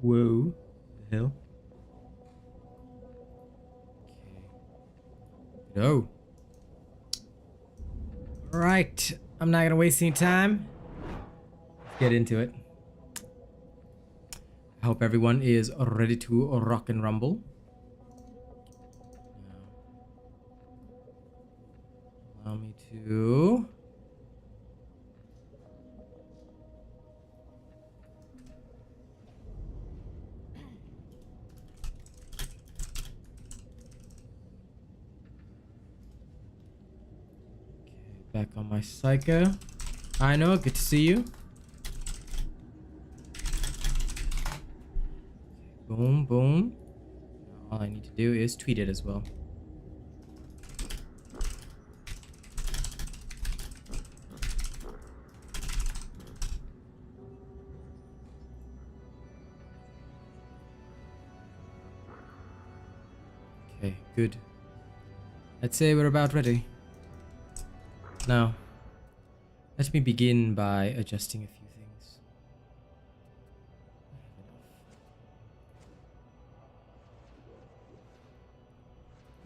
Whoa. The hell? Okay. No. Alright. I'm not gonna waste any time. Let's get into it. I hope everyone is ready to rock and rumble. Now, allow me to... Back on my Psyker. I know, good to see you. Boom, boom. All I need to do is tweet it as well. Okay, good. I'd say we're about ready. Now, let me begin by adjusting a few things.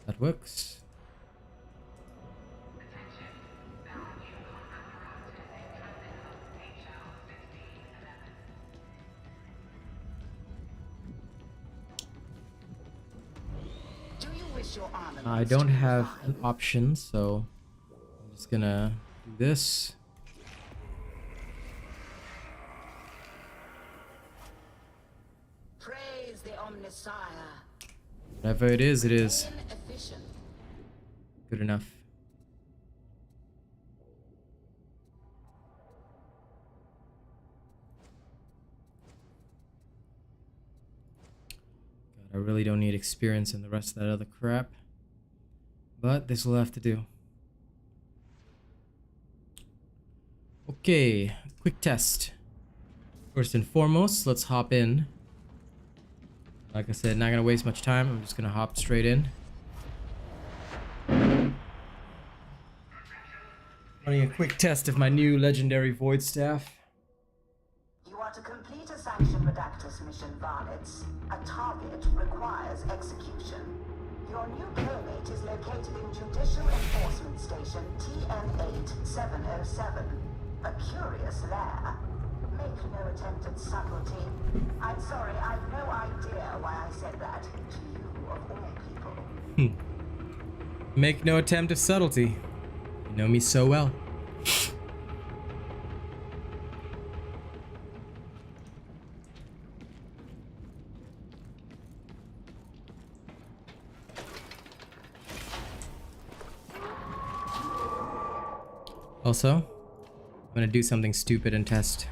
That works. I don't have an option, so I'm just gonna do this. Praise the Omnisire. Whatever it is, it is. Good enough. God, I really don't need experience in the rest of that other crap. But this will have to do. Okay, quick test. First and foremost, let's hop in. Like I said, not gonna waste much time. I'm just gonna hop straight in. Running a quick test of my new legendary void staff. You are to complete a sanctioned Redactus mission, Varnitz. A target requires execution. Your new playmate is located in Judicial Enforcement Station TN8707. A curious lair. Make no attempt at subtlety. I'm sorry, I've no idea why I said that to you, of all people. Make no attempt at subtlety. You know me so well. Also, I'm gonna do something stupid and test.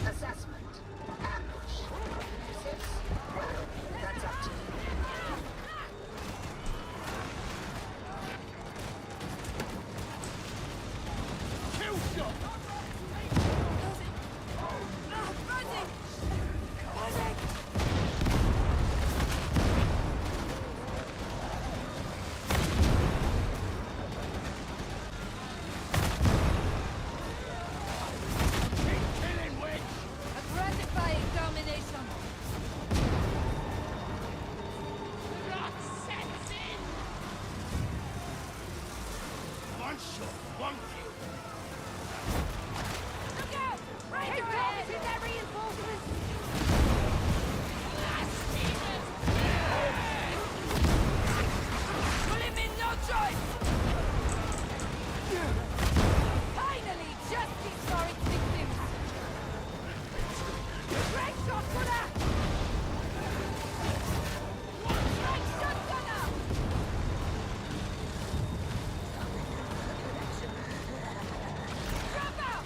Assessment. Ambush. Six. Well, that's up to you. Kill shot!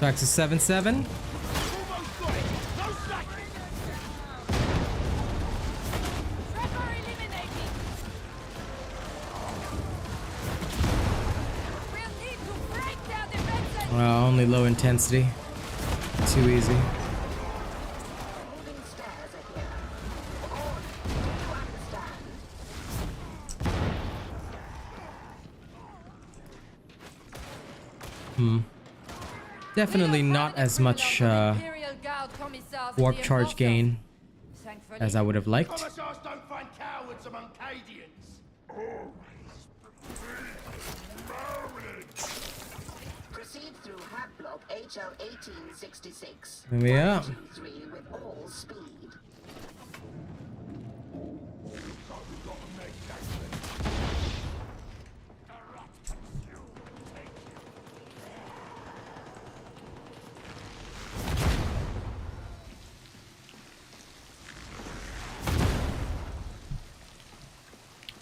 Back to 7-7. Well, only low intensity. Too easy. Definitely not as much warp charge gain as I would have liked. Commissars don't find cowards among Cadians. Proceed through Hat Block HL 1866. Here we are. 3 with all speed.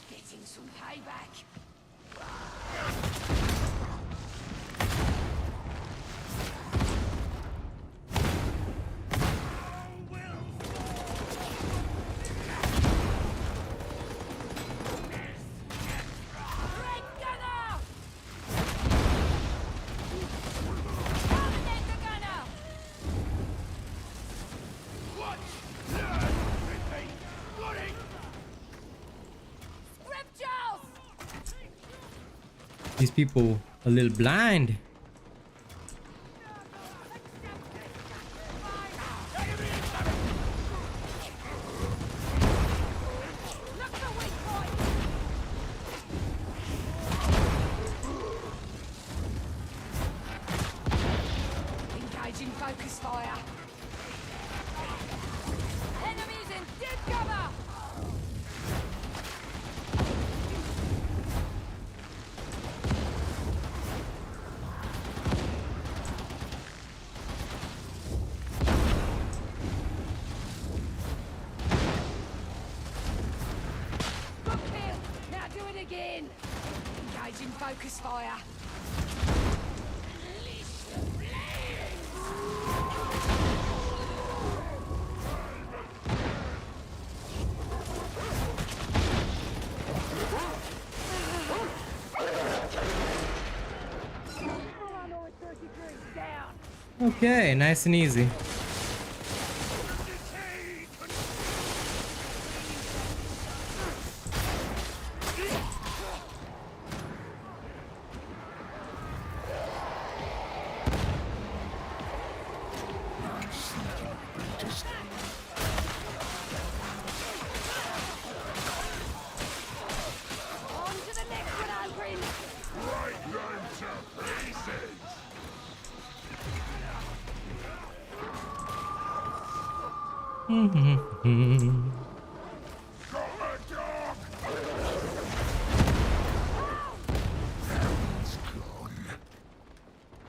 Getting some payback. These people a little blind. Engaging focus fire. Enemies in deep cover. Again. Engaging focus fire. Okay, nice and easy.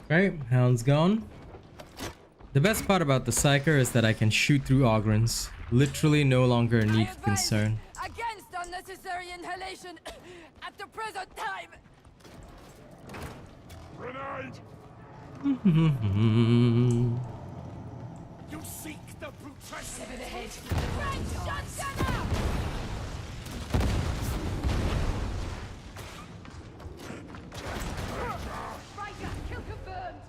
Right, hound's gone. The best part about the Psyker is that I can shoot through Ogrins. Literally no longer a need for concern. Against unnecessary inhalation at the present time. Grenade! You seek the brutality. Sever the head. Rank shotgunner! Striker, kill confirmed.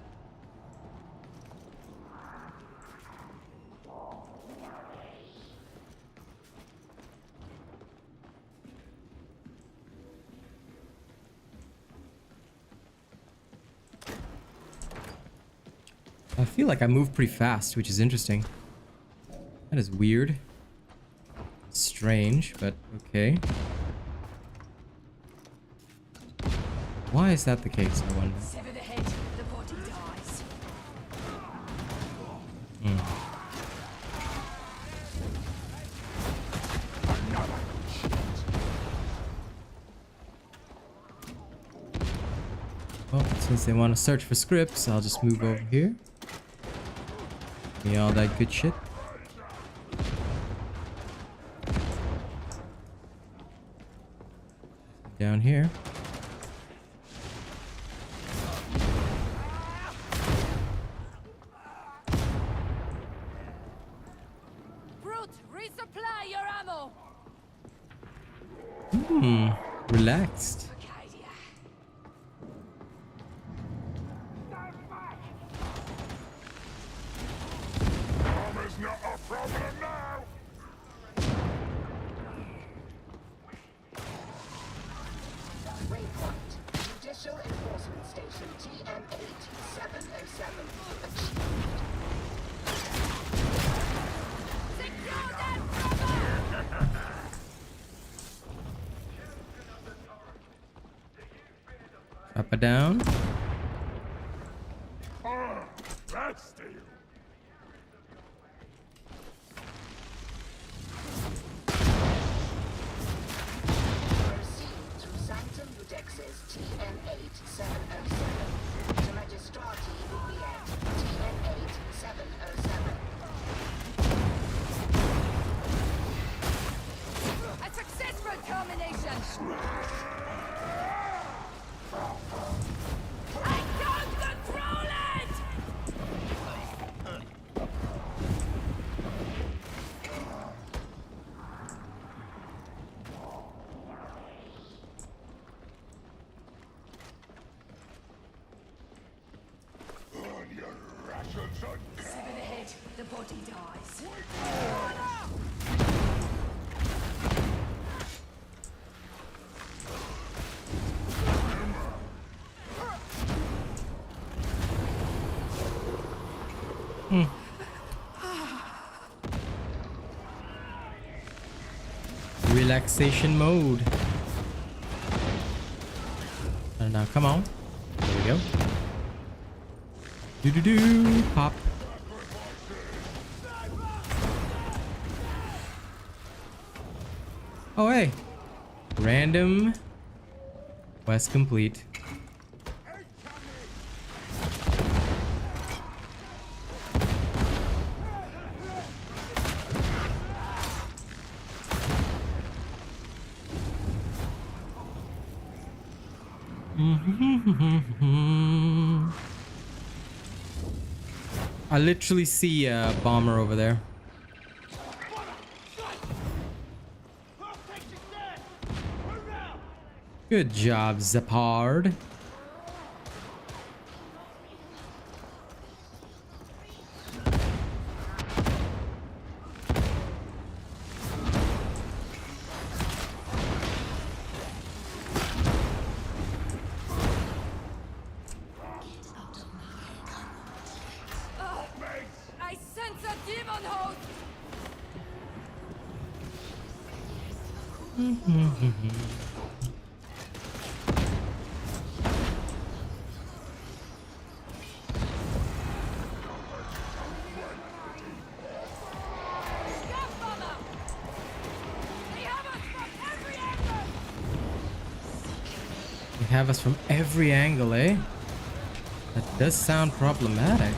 I feel like I move pretty fast, which is interesting. That is weird. Strange, but okay. Why is that the case, I wonder? Sever the head, the body dies. Well, since they want to search for scripts, I'll just move over here. Give me all that good shit. Down here. Brute, resupply your ammo. Relaxed. Arcadia. Armor's not a problem now. Waypoint. Judicial Enforcement Enforcement Station TM8707. Secure that rubber! Drop it down. Ah, that's the Proceed through Sanctum Udex's TM8707 to Magistrati Juliet TM8707. A successful termination! I can't control it! on your rations and 7 ahead, the body dies. Relaxation mode. And now, come on. There we go. Do do do. Pop. Oh hey. Random. Quest complete. I literally see a bomber over there. Good job, Zapard. I sense a demon host! Scum bomber! They have us from every angle! They have us from every angle, eh? That does sound problematic.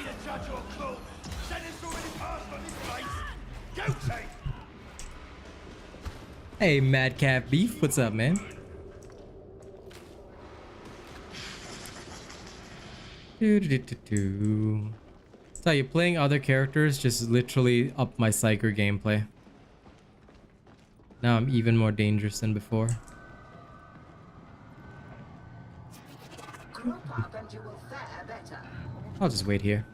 need a judge or court. Sentence already passed on this place. Guilty. Hey, Madcap Beef, what's up, man? Do. So you're playing other characters just literally up my Psyker gameplay. Now I'm even more dangerous than before. Group up and you will fare better. I'll just wait here.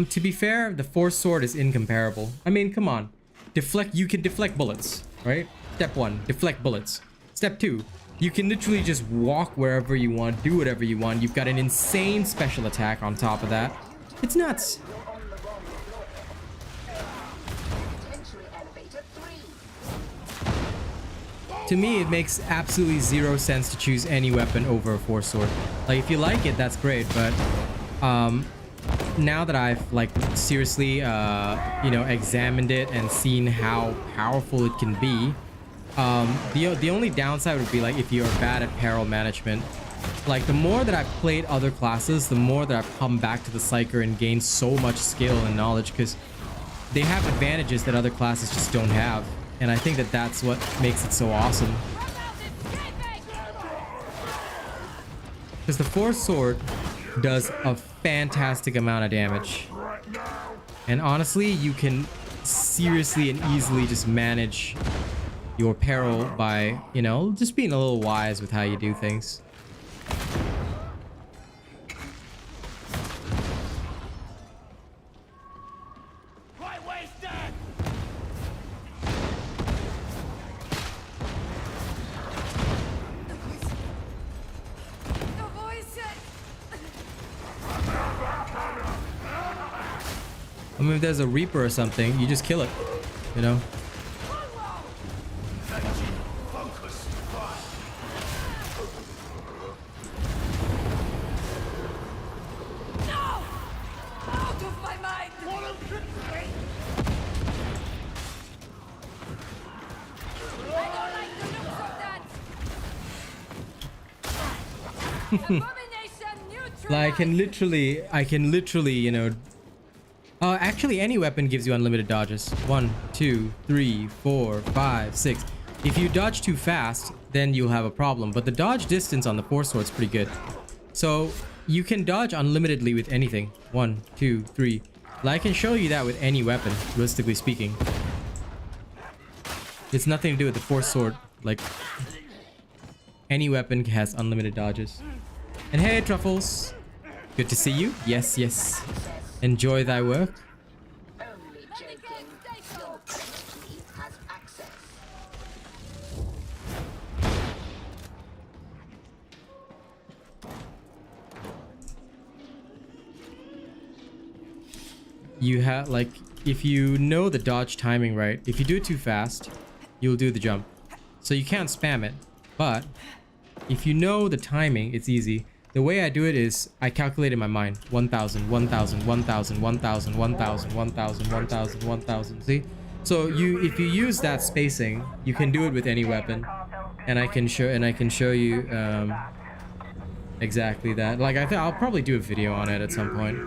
To be fair, the Force Sword is incomparable. I mean, come on. Deflect, you can deflect bullets, right? Step 1, deflect bullets. Step 2, you can literally just walk wherever you want, do whatever you want. You've got an insane special attack on top of that. It's nuts. You're on the wrong floor. Entry elevator 3. To me, it makes absolutely zero sense to choose any weapon over a Force Sword. Like, if you like it, that's great, but now that I've like seriously you know, examined it and seen how powerful it can be, the only downside would be like if you're bad at peril management. Like, the more that I've played other classes, the more that I've come back to the Psyker and gained so much skill and knowledge, because they have advantages that other classes just don't have, and I think that that's what makes it so awesome. Because the Force Sword does a fantastic amount of damage. And honestly, you can seriously and easily just manage your peril by, you know, just being a little wise with how you do things. Right, where's Dad? The voices! I mean, if there's a Reaper or something, you just kill it, you know? Focus. Fire. No! Out of my mind! I don't like the looks of that! Abomination neutralized! Like, I can literally, you know... actually, any weapon gives you unlimited dodges. 1, 2, 3, 4, 5, 6. If you dodge too fast, then you'll have a problem. But the dodge distance on the Force Sword's pretty good. So, you can dodge unlimitedly with anything. 1, 2, 3. Like, I can show you that with any weapon, realistically speaking. It's nothing to do with the Force Sword. Like, any weapon has unlimited dodges. And hey, Truffles! Good to see you. Yes, yes. Enjoy thy work. Only joking. Your key has access. You have, like, if you know the dodge timing right, if you do it too fast, you'll do the jump. So you can't spam it. But if you know the timing, it's easy. The way I do it is I calculate in my mind 1,000, 1,000, 1,000, 1,000, 1,000, 1,000, 1,000, 1,000. See? So if you use that spacing, you can do it with any weapon, and I can show you exactly that. Like I'll probably do a video on it at some point.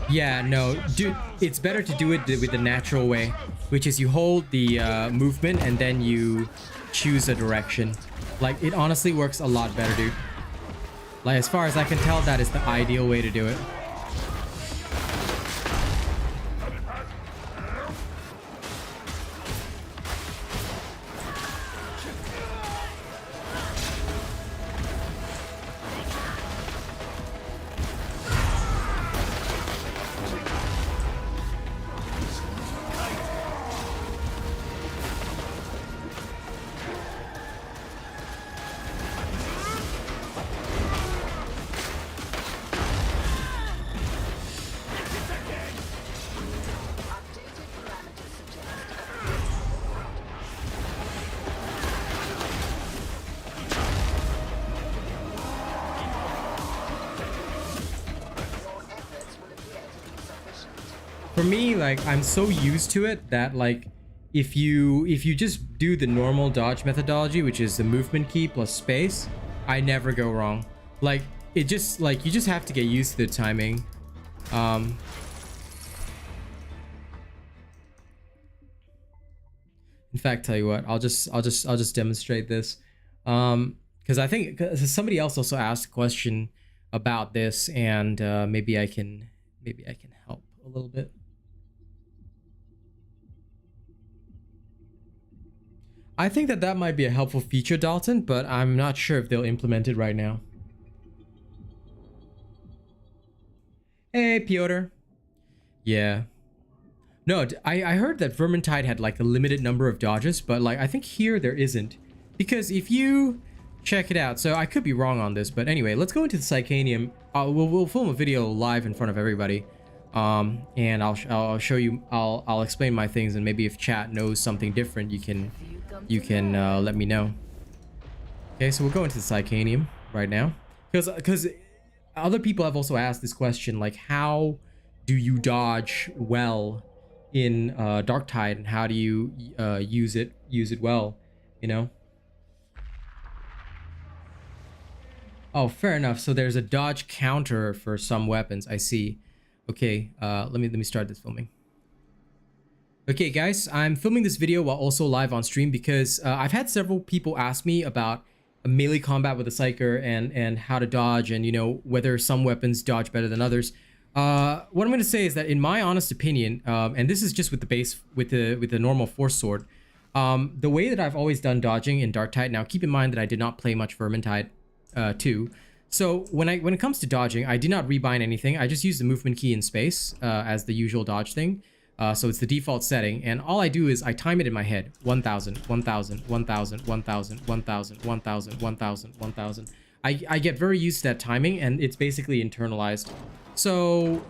Yeah, no, dude, it's better to do it with the natural way, which is you hold the movement and then you choose a direction. Like, it honestly works a lot better, dude. Like, as far as I can tell, that is the ideal way to do it. For me, like, I'm so used to it that, like, if you just do the normal dodge methodology, which is the movement key plus space, I never go wrong. Like, it just, like, you just have to get used to the timing. In fact, tell you what, I'll just demonstrate this. Because I think somebody else also asked a question about this, and maybe I can help a little bit. I think that might be a helpful feature, Dalton, but I'm not sure if they'll implement it right now. Hey, Piotr. Yeah. No, I heard that Vermintide had like a limited number of dodges, but like I think here there isn't. Because if you check it out, so I could be wrong on this, but anyway, let's go into the Psychanium. We'll film a video live in front of everybody. And I'll show you, I'll explain my things, and maybe if chat knows something different, you can let me know. Okay, so we'll go into the Psychanium right now, because other people have also asked this question, like, how do you dodge well in Darktide, and how do you use it well, you know? Oh, fair enough. So there's a dodge counter for some weapons. I see. Okay, let me start this filming. Okay guys, I'm filming this video while also live on stream because I've had several people ask me about melee combat with the Psyker and how to dodge and, you know, whether some weapons dodge better than others. What I'm going to say is that in my honest opinion, and this is just with the base, with the normal force sword, the way that I've always done dodging in Darktide, now keep in mind that I did not play much Vermintide 2. So when it comes to dodging, I did not rebind anything. I just use the movement key in space as the usual dodge thing. So it's the default setting, and all I do is I time it in my head. 1000, 1000, 1000, 1000, 1000, 1000, 1000, 1000. I get very used to that timing, and it's basically internalized. So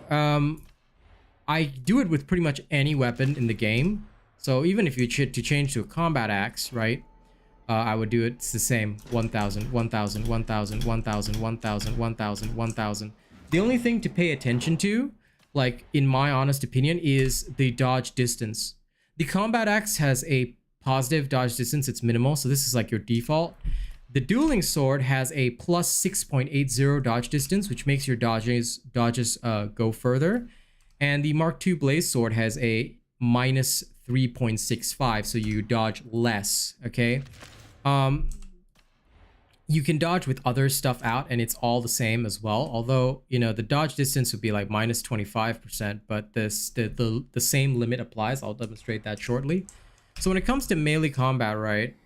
I do it with pretty much any weapon in the game. So even if you to change to a combat axe, right? I would do it. It's the same. 1000, 1000, 1000, 1000, 1000, 1000, 1000. The only thing to pay attention to, like in my honest opinion, is the dodge distance. The combat axe has a positive dodge distance. It's minimal, so this is like your default. The dueling sword has a plus 6.80 dodge distance, which makes your dodges go further. And the Mark II blaze sword has a minus 3.65, so you dodge less. Okay. You can dodge with other stuff out and it's all the same as well, although, you know, the dodge distance would be like minus 25%, but the same limit applies. I'll demonstrate that shortly. So when it comes to melee combat, right,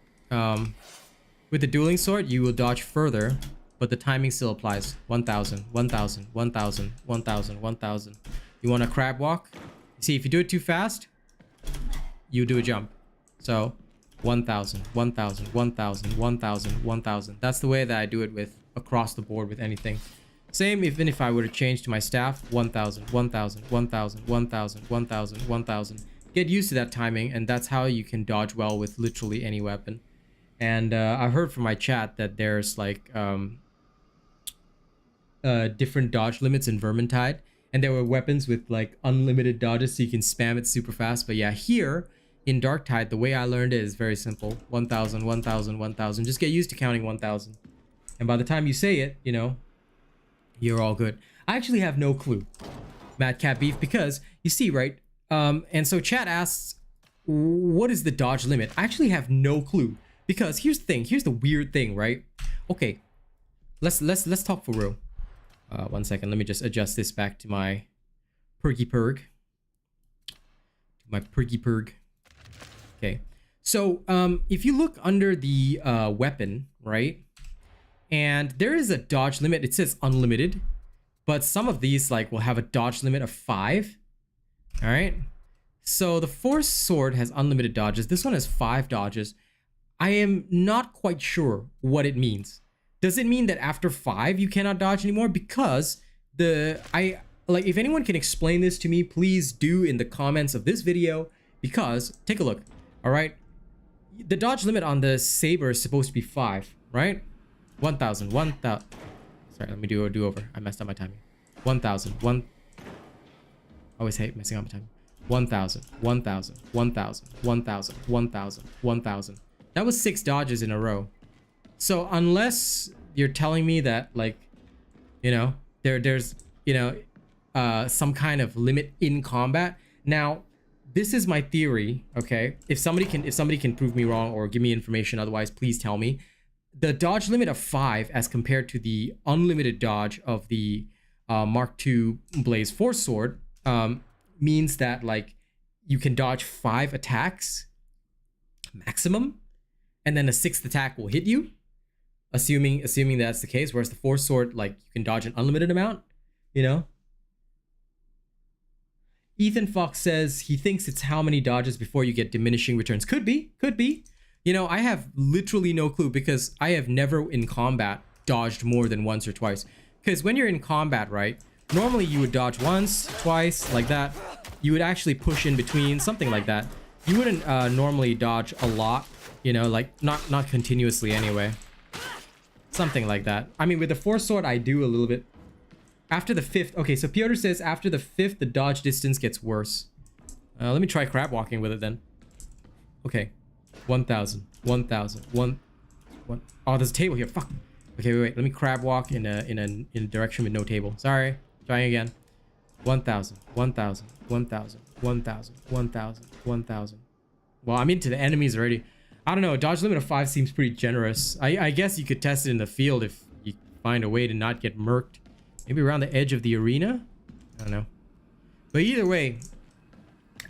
with the dueling sword you will dodge further, but the timing still applies. 1000, 1000, 1000, 1000, 1000. You want a crab walk? See, if you do it too fast, you do a jump. So 1000, 1000, 1000, 1000, 1000. That's the way that I do it with across the board with anything. Same even if I were to change to my staff. 1000, 1000, 1000, 1000, 1000, 1000. Get used to that timing, and that's how you can dodge well with literally any weapon. And I've heard from my chat that there's like different dodge limits in Vermintide, and there were weapons with like unlimited dodges so you can spam it super fast. But yeah, here in Darktide, the way I learned it is very simple. 1000, 1000, 1000. Just get used to counting 1000. And by the time you say it, you know, you're all good. I actually have no clue, Mad Cat Beef, because you see, right? And so chat asks, what is the dodge limit? I actually have no clue, because here's the thing. Here's the weird thing, right? Okay, let's talk for real. 1 second. Let me just adjust this back to my pergy perg. Okay, so if you look under the weapon, right, and there is a dodge limit. It says unlimited, but some of these like will have a dodge limit of 5. All right, so the force sword has unlimited dodges. This one has 5 dodges. I am not quite sure what it means. Does it mean that after 5 you cannot dodge anymore? Because if anyone can explain this to me, please do in the comments of this video. Because take a look. All right, the dodge limit on the saber is supposed to be 5, right? 1000, 1000. Sorry, let me do a do-over. I messed up my timing. 1000, I always hate messing up my timing. 1000, 1000, 1000, 1000, 1000, 1000. That was 6 dodges in a row. So unless you're telling me that, like, you know, there's you know some kind of limit in combat. Now, this is my theory, okay? If somebody can prove me wrong or give me information otherwise, please tell me. The dodge limit of 5 as compared to the unlimited dodge of the Mark II Blaze Force Sword means that like you can dodge 5 attacks maximum, and then a 6th attack will hit you, assuming that's the case. Whereas the Force Sword, like, you can dodge an unlimited amount, you know. Ethan Fox says he thinks it's how many dodges before you get diminishing returns. Could be. You know, I have literally no clue, because I have never in combat dodged more than once or twice. Because when you're in combat, right, normally you would dodge once, twice, like that. You would actually push in between, something like that. You wouldn't normally dodge a lot, you know, like not continuously anyway. Something like that. I mean, with the Force Sword, I do a little bit. After the 5th, okay, so Piotr says after the 5th, the dodge distance gets worse. Let me try crab walking with it then. Okay, 1000, 1000, 1. Oh, there's a table here. Fuck. Okay, wait. Let me crab walk in a direction with no table. Sorry. Trying again. 1,000, 1,000, 1,000, 1,000, 1,000, 1,000. Well, I'm into the enemies already. I don't know. A dodge limit of 5 seems pretty generous. I guess you could test it in the field if you find a way to not get murked. Maybe around the edge of the arena? I don't know. But either way,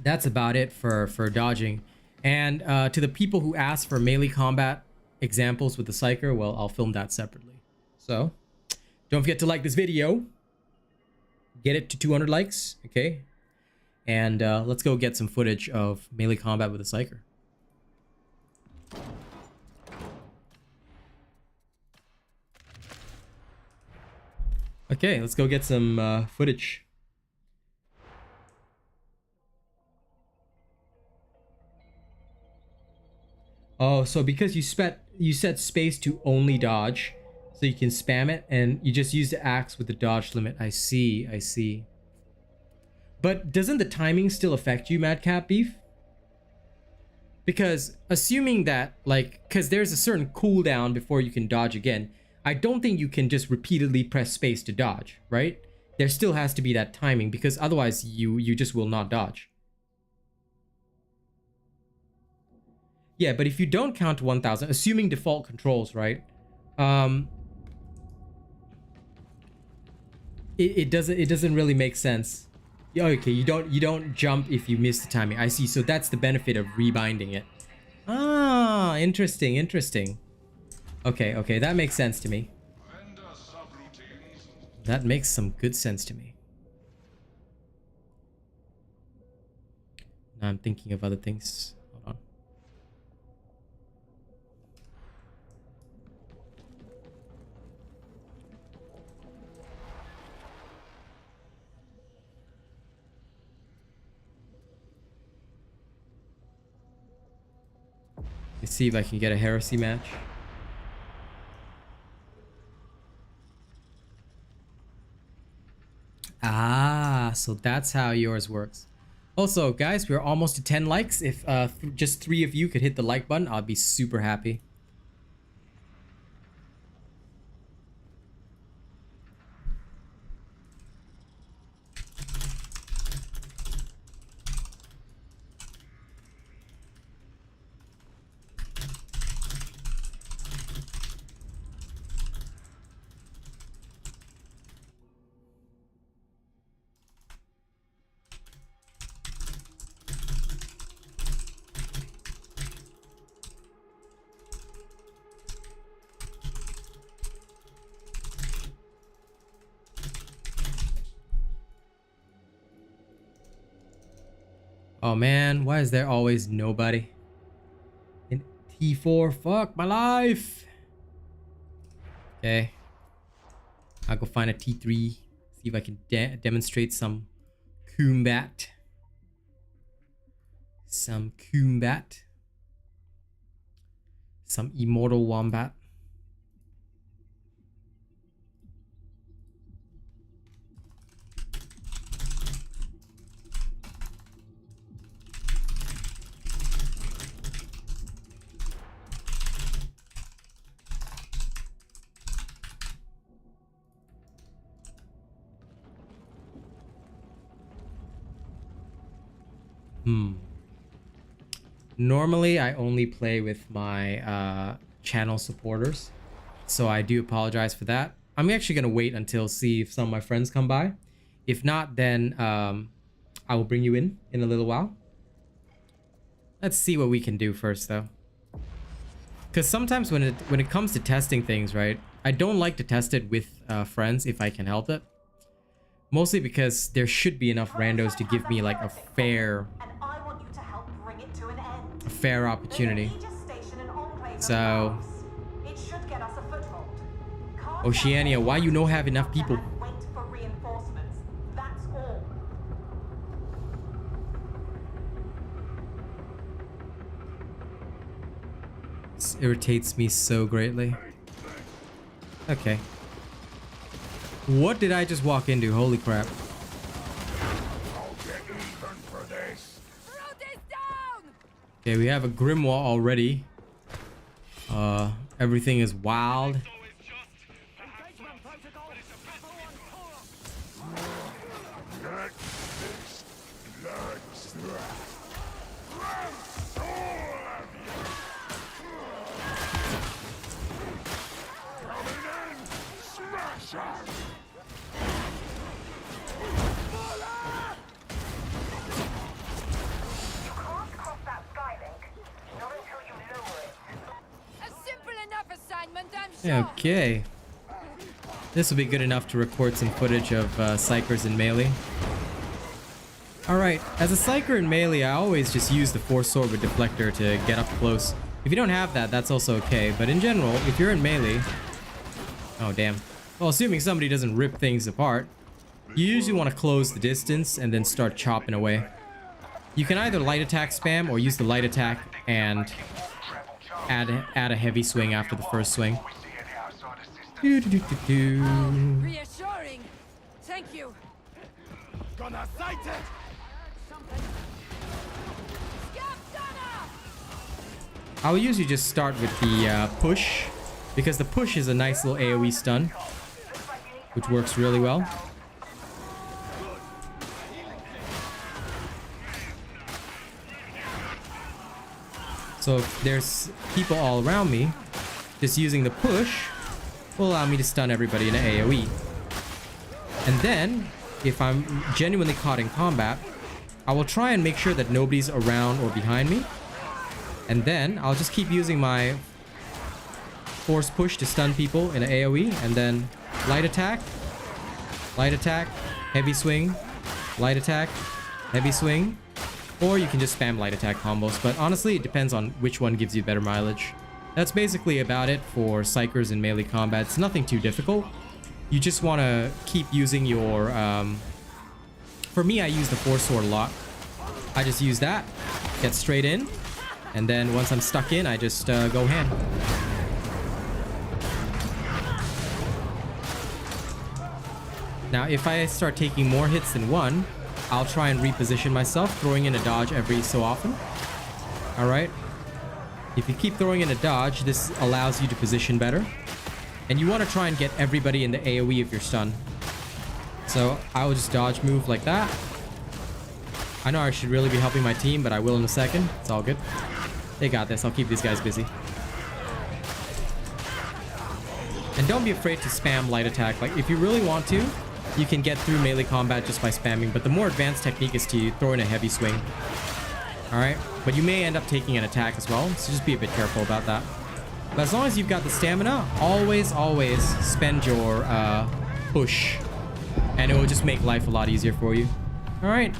that's about it for dodging. And to the people who asked for melee combat examples with the Psyker, well, I'll film that separately. So, don't forget to like this video. Get it to 200 likes, okay? And let's go get some footage of melee combat with the Psyker. Okay, let's go get some footage. Oh, so because you set space to only dodge, so you can spam it, and you just use the axe with the dodge limit. I see, I see. But doesn't the timing still affect you, Madcap Beef? Because assuming that, like, because there's a certain cooldown before you can dodge again, I don't think you can just repeatedly press space to dodge, right? There still has to be that timing, because otherwise you just will not dodge. Yeah, but if you don't count to 1,000, assuming default controls, right? It doesn't really make sense. Okay, you don't jump if you miss the timing. I see. So that's the benefit of rebinding it. Ah, interesting, interesting. Okay, that makes sense to me. That makes some good sense to me. Now I'm thinking of other things. Hold on. Let's see if I can get a heresy match. Ah, so that's how yours works. Also, guys, we're almost to 10 likes. If just 3 of you could hit the like button, I'll be super happy. Oh man, why is there always nobody in T4? Fuck my life. Okay, I'll go find a T3, see if I can demonstrate some combat. Some immortal wombat. Normally, I only play with my channel supporters, so I do apologize for that. I'm actually gonna wait until see if some of my friends come by. If not, then I will bring you in a little while. Let's see what we can do first, though. Because sometimes when it comes to testing things, right, I don't like to test it with friends if I can help it. Mostly because there should be enough randos to give me like a fair opportunity. So Oceania, why you don't have enough people? This irritates me so greatly. Okay. What did I just walk into? Holy crap. Okay, we have a grimoire already. Everything is wild. Okay. This will be good enough to record some footage of Psykers in melee. Alright, as a Psyker in melee, I always just use the Force Sword with Deflector to get up close. If you don't have that, that's also okay. But in general, if you're in melee... Oh, damn. Well, assuming somebody doesn't rip things apart, you usually want to close the distance and then start chopping away. You can either light attack spam or use the light attack and add a heavy swing after the first swing. Reassuring. Thank you. Gonna sight it! I will usually just start with the push, because the push is a nice little AoE stun, which works really well. So if there's people all around me, just using the push will allow me to stun everybody in an AoE. And then, if I'm genuinely caught in combat, I will try and make sure that nobody's around or behind me. And then I'll just keep using my force push to stun people in an AoE, and then light attack, heavy swing, light attack, heavy swing, or you can just spam light attack combos. But honestly, it depends on which one gives you better mileage. That's basically about it for Psykers in melee combat. It's nothing too difficult. You just want to keep using your... For me, I use the Force Sword a lot. I just use that, get straight in, and then once I'm stuck in, I just go ham. Now, if I start taking more hits than one, I'll try and reposition myself, throwing in a dodge every so often. Alright? If you keep throwing in a dodge, this allows you to position better. And you want to try and get everybody in the AoE of your stun. So, I will just dodge move like that. I know I should really be helping my team, but I will in a second. It's all good. They got this. I'll keep these guys busy. And don't be afraid to spam light attack. Like, if you really want to, you can get through melee combat just by spamming, but the more advanced technique is to throw in a heavy swing. Alright? But you may end up taking an attack as well, so just be a bit careful about that. But as long as you've got the stamina, always spend your push. And it will just make life a lot easier for you. Alright.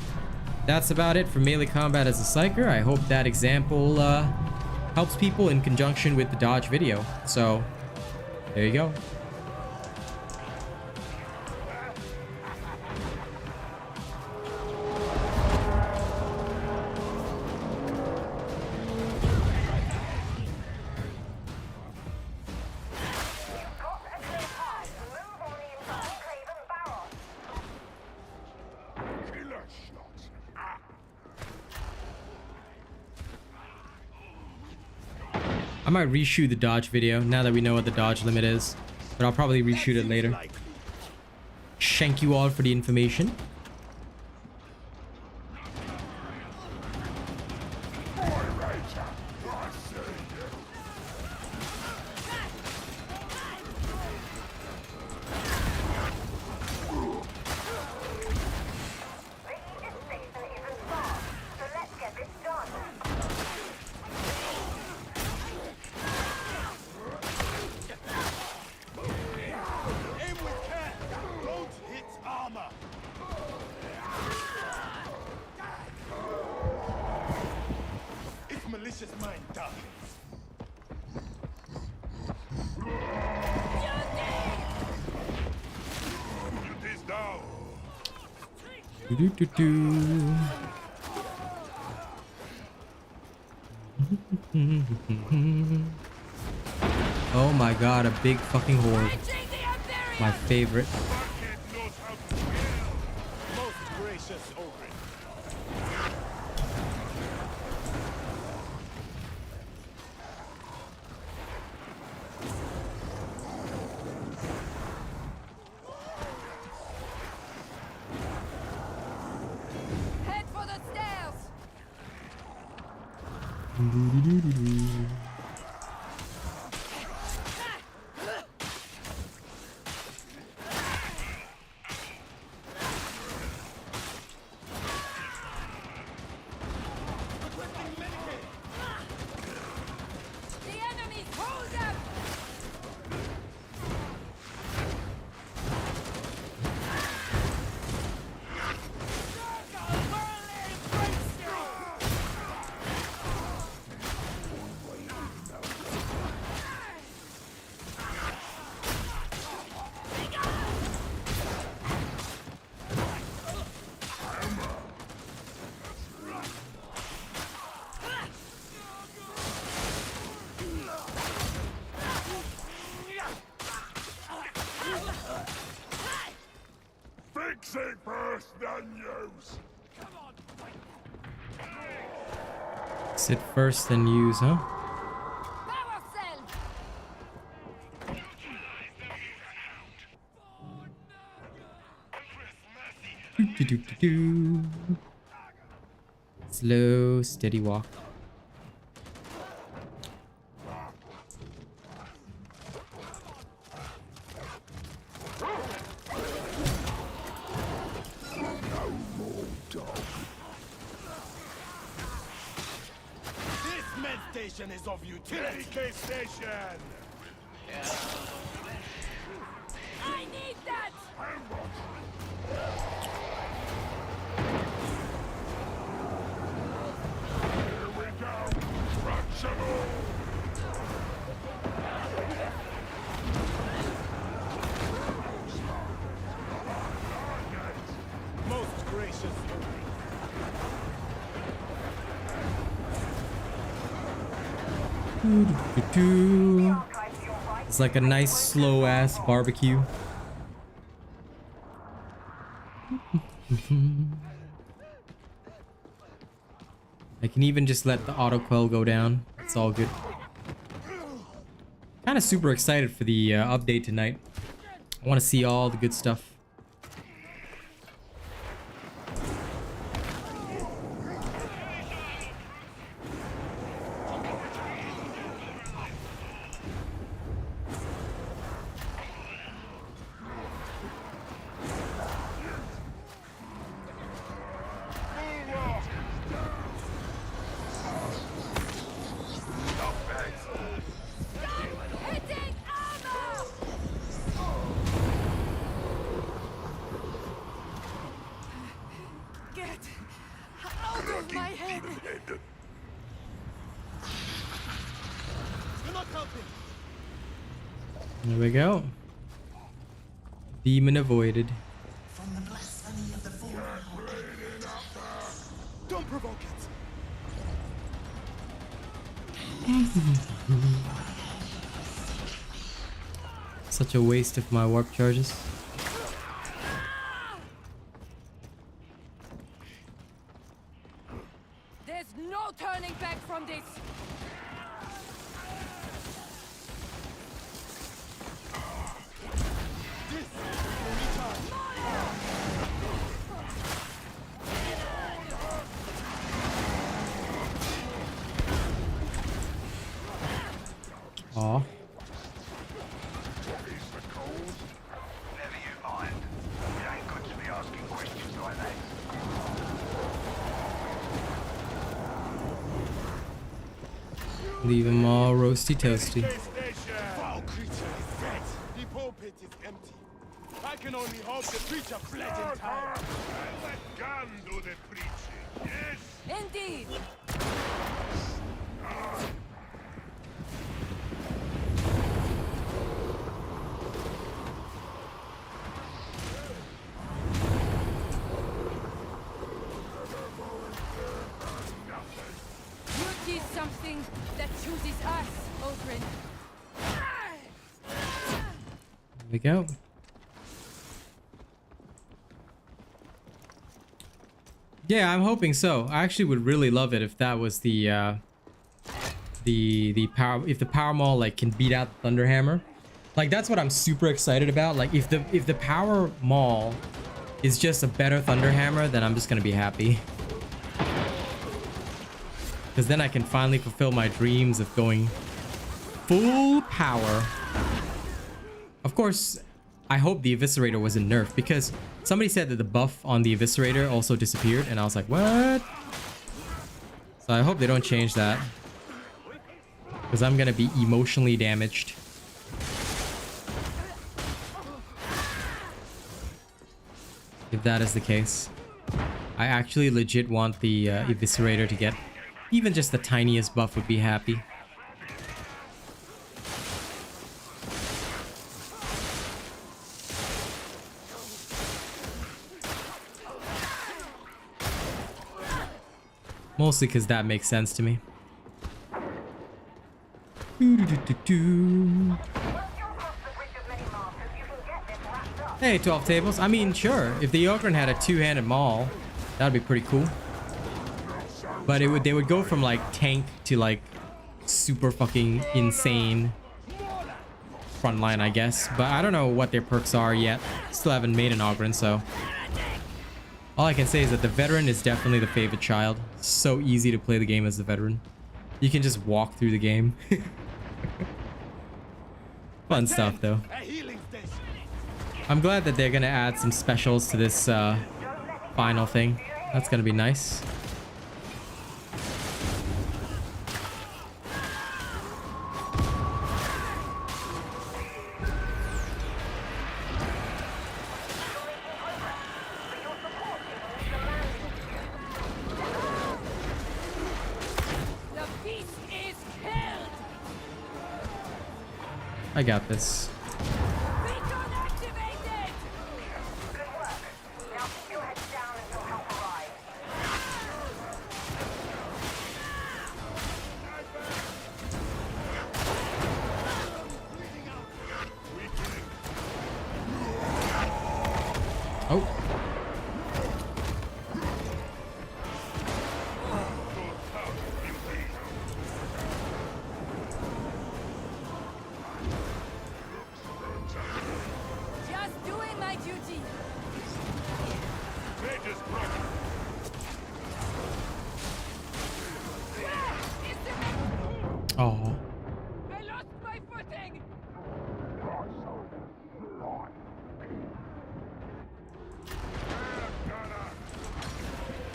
That's about it for melee combat as a Psyker. I hope that example helps people in conjunction with the dodge video. So, there you go. I might reshoot the dodge video now that we know what the dodge limit is, but I'll probably reshoot it later. Thank you all for the information. Oh my god, a big fucking horde. My favorite. Head for the stairs. The enemies hold them. Fix it first, then use. Sit first, then use, huh? Power cell! Do. Slow, steady walk. This med station is of utility. AK station. I need that! Here we go. Fractional. Most gracious Lord. It's like a nice slow ass barbecue. I can even just let the auto quell go down. It's all good. Kind of super excited for the update tonight. I want to see all the good stuff. Hitting armor! Get out of my head! You're not helping. There we go. Demon avoided. From the blasphemy of the fallen Don't provoke it. Such a waste of my warp charges. There's no turning back from this! This is the recharge. Aw. Never you mind. It ain't good to be asking questions like that. Leave them all roasty toasty. Foul creature is dead. The pulpit is empty. I can only hope the preacher fled in time. And let gun do the preaching, yes? Indeed! Beauty is something that chooses us, Ogrin. There we go. Yeah, I'm hoping so. I actually would really love it if that was the power, if the power maul like can beat out the Thunderhammer. Like that's what I'm super excited about. Like if the power maul is just a better Thunderhammer, then I'm just gonna be happy. Because then I can finally fulfill my dreams of going full power. Of course, I hope the Eviscerator wasn't nerfed because somebody said that the buff on the Eviscerator also disappeared and I was like, what? So I hope they don't change that. Because I'm gonna be emotionally damaged. If that is the case. I actually legit want the Eviscerator to get even just the tiniest buff would be happy. Mostly because that makes sense to me. Once you're across the bridge of many masters, you can get this wrapped up. Hey, 12 tables. I mean, sure. If the Ogryn had a two-handed maul, that'd be pretty cool. But they would go from like tank to like super fucking insane frontline, I guess. But I don't know what their perks are yet. Still haven't made an Ogryn, so all I can say is that the veteran is definitely the favorite child. So easy to play the game as the veteran. You can just walk through the game. Fun stuff though. I'm glad that they're gonna add some specials to this final thing. That's gonna be nice. I got this. Oh. Just doing my duty. Oh. I lost my footing.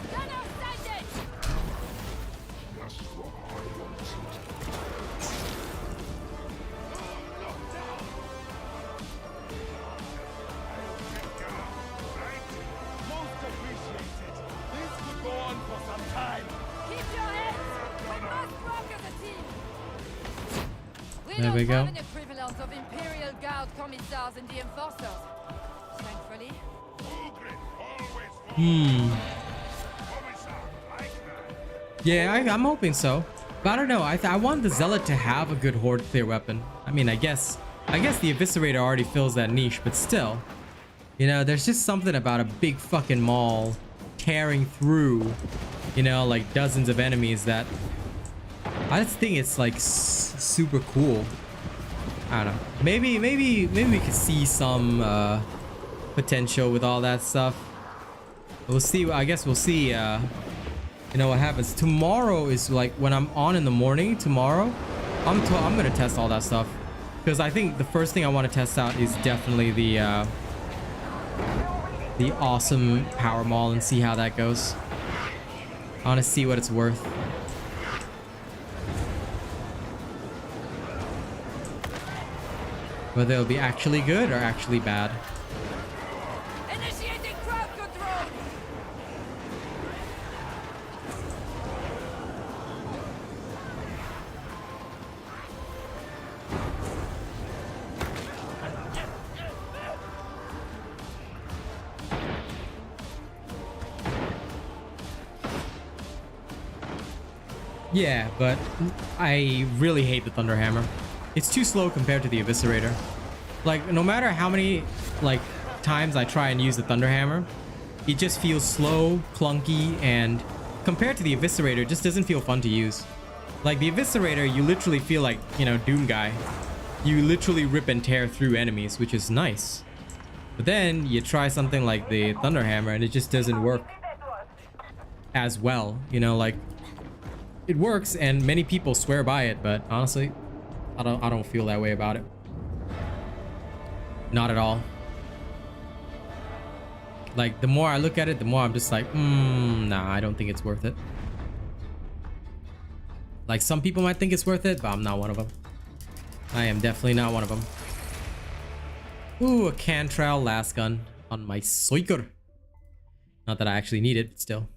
Gunner sighted. Most appreciated. This could go on for some time. Keep your heads. We must work as a team. There we don't go. have an equivalent of Imperial Guard commissars and the enforcers. Thankfully. Yeah, I'm hoping so. But I don't know. I want the Zealot to have a good horde clear weapon. I mean, I guess the Eviscerator already fills that niche, but still. You know, there's just something about a big fucking maul tearing through, you know, like dozens of enemies that I just think it's like super cool. I don't know. Maybe we could see some potential with all that stuff. We'll see. I guess we'll see. You know what happens. Tomorrow is like when I'm on in the morning. Tomorrow, I'm gonna test all that stuff because I think the first thing I want to test out is definitely the awesome power maul and see how that goes. I want to see what it's worth. Whether it'll be actually good or actually bad. Initiating crowd control. Yeah, but I really hate the Thunderhammer. It's too slow compared to the Eviscerator. Like, no matter how many, like, times I try and use the Thunderhammer, it just feels slow, clunky, and compared to the Eviscerator, it just doesn't feel fun to use. Like, the Eviscerator, you literally feel like, you know, Doom Guy. You literally rip and tear through enemies, which is nice. But then, you try something like the Thunderhammer, and it just doesn't work as well. You know, like, it works, and many people swear by it, but honestly, I don't feel that way about it. Not at all. Like, the more I look at it, the more I'm just like, nah, I don't think it's worth it. Like, some people might think it's worth it, but I'm not one of them. I am definitely not one of them. Ooh, a Cantrell last gun on my Psyker. Not that I actually need it, but still.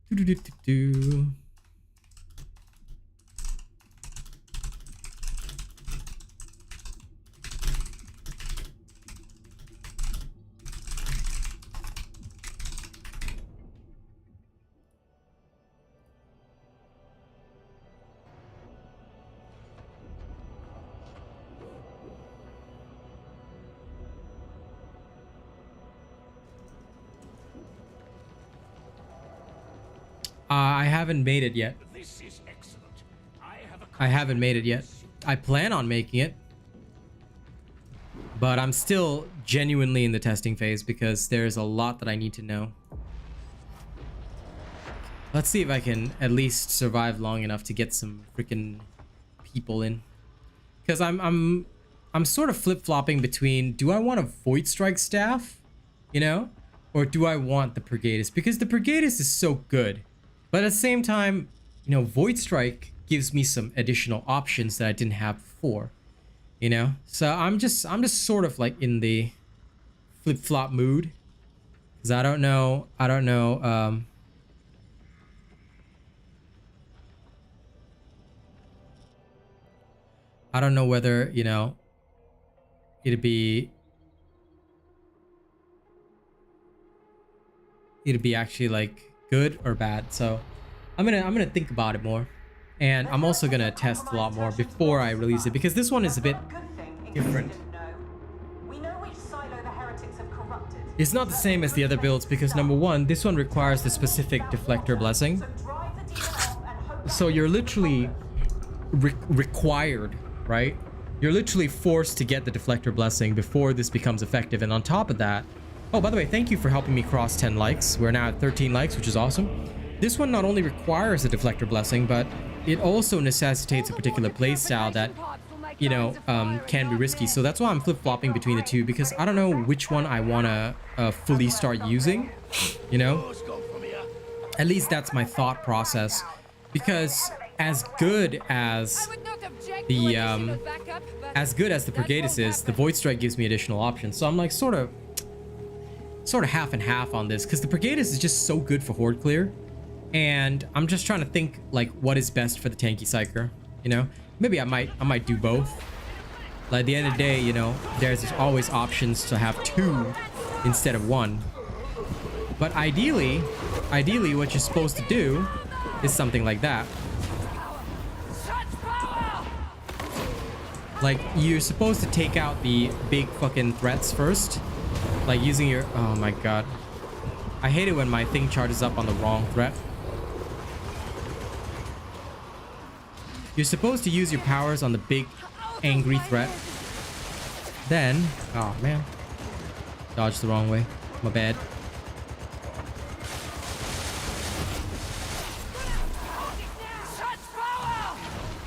Do-do-do-do-do. I haven't made it yet. This is excellent. I haven't made it yet. I plan on making it, but I'm still genuinely in the testing phase because there's a lot that I need to know. Let's see if I can at least survive long enough to get some freaking people in, because I'm sort of flip-flopping between, do I want a Void Strike staff, you know, or do I want the Brigadist? Because the Brigadist is so good, but at the same time, you know, Void Strike gives me some additional options that I didn't have before, you know. So I'm just sort of like in the flip-flop mood, because I don't know whether, you know, it'd be actually like good or bad. So I'm gonna think about it more, and I'm also gonna test a lot more before I release it, because this one is a bit different. It's not the same as the other builds because, number one, this one requires the specific deflector blessing, so you're literally required, right? You're literally forced to get the deflector blessing before this becomes effective. And on top of that, oh, by the way, thank you for helping me cross 10 likes. We're now at 13 likes, which is awesome. This one not only requires a deflector blessing, but it also necessitates a particular playstyle that, you know, can be risky. So that's why I'm flip-flopping between the two, because I don't know which one I want to fully start using, you know. At least that's my thought process, because as good as the Brigadist is, the Void Strike gives me additional options. So I'm like sort of half and half on this, because the Brigadist is just so good for horde clear, and I'm just trying to think like what is best for the Tanky Psyker, you know. Maybe I might do both. Like at the end of the day, you know, there's always options to have two instead of one. But ideally what you're supposed to do is something like that. Like, you're supposed to take out the big fucking threats first, like using your, oh my god, I hate it when my thing charges up on the wrong threat. You're supposed to use your powers on the big angry threat, then, oh man, dodged the wrong way, my bad.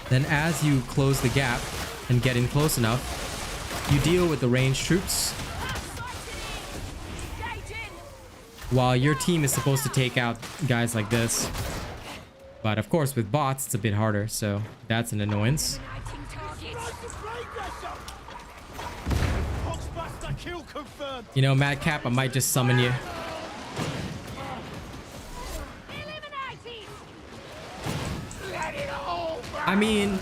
Then as you close the gap and get in close enough, you deal with the ranged troops, while your team is supposed to take out guys like this. But of course with bots it's a bit harder, so that's an annoyance. You know, Madcap, I might just summon you. I mean,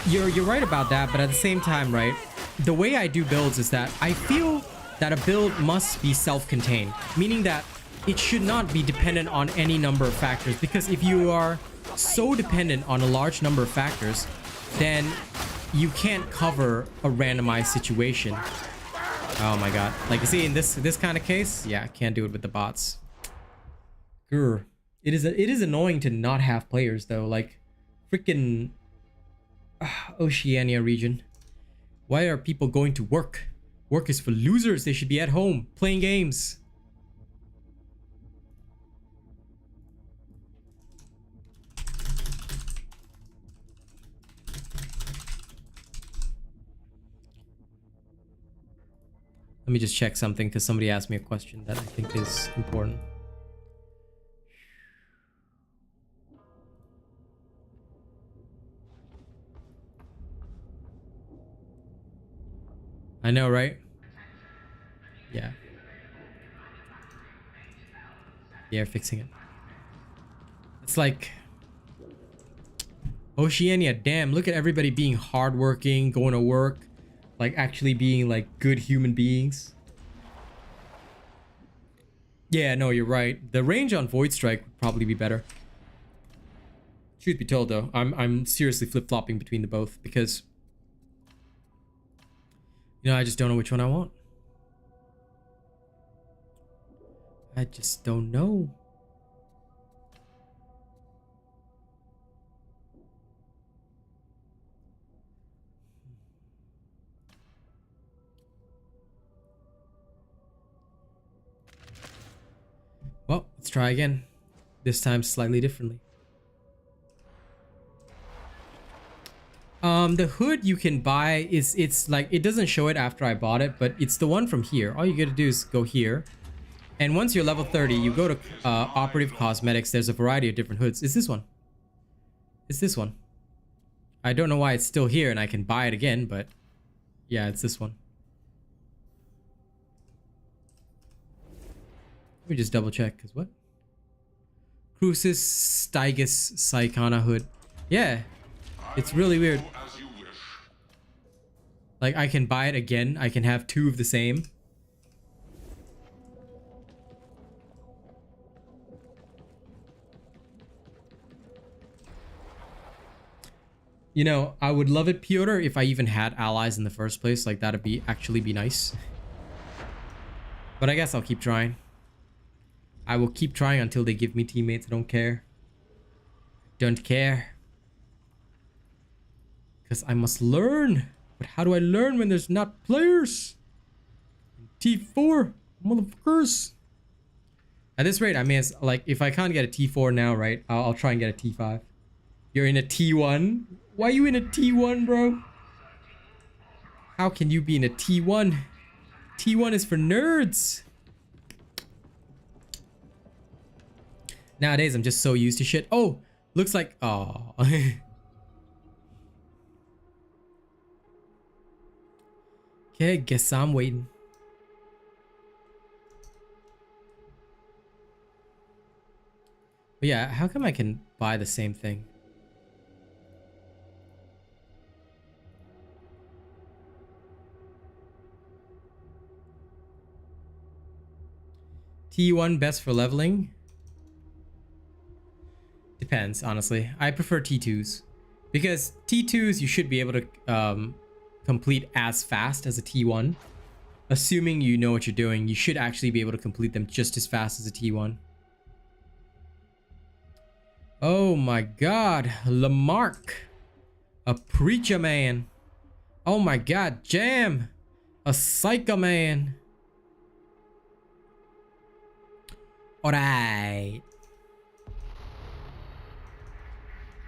you're right about that, but at the same time, right, the way I do builds is that I feel that a build must be self-contained, meaning that it should not be dependent on any number of factors, because if you are so dependent on a large number of factors, then you can't cover a randomized situation. Oh my god. Like, you see, in this kind of case, yeah, can't do it with the bots. Grr. It is annoying to not have players though, like freaking Oceania region. Why are people going to work? Work is for losers. They should be at home playing games. Let me just check something, because somebody asked me a question that I think is important. I know, right? Yeah. They're fixing it. It's like Oceania, damn, look at everybody being hardworking, going to work, like actually being like good human beings. Yeah, no, you're right. The range on Void Strike would probably be better. Truth be told though, I'm seriously flip-flopping between the both, because you know, I just don't know which one I want. I just don't know. Let's try again. This time slightly differently. The hood you can buy is, it's like, it doesn't show it after I bought it, but it's the one from here. All you gotta do is go here. And once you're level 30, you go to operative cosmetics. There's a variety of different hoods. It's this one. It's this one. I don't know why it's still here and I can buy it again, but yeah, it's this one. Let me just double check, cause what? Crucis Stygus Psychana hood. Yeah, it's really weird. Like, I can buy it again. I can have two of the same. You know, I would love it, Piotr, if I even had allies in the first place. Like, that'd be actually be nice. But I guess I'll keep trying. I will keep trying until they give me teammates. I don't care. Don't care. Because I must learn. But how do I learn when there's not players? T4, motherfuckers. At this rate, I mean, it's like, if I can't get a T4 now, right? I'll try and get a T5. You're in a T1? Why are you in a T1, bro? How can you be in a T1? T1 is for nerds. Nowadays, I'm just so used to shit. Oh, looks like... Oh. Okay, guess I'm waiting. But yeah, how come I can buy the same thing? T1 best for leveling? Depends, honestly. I prefer T2s. Because T2s you should be able to complete as fast as a T1. Assuming you know what you're doing, you should actually be able to complete them just as fast as a T1. Oh my god, Lamarck. A preacher man. Oh my god, Jam. A psycho man. Alright.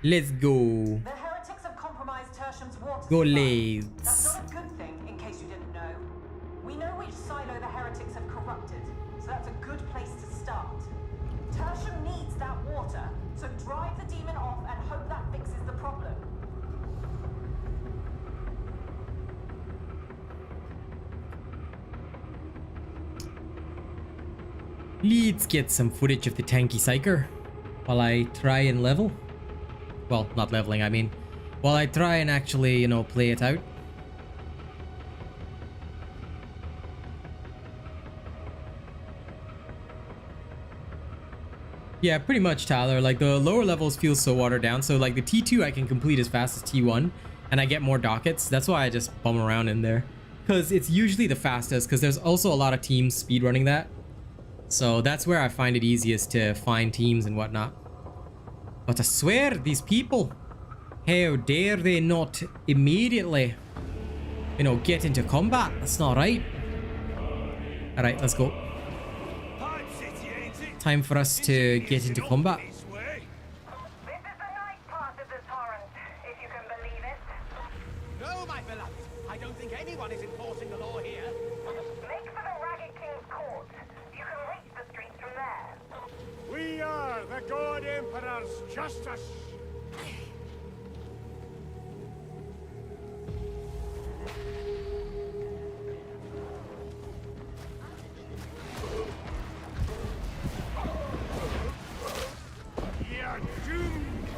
Let's go. The heretics have compromised Tertium's water Go supply. Leeds. That's not a good thing, in case you didn't know. We know which silo the heretics have corrupted, so that's a good place to start. Tertium needs that water, so drive the demon off and hope that fixes the problem. Let's get some footage of the Tanky Psyker while I try and level. Well, not leveling, I mean. While I try and actually, you know, play it out. Yeah, pretty much, Tyler. Like, the lower levels feel so watered down. So, like, the T2 I can complete as fast as T1. And I get more dockets. That's why I just bum around in there. Because it's usually the fastest. Because there's also a lot of teams speedrunning that. So that's where I find it easiest to find teams and whatnot. But I swear, these people, how dare they not immediately, you know, get into combat? That's not right. Alright, let's go. Time for us to get into combat. This is the night part of the torrent, if you can believe it. No, my beloved. I don't think anyone is enforcing the law here. Make for the Ragged King's court. You can reach the streets from there. We are the God Emperor's justice. You're doomed.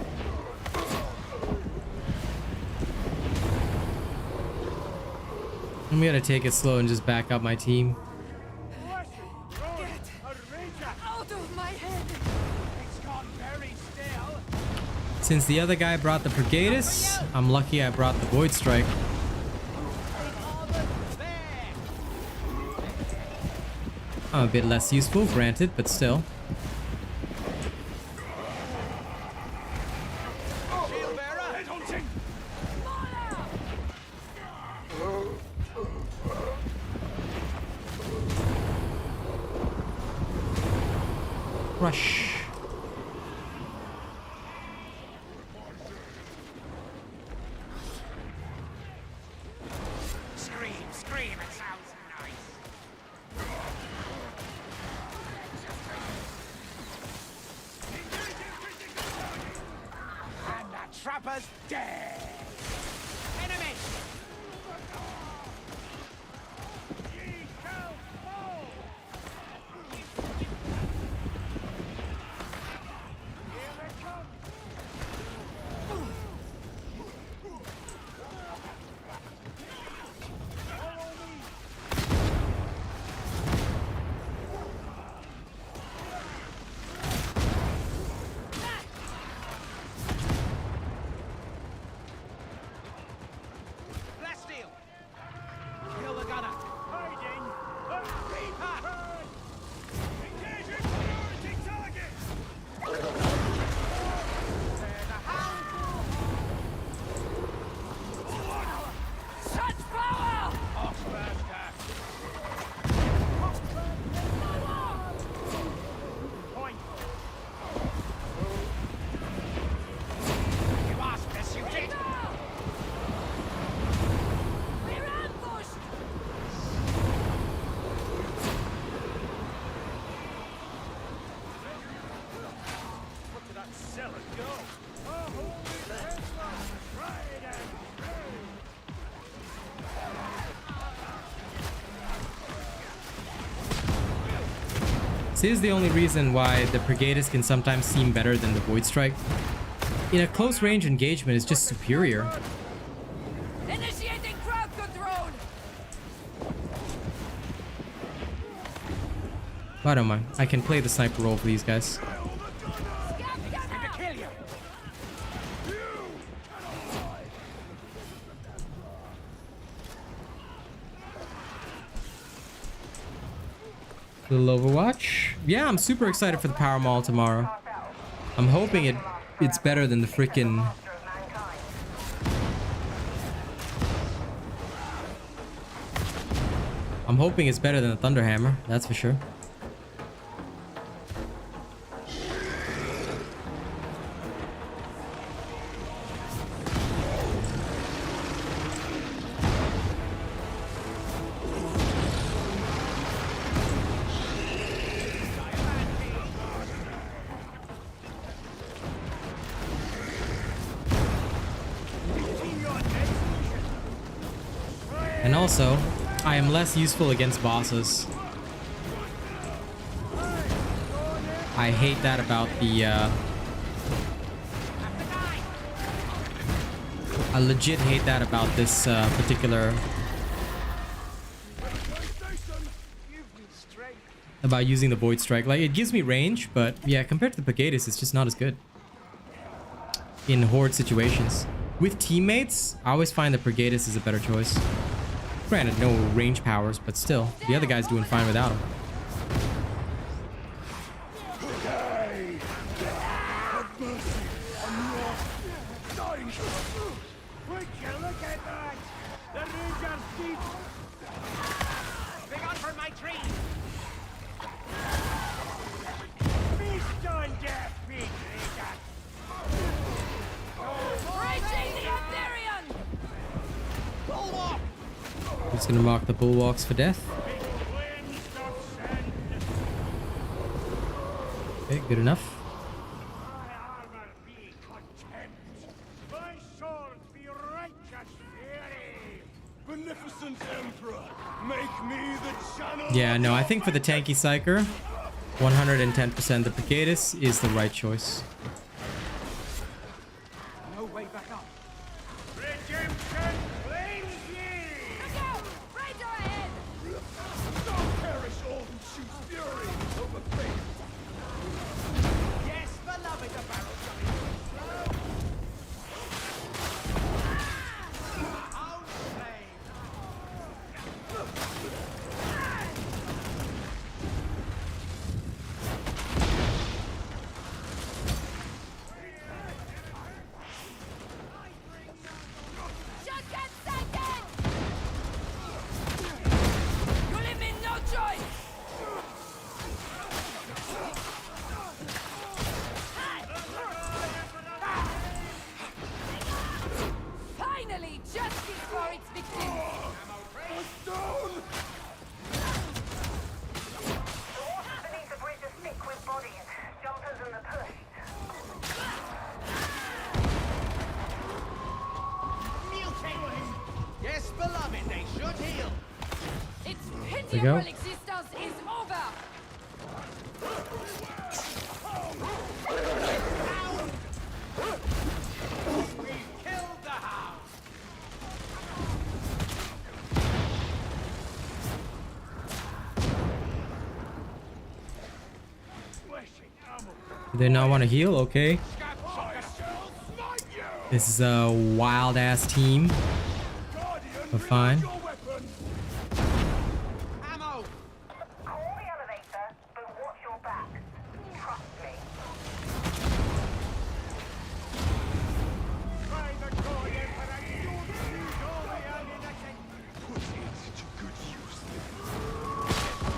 I'm gonna take it slow and just back up my team. Out of my head! It's gone very still. Since the other guy brought the Brigadus, I'm lucky I brought the Void Strike. There. I'm a bit less useful, granted, but still. Shield bearer. Headhunting. Crush. Scream, scream, it sounds nice. And the trapper's dead. Enemy! This is the only reason why the Brigadist can sometimes seem better than the Void Strike. In a close range engagement, it's just superior. Initiating crowd control. I don't mind. I can play the sniper role for these guys. Little Overwatch. Yeah, I'm super excited for the Power Mall tomorrow. I'm hoping it's better than the freaking. I'm hoping it's better than the Thunderhammer. That's for sure. And also, I am less useful against bosses. I hate that about the, I legit hate that about this particular... About using the Void Strike. Like, it gives me range, but yeah, compared to the Brigadist, it's just not as good. In horde situations. With teammates, I always find the Brigadist is a better choice. Granted, no range powers, but still, the other guy's doing fine without him. He's gonna mark the bulwarks for death. Okay, good enough. Yeah, no, I think for the Tanky Psyker, 110% the Brigadist is the right choice. No way back up. There we go. Medieval existence is over. We killed the hound. Do they not want to heal? Okay. This is a wild ass team. But fine. Ammo. Call the elevator, but watch your back. Trust me.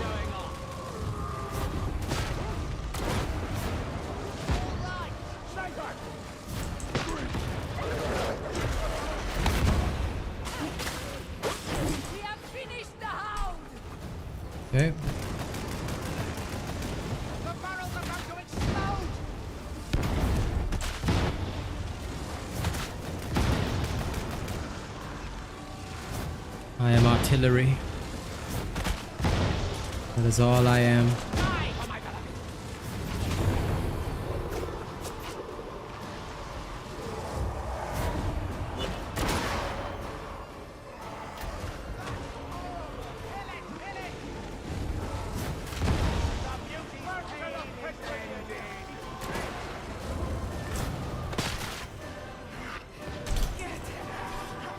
Going on. We have finished the hound. Okay. The barrel's about to explode. I am artillery. That is all I am. Die. Oh my god.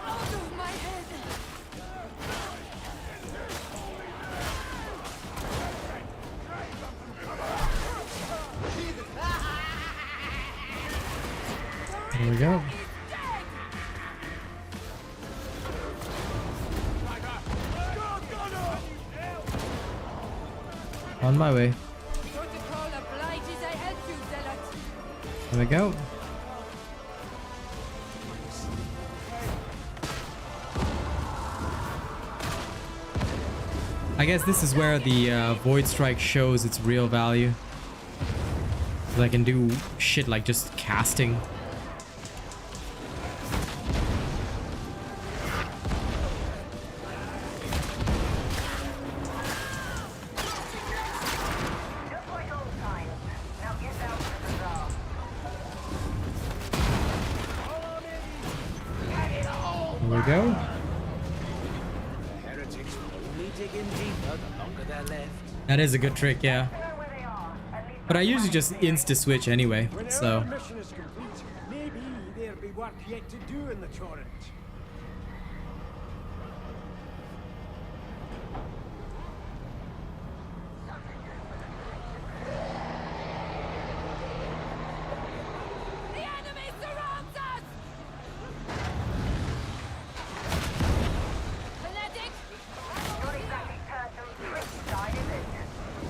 Out of my head. There we go. On my way. Protocol obliges I help you, zealot. There we go. I guess this is where the Void Strike shows its real value. 'Cause I can do shit like just casting. Just like old times. Now get down to the bazaar. There we go. Heretics will only dig in deeper the longer they're left. That is a good trick, yeah. Know where they are, and leave But I usually just insta switch anyway, so. When our mission is complete, maybe there'll be work yet to do in the torrent. The enemy surrounds us. Fanatic. Not exactly Turtle's trick side, is it?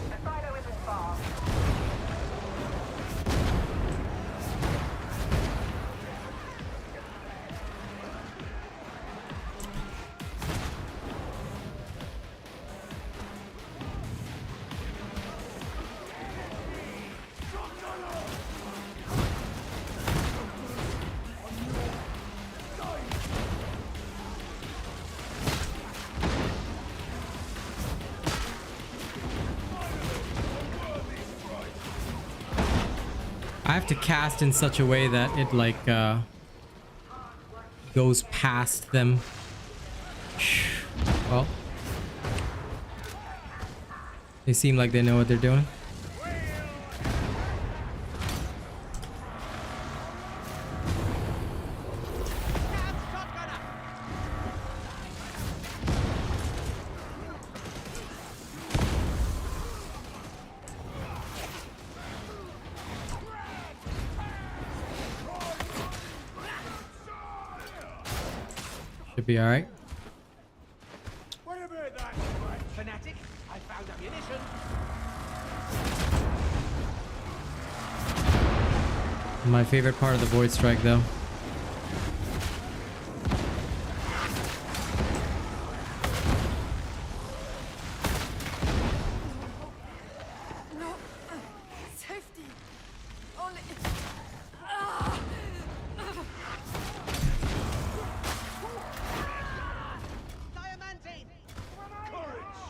The silo isn't far. I have to cast in such a way that it like goes past them. Well, they seem like they know what they're doing. Should be all right. What about that? Fanatic, I found ammunition. My favorite part of the Void Strike, though. No. Safety. Only. Ah. Diamantine. Courage!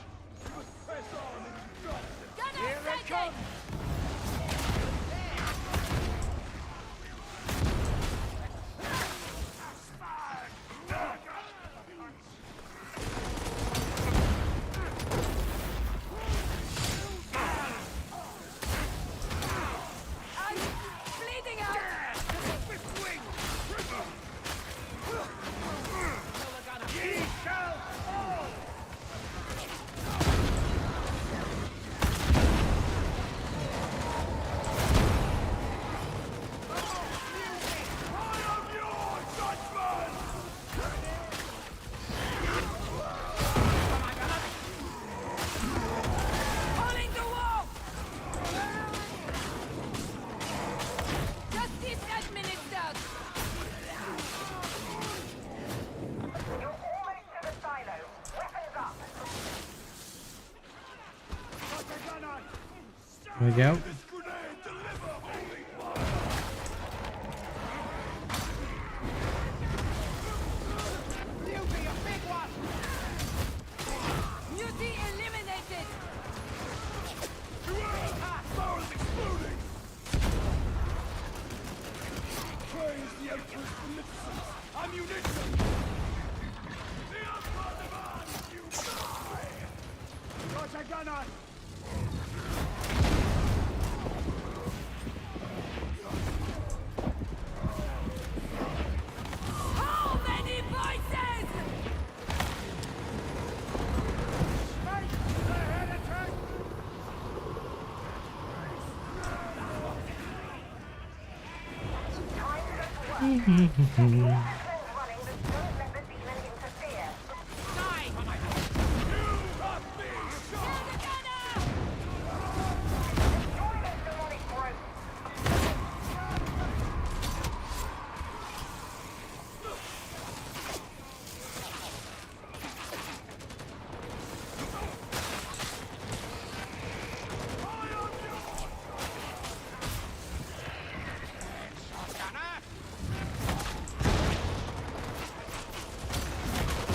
There we go. Beauty eliminated! Ammunition! The Emperor demands you die! Got a gun on! How many voices?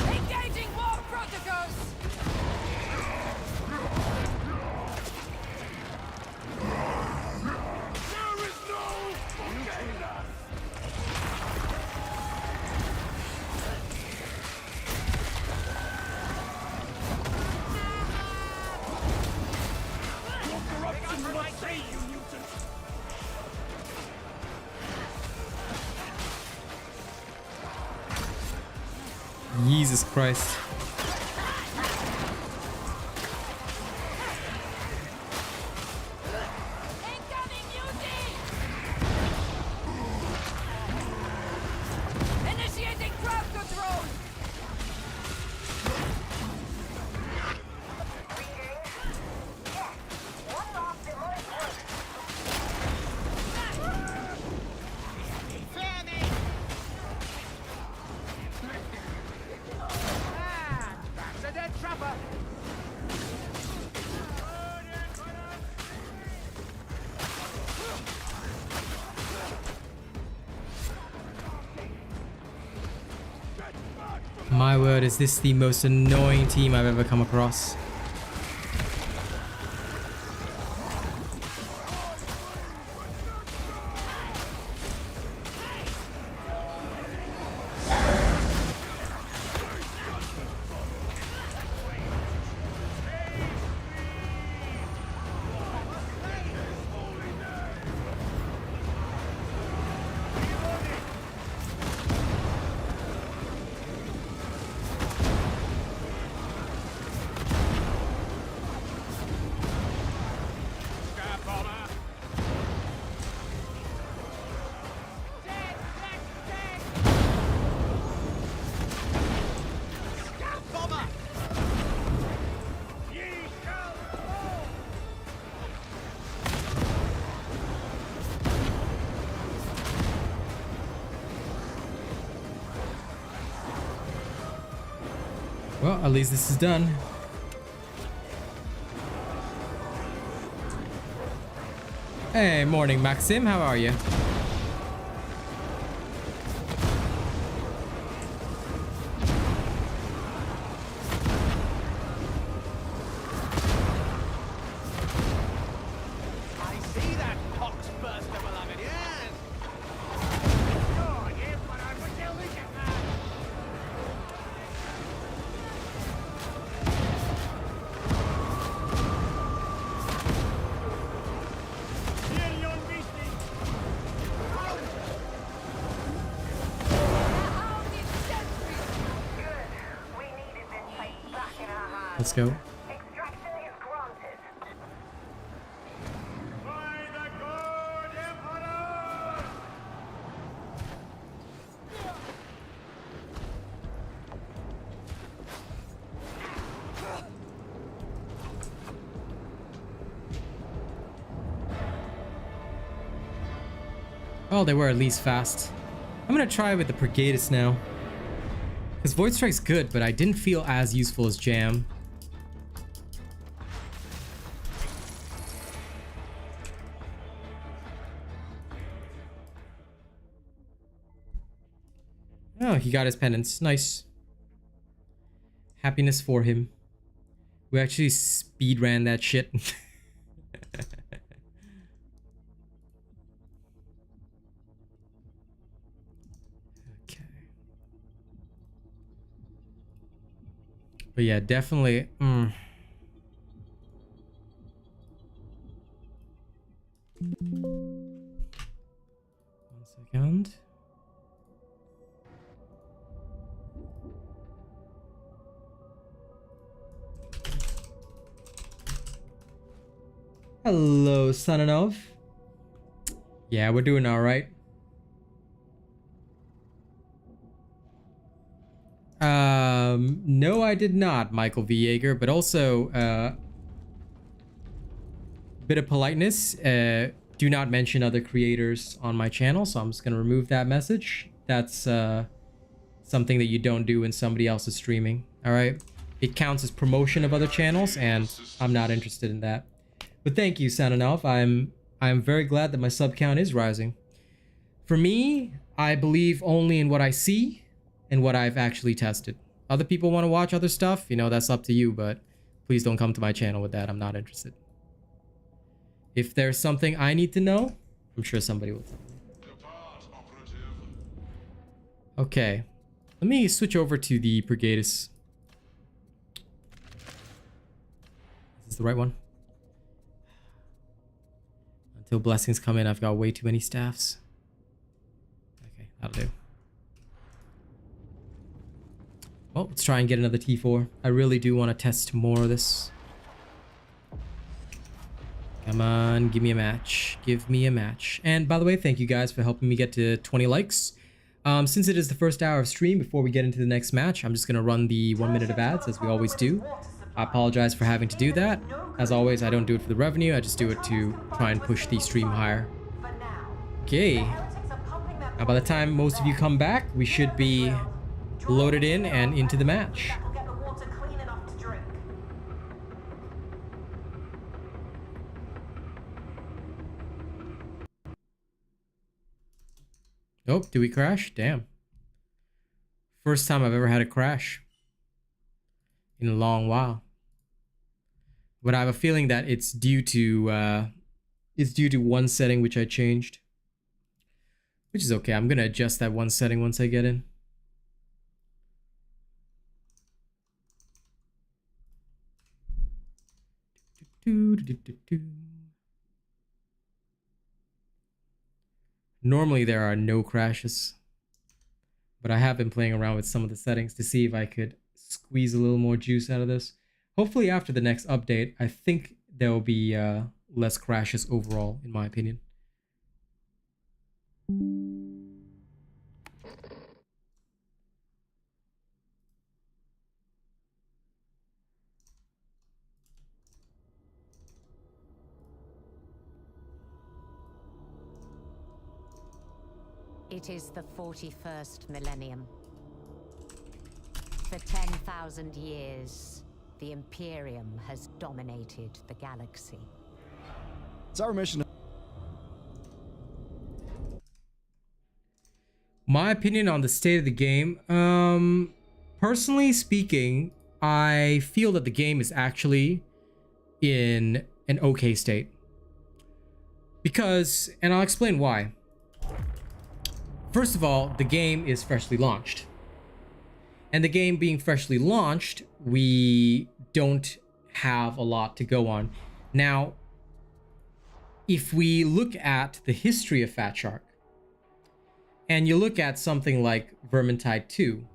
Engaging war protocols! There is no forgetting us! Your corruption must save you, mutant! Jesus Christ. Incoming beauty! Initiating crowd control! That's a dead trapper. My word, is this the most annoying team I've ever come across? Well, at least this is done. Hey, morning, Maxim. How are you? I see that pox burster, beloved, yes! Let's go. Extraction is granted. By the good Emperor! Oh, they were at least fast. I'm gonna try with the Brigadist now. Because Void Strike's good, but I didn't feel as useful as Jam. Oh, he got his penance. Nice. Happiness for him. We actually speed ran that shit. Okay. But yeah, definitely. 1 second. Hello, son of. Yeah, we're doing all right. No, I did not, Michael V. Yeager, but also, bit of politeness. Do not mention other creators on my channel, so I'm just gonna remove that message. That's something that you don't do when somebody else is streaming. All right, it counts as promotion of other channels, and I'm not interested in that. But thank you, Sananov. I'm very glad that my sub count is rising. For me, I believe only in what I see and what I've actually tested. Other people want to watch other stuff, you know, that's up to you, but please don't come to my channel with that. I'm not interested. If there's something I need to know, I'm sure somebody will tell me. Okay, let me switch over to the Brigadis. Is this the right one? Until blessings come in, I've got way too many staffs. Okay, that'll do. Well, let's try and get another T4. I really do want to test more of this. Come on, give me a match. Give me a match. And by the way, thank you guys for helping me get to 20 likes. Since it is the first hour of stream, before we get into the next match, I'm just going to run the 1 minute of ads as we always do. I apologize for having to do that. As always, I don't do it for the revenue. I just do it to try and push the stream higher. Okay. Now, by the time most of you come back, we should be loaded in and into the match. Oh, did we crash? Damn. First time I've ever had a crash in a long while. But I have a feeling that it's due to one setting which I changed. Which is okay. I'm gonna adjust that one setting once I get in. Normally there are no crashes, but I have been playing around with some of the settings to see if I could squeeze a little more juice out of this. Hopefully after the next update, I think there will be less crashes overall, in my opinion. It is the 41st millennium. For 10,000 years, the Imperium has dominated the galaxy. It's our mission. My opinion on the state of the game, personally speaking, I feel that the game is actually in an okay state. Because, and I'll explain why. First of all, the game is freshly launched. And the game being freshly launched, we don't have a lot to go on. Now, if we look at the history of Fat Shark, and you look at something like Vermintide 2,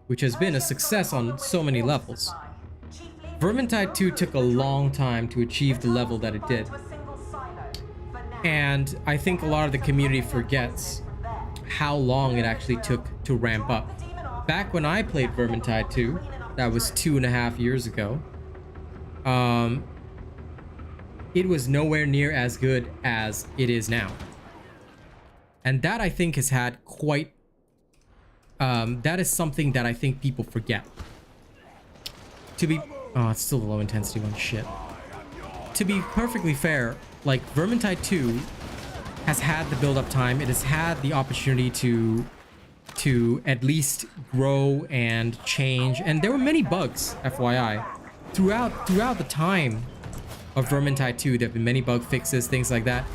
which has been a success on so many levels. Vermintide 2 took a long time to achieve the level that it did. And I think a lot of the community forgets how long it actually took to ramp up. Back when I played Vermintide 2, that was 2.5 years ago, it was nowhere near as good as it is now. And that I think has had quite, that is something that I think people forget. To be, oh, it's still the low intensity one, shit. To be perfectly fair, like Vermintide 2 has had the build up time. It has had the opportunity to to at least grow and change. And there were many bugs, FYI, throughout the time of Vermintide 2. There have been many bug fixes, things like that.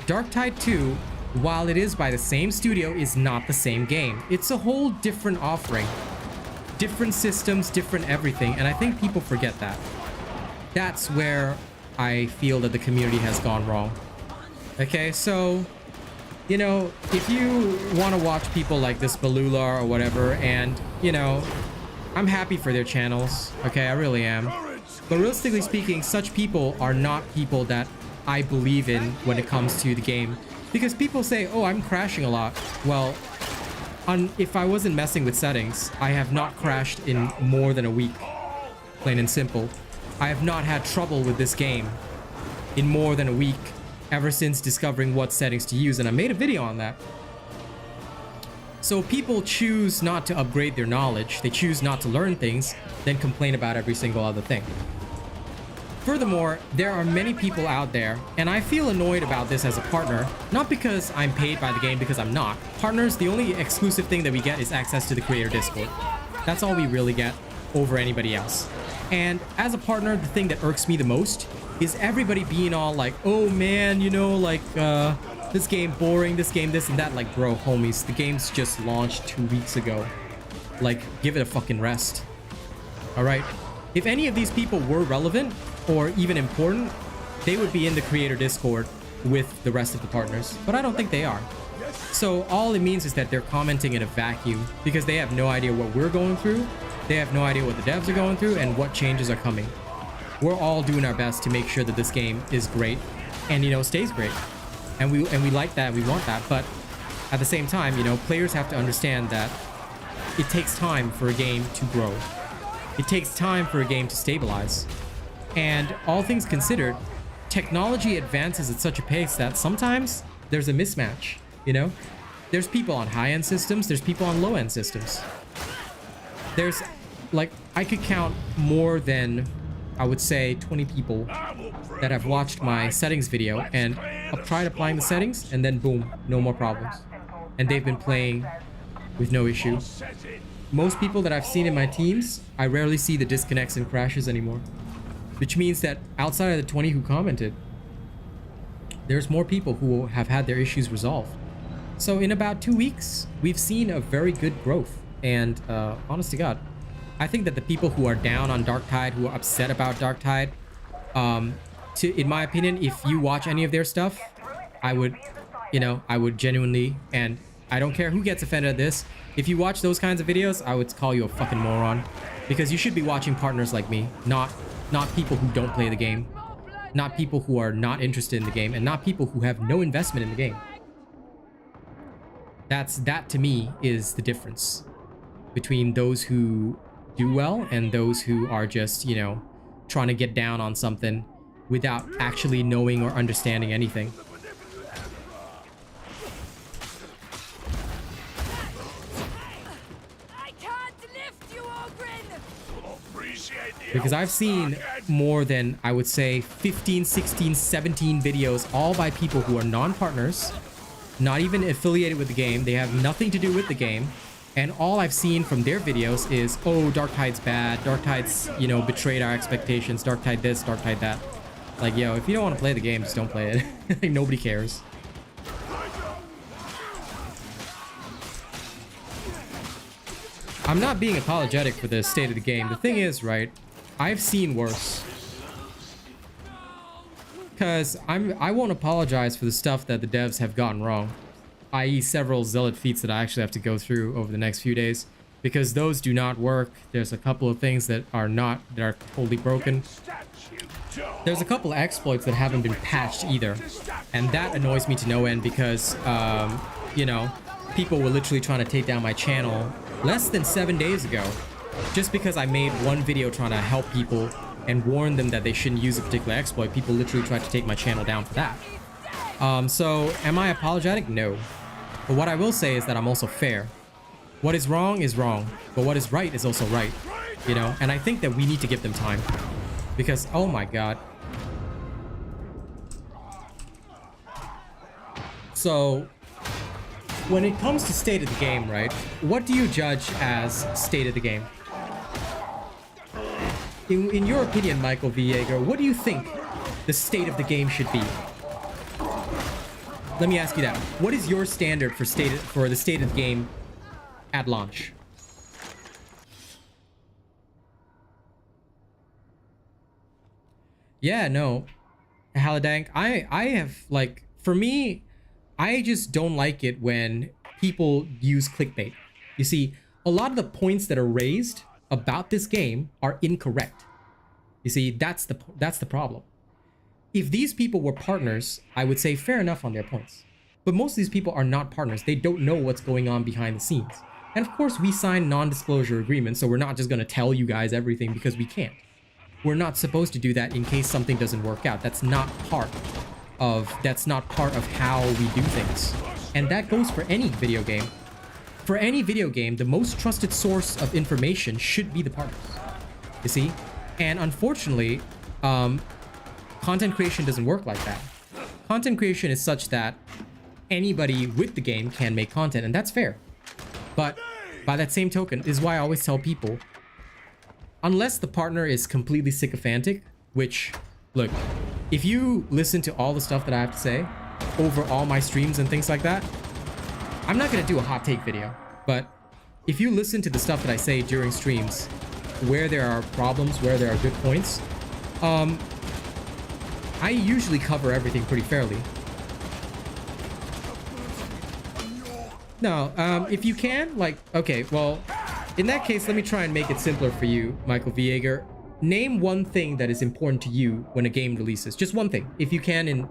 Darktide 2, while it is by the same studio, is not the same game. It's a whole different offering, different systems, different everything, and I think people forget that. That's where I feel that the community has gone wrong. Okay, so, you know, if you want to watch people like this Balula or whatever, and, you know, I'm happy for their channels, okay, I really am. But realistically speaking, such people are not people that I believe in when it comes to the game. Because people say, oh, I'm crashing a lot. Well, if I wasn't messing with settings, I have not crashed in more than a week. Plain and simple. I have not had trouble with this game in more than a week ever since discovering what settings to use, and I made a video on that. So people choose not to upgrade their knowledge, they choose not to learn things, then complain about every single other thing. Furthermore, there are many people out there, and I feel annoyed about this as a partner, not because I'm paid by the game, because I'm not. Partners, the only exclusive thing that we get is access to the creator Discord. That's all we really get over anybody else. And as a partner, the thing that irks me the most is everybody being all like, oh man, you know, like, this game boring, this game this and that. Like, bro, homies, the game's just launched 2 weeks ago. Like, give it a fucking rest. Alright? If any of these people were relevant or even important, they would be in the creator Discord with the rest of the partners. But I don't think they are. So all it means is that they're commenting in a vacuum because they have no idea what we're going through. They have no idea what the devs are going through and what changes are coming. We're all doing our best to make sure that this game is great and, you know, stays great. And we like that, we want that, but at the same time, you know, players have to understand that it takes time for a game to grow. It takes time for a game to stabilize. And all things considered, technology advances at such a pace that sometimes there's a mismatch, you know? There's people on high-end systems, there's people on low-end systems. There's, like, I could count more than, I would say, 20 people that have watched my settings video and I've tried applying the settings and then boom, no more problems. And they've been playing with no issue. Most people that I've seen in my teams, I rarely see the disconnects and crashes anymore. Which means that outside of the 20 who commented, there's more people who have had their issues resolved. So in about 2 weeks, we've seen a very good growth. And honest to God, I think that the people who are down on Darktide, who are upset about Darktide, in my opinion, if you watch any of their stuff, I would, you know, I would genuinely, and I don't care who gets offended at this, if you watch those kinds of videos, I would call you a fucking moron. Because you should be watching partners like me, not people who don't play the game, not people who are not interested in the game, and not people who have no investment in the game. That to me is the difference between those who do well and those who are just, you know, trying to get down on something without actually knowing or understanding anything. Because I've seen more than, I would say, 15, 16, 17 videos, all by people who are non-partners, not even affiliated with the game. They have nothing to do with the game. And all I've seen from their videos is, oh, Darktide's bad. Darktide's, you know, betrayed our expectations. Darktide this, Darktide that. Like, yo, if you don't want to play the game, just don't play it. Like, nobody cares. I'm not being apologetic for the state of the game. The thing is, right, I've seen worse. Because I won't apologize for the stuff that the devs have gotten wrong. I.e. several zealot feats that I actually have to go through over the next few days. Because those do not work. There's a couple of things that are totally broken. There's a couple of exploits that haven't been patched either. And that annoys me to no end because, you know, people were literally trying to take down my channel less than 7 days ago. Just because I made one video trying to help people and warn them that they shouldn't use a particular exploit, people literally tried to take my channel down for that. So am I apologetic? No. But what I will say is that I'm also fair. What is wrong, but what is right is also right, you know? And I think that we need to give them time because, oh my God. So when it comes to state of the game, right? What do you judge as state of the game? In your opinion, Michael V. Yeager, what do you think the state of the game should be? Let me ask you that. What is your standard for the state of the game at launch? Yeah, no. Haladank, I have, like, for me, I just don't like it when people use clickbait. You see, a lot of the points that are raised about this game are incorrect. You see, that's the problem. If these people were partners, I would say fair enough on their points. But most of these people are not partners. They don't know what's going on behind the scenes. And of course, we sign non-disclosure agreements, so we're not just going to tell you guys everything because we can't. We're not supposed to do that in case something doesn't work out. That's not part of how we do things. And that goes for any video game. For any video game, the most trusted source of information should be the partners. You see? And unfortunately, content creation doesn't work like that. Content creation is such that anybody with the game can make content, and that's fair. But by that same token, is why I always tell people, unless the partner is completely sycophantic, which, look, if you listen to all the stuff that I have to say over all my streams and things like that, I'm not going to do a hot take video, but if you listen to the stuff that I say during streams, where there are problems, where there are good points, I usually cover everything pretty fairly. No, if you can, like, okay, well, in that case, let me try and make it simpler for you, Michael V. Yeager. Name one thing that is important to you when a game releases. Just one thing. If you can, in,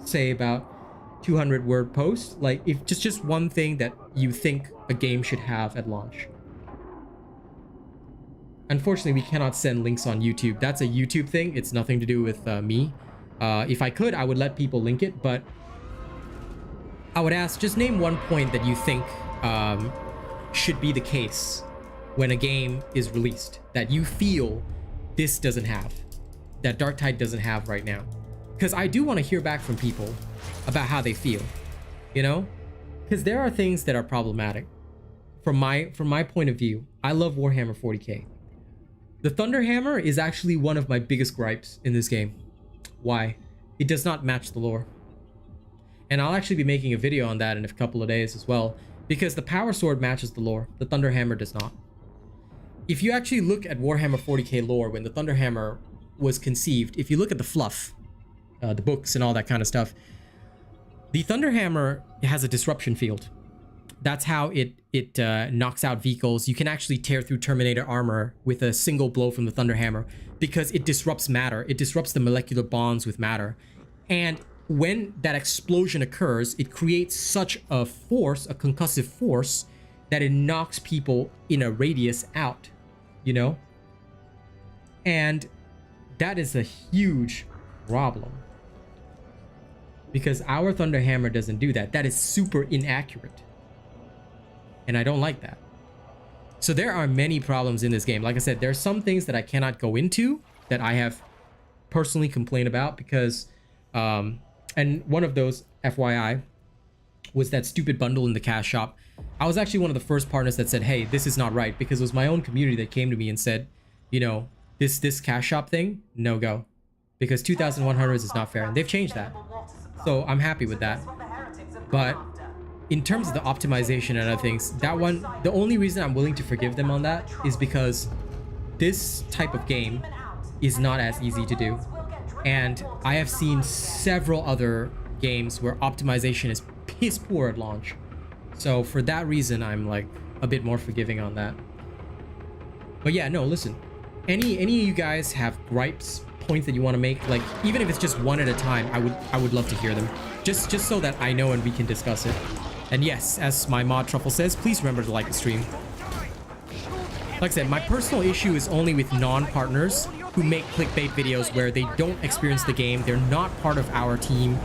say, about 200-word post, like, if just one thing that you think a game should have at launch. Unfortunately, we cannot send links on YouTube. That's a YouTube thing. It's nothing to do with me. If I could, I would let people link it, but I would ask, just name one point that you think should be the case when a game is released, that you feel this doesn't have, that Darktide doesn't have right now. Because I do want to hear back from people about how they feel, you know? Because there are things that are problematic. From my point of view, I love Warhammer 40k. The Thunderhammer is actually one of my biggest gripes in this game. Why? It does not match the lore. And I'll actually be making a video on that in a couple of days as well, because the Power Sword matches the lore, the Thunderhammer does not. If you actually look at Warhammer 40k lore, when the Thunderhammer was conceived, if you look at the fluff, the books and all that kind of stuff, the Thunderhammer has a disruption field. That's how it knocks out vehicles. You can actually tear through Terminator armor with a single blow from the Thunderhammer because it disrupts matter. It disrupts the molecular bonds with matter. And when that explosion occurs, it creates such a force, a concussive force, that it knocks people in a radius out, you know? And that is a huge problem. Because our Thunderhammer doesn't do that. That is super inaccurate. And I don't like that. So there are many problems in this game. Like I said, there are some things that I cannot go into that I have personally complained about because, and one of those, FYI, was that stupid bundle in the cash shop. I was actually one of the first partners that said, hey, this is not right, because it was my own community that came to me and said, you know, this cash shop thing, no go, because 2,100 is not fair, and they've changed that. So I'm happy with that. But in terms of the optimization and other things, that one, the only reason I'm willing to forgive them on that is because this type of game is not as easy to do. And I have seen several other games where optimization is piss poor at launch. So for that reason, I'm like a bit more forgiving on that. But yeah, no, listen, any of you guys have gripes, points that you want to make, like even if it's just one at a time, I would love to hear them, just so that I know and we can discuss it. And yes, as my mod Truffle says, please remember to like the stream. Like I said, my personal issue is only with non-partners who make clickbait videos where they don't experience the game. They're not part of our team.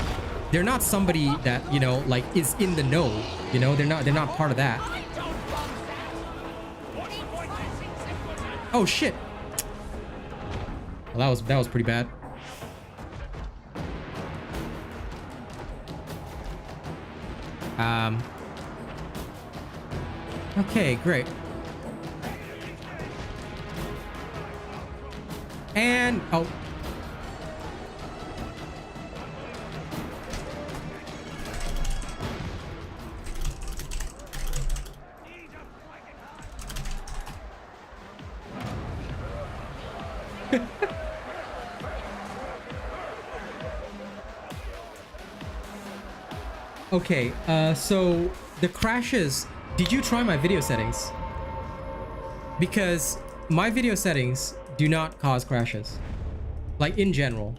They're not somebody that, you know, like is in the know. You know, they're not part of that. Oh shit. Well, that was pretty bad. Okay, great. And oh. Okay, so the crashes, did you try my video settings? Because my video settings do not cause crashes, like in general.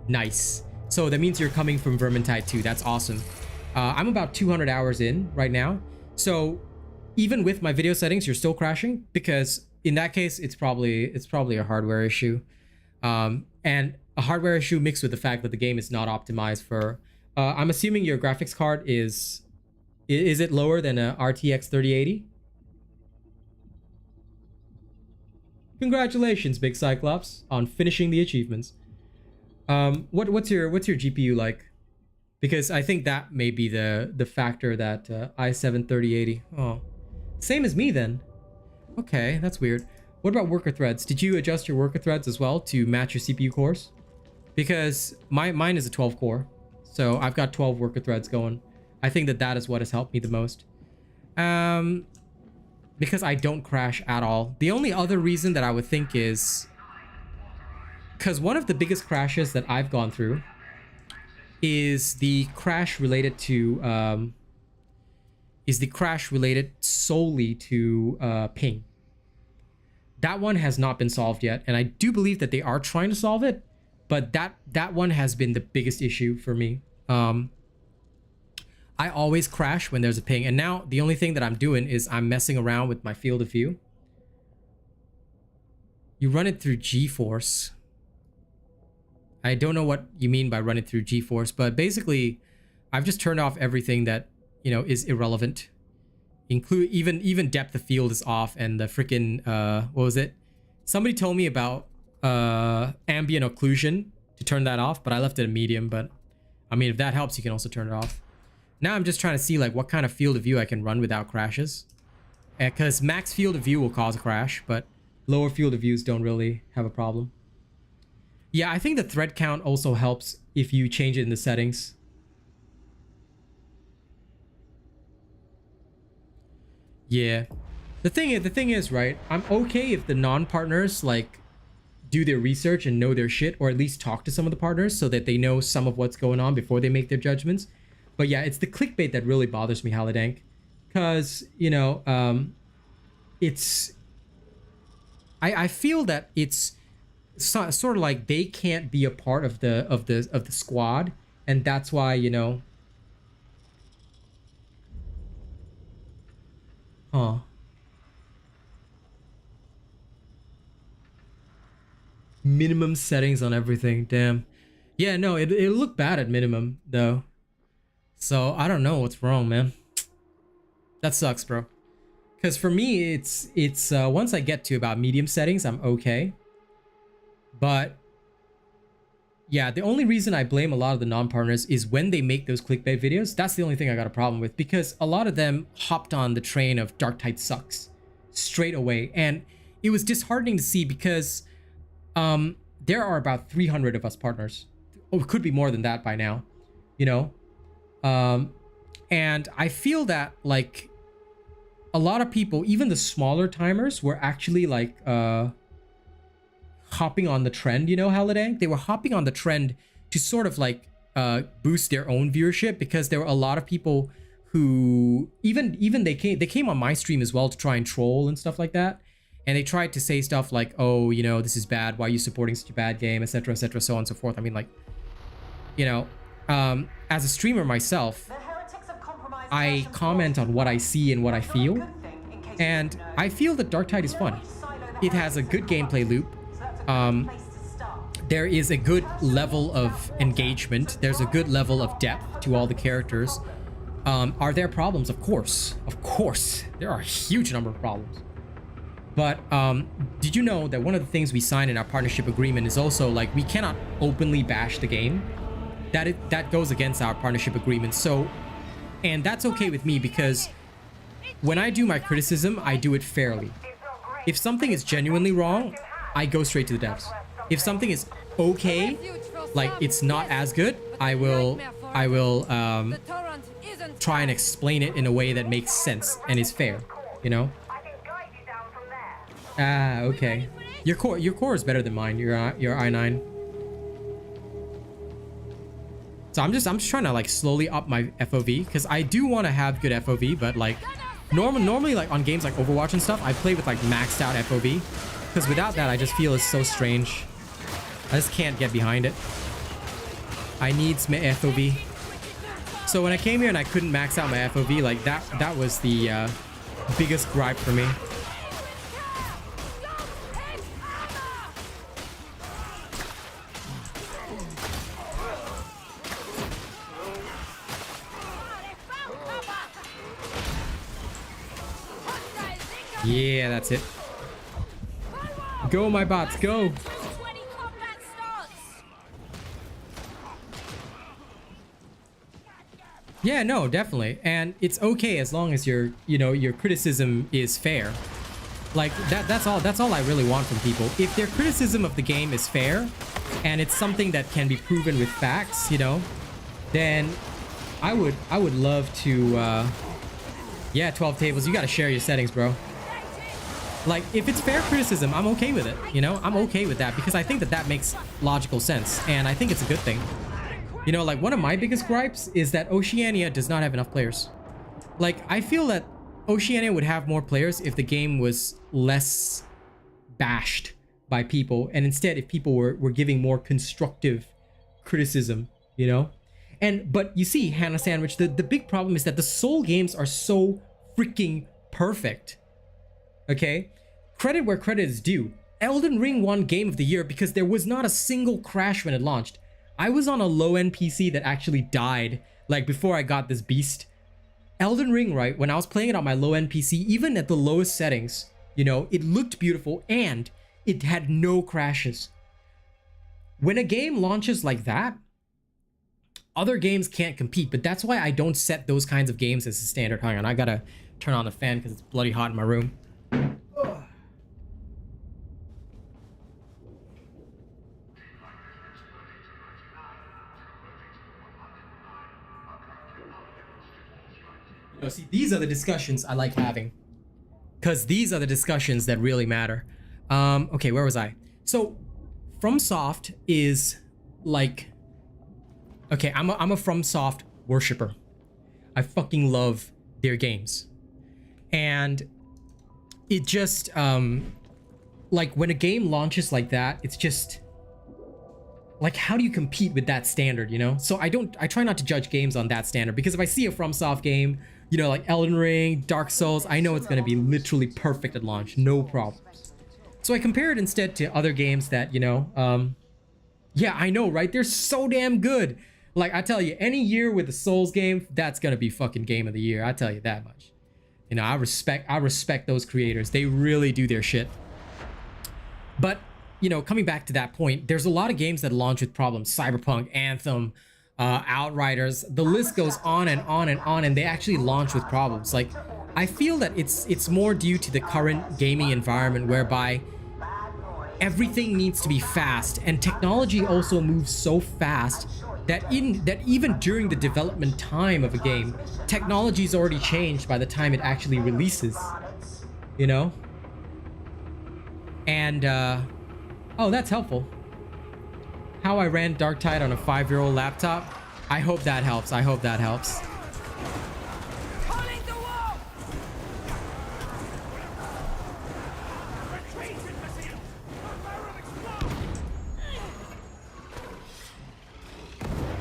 Nice. So that means you're coming from Vermintide 2. That's awesome. I'm about 200 hours in right now. So even with my video settings, you're still crashing, because in that case, it's probably a hardware issue. And a hardware issue mixed with the fact that the game is not optimized for, I'm assuming your graphics card is it lower than a RTX 3080? Congratulations, Big Cyclops, on finishing the achievements. What's your GPU like? Because I think that may be the factor that i7 3080. Oh, same as me then. Okay, that's weird. What about worker threads? Did you adjust your worker threads as well to match your CPU cores? Because mine is a 12 core, so I've got 12 worker threads going. I think that is what has helped me the most. Because I don't crash at all. The only other reason that I would think is because one of the biggest crashes that I've gone through is the crash related to solely to ping. That one has not been solved yet, and I do believe that they are trying to solve it, but that one has been the biggest issue for me. I always crash when there's a ping, and now the only thing that I'm doing is I'm messing around with my field of view. You run it through GeForce. I don't know what you mean by run it through GeForce, but basically I've just turned off everything that, you know, is irrelevant. Include even depth of field is off, and the freaking what was it? Somebody told me about ambient occlusion to turn that off, but I left it at medium. But I mean, if that helps, you can also turn it off. Now I'm just trying to see like what kind of field of view I can run without crashes, because max field of view will cause a crash, but lower field of views don't really have a problem. Yeah, I think the thread count also helps if you change it in the settings. Yeah, the thing is, right, I'm okay if the non-partners like do their research and know their shit, or at least talk to some of the partners so that they know some of what's going on before they make their judgments. But yeah, it's the clickbait that really bothers me, Haladank, because, you know, I feel that it's sort of like they can't be a part of the squad, and that's why, you know. Huh. Minimum settings on everything. Damn. Yeah, no, it'll look bad at minimum though. So I don't know what's wrong, man. That sucks, bro. Because for me, it's once I get to about medium settings, I'm okay. But yeah, the only reason I blame a lot of the non-partners is when they make those clickbait videos. That's the only thing I got a problem with, because a lot of them hopped on the train of Darktide sucks straight away, and it was disheartening to see, because there are about 300 of us partners. Oh, it could be more than that by now, you know. And I feel that like a lot of people, even the smaller timers, were actually like hopping on the trend, you know, Haladank? They were hopping on the trend to sort of like boost their own viewership, because there were a lot of people who even they came on my stream as well to try and troll and stuff like that. And they tried to say stuff like, oh, you know, this is bad, why are you supporting such a bad game, etc., so on and so forth. I mean, like, you know, as a streamer myself, I comment on what I see and what I feel, and I feel that Darktide is fun. It has a good gameplay loop. There is a good level of engagement. There's a good level of depth to all the characters. Are there problems? Of course. Of course. There are a huge number of problems. But did you know that one of the things we signed in our partnership agreement is also like we cannot openly bash the game? That goes against our partnership agreement. So And that's okay with me because when I do my criticism, I do it fairly. If something is genuinely wrong, I go straight to the devs. If something is okay, like it's not as good, I will try and explain it in a way that makes sense and is fair, you know? Ah, okay. Your core is better than mine. Your i9. So I'm just trying to like slowly up my FOV because I do want to have good FOV, but like normally like on games like Overwatch and stuff, I play with like maxed out FOV because without that I just feel it's so strange. I just can't get behind it. I need my FOV. So when I came here and I couldn't max out my FOV, like that was the biggest gripe for me. Yeah, that's it. Go, my bots, go. Yeah, no, definitely. And it's okay as long as your criticism is fair. Like that's all I really want from people. If their criticism of the game is fair and it's something that can be proven with facts, you know, then I would love to yeah, 12 tables. You got to share your settings, bro. Like, if it's fair criticism, I'm okay with it. You know, I'm okay with that because I think that makes logical sense. And I think it's a good thing. You know, like, one of my biggest gripes is that Oceania does not have enough players. Like, I feel that Oceania would have more players if the game was less bashed by people. And instead, if people were giving more constructive criticism, you know? But you see, Hannah Sandwich, the big problem is that the Soul games are so freaking perfect. Okay? Credit where credit is due. Elden Ring won Game of the Year because there was not a single crash when it launched. I was on a low-end PC that actually died, like, before I got this beast. Elden Ring, right, when I was playing it on my low-end PC, even at the lowest settings, you know, it looked beautiful and it had no crashes. When a game launches like that, other games can't compete, but that's why I don't set those kinds of games as a standard. Hang on, I gotta turn on the fan because it's bloody hot in my room. You know, see, these are the discussions I like having, because these are the discussions that really matter. Okay, where was I? So, FromSoft is like, okay, I'm a FromSoft worshiper. I fucking love their games, and it just like when a game launches like that, it's just like, how do you compete with that standard, you know? So I try not to judge games on that standard, because if I see a FromSoft game, you know, like Elden Ring, Dark Souls, I know it's going to be literally perfect at launch, no problems. So I compare it instead to other games that, you know, yeah, I know, right? They're so damn good. Like, I tell you, any year with a Souls game, that's going to be fucking Game of the Year. I tell you that much. You know, I respect those creators. They really do their shit. But, you know, coming back to that point, there's a lot of games that launch with problems. Cyberpunk, Anthem, Outriders, the list goes on and on and on, and they actually launch with problems. Like, I feel that it's more due to the current gaming environment, whereby everything needs to be fast, and technology also moves so fast that even during the development time of a game, technology's already changed by the time it actually releases, you know? And oh, that's helpful. How I ran Darktide on a 5-year-old laptop. I hope that helps. I hope that helps.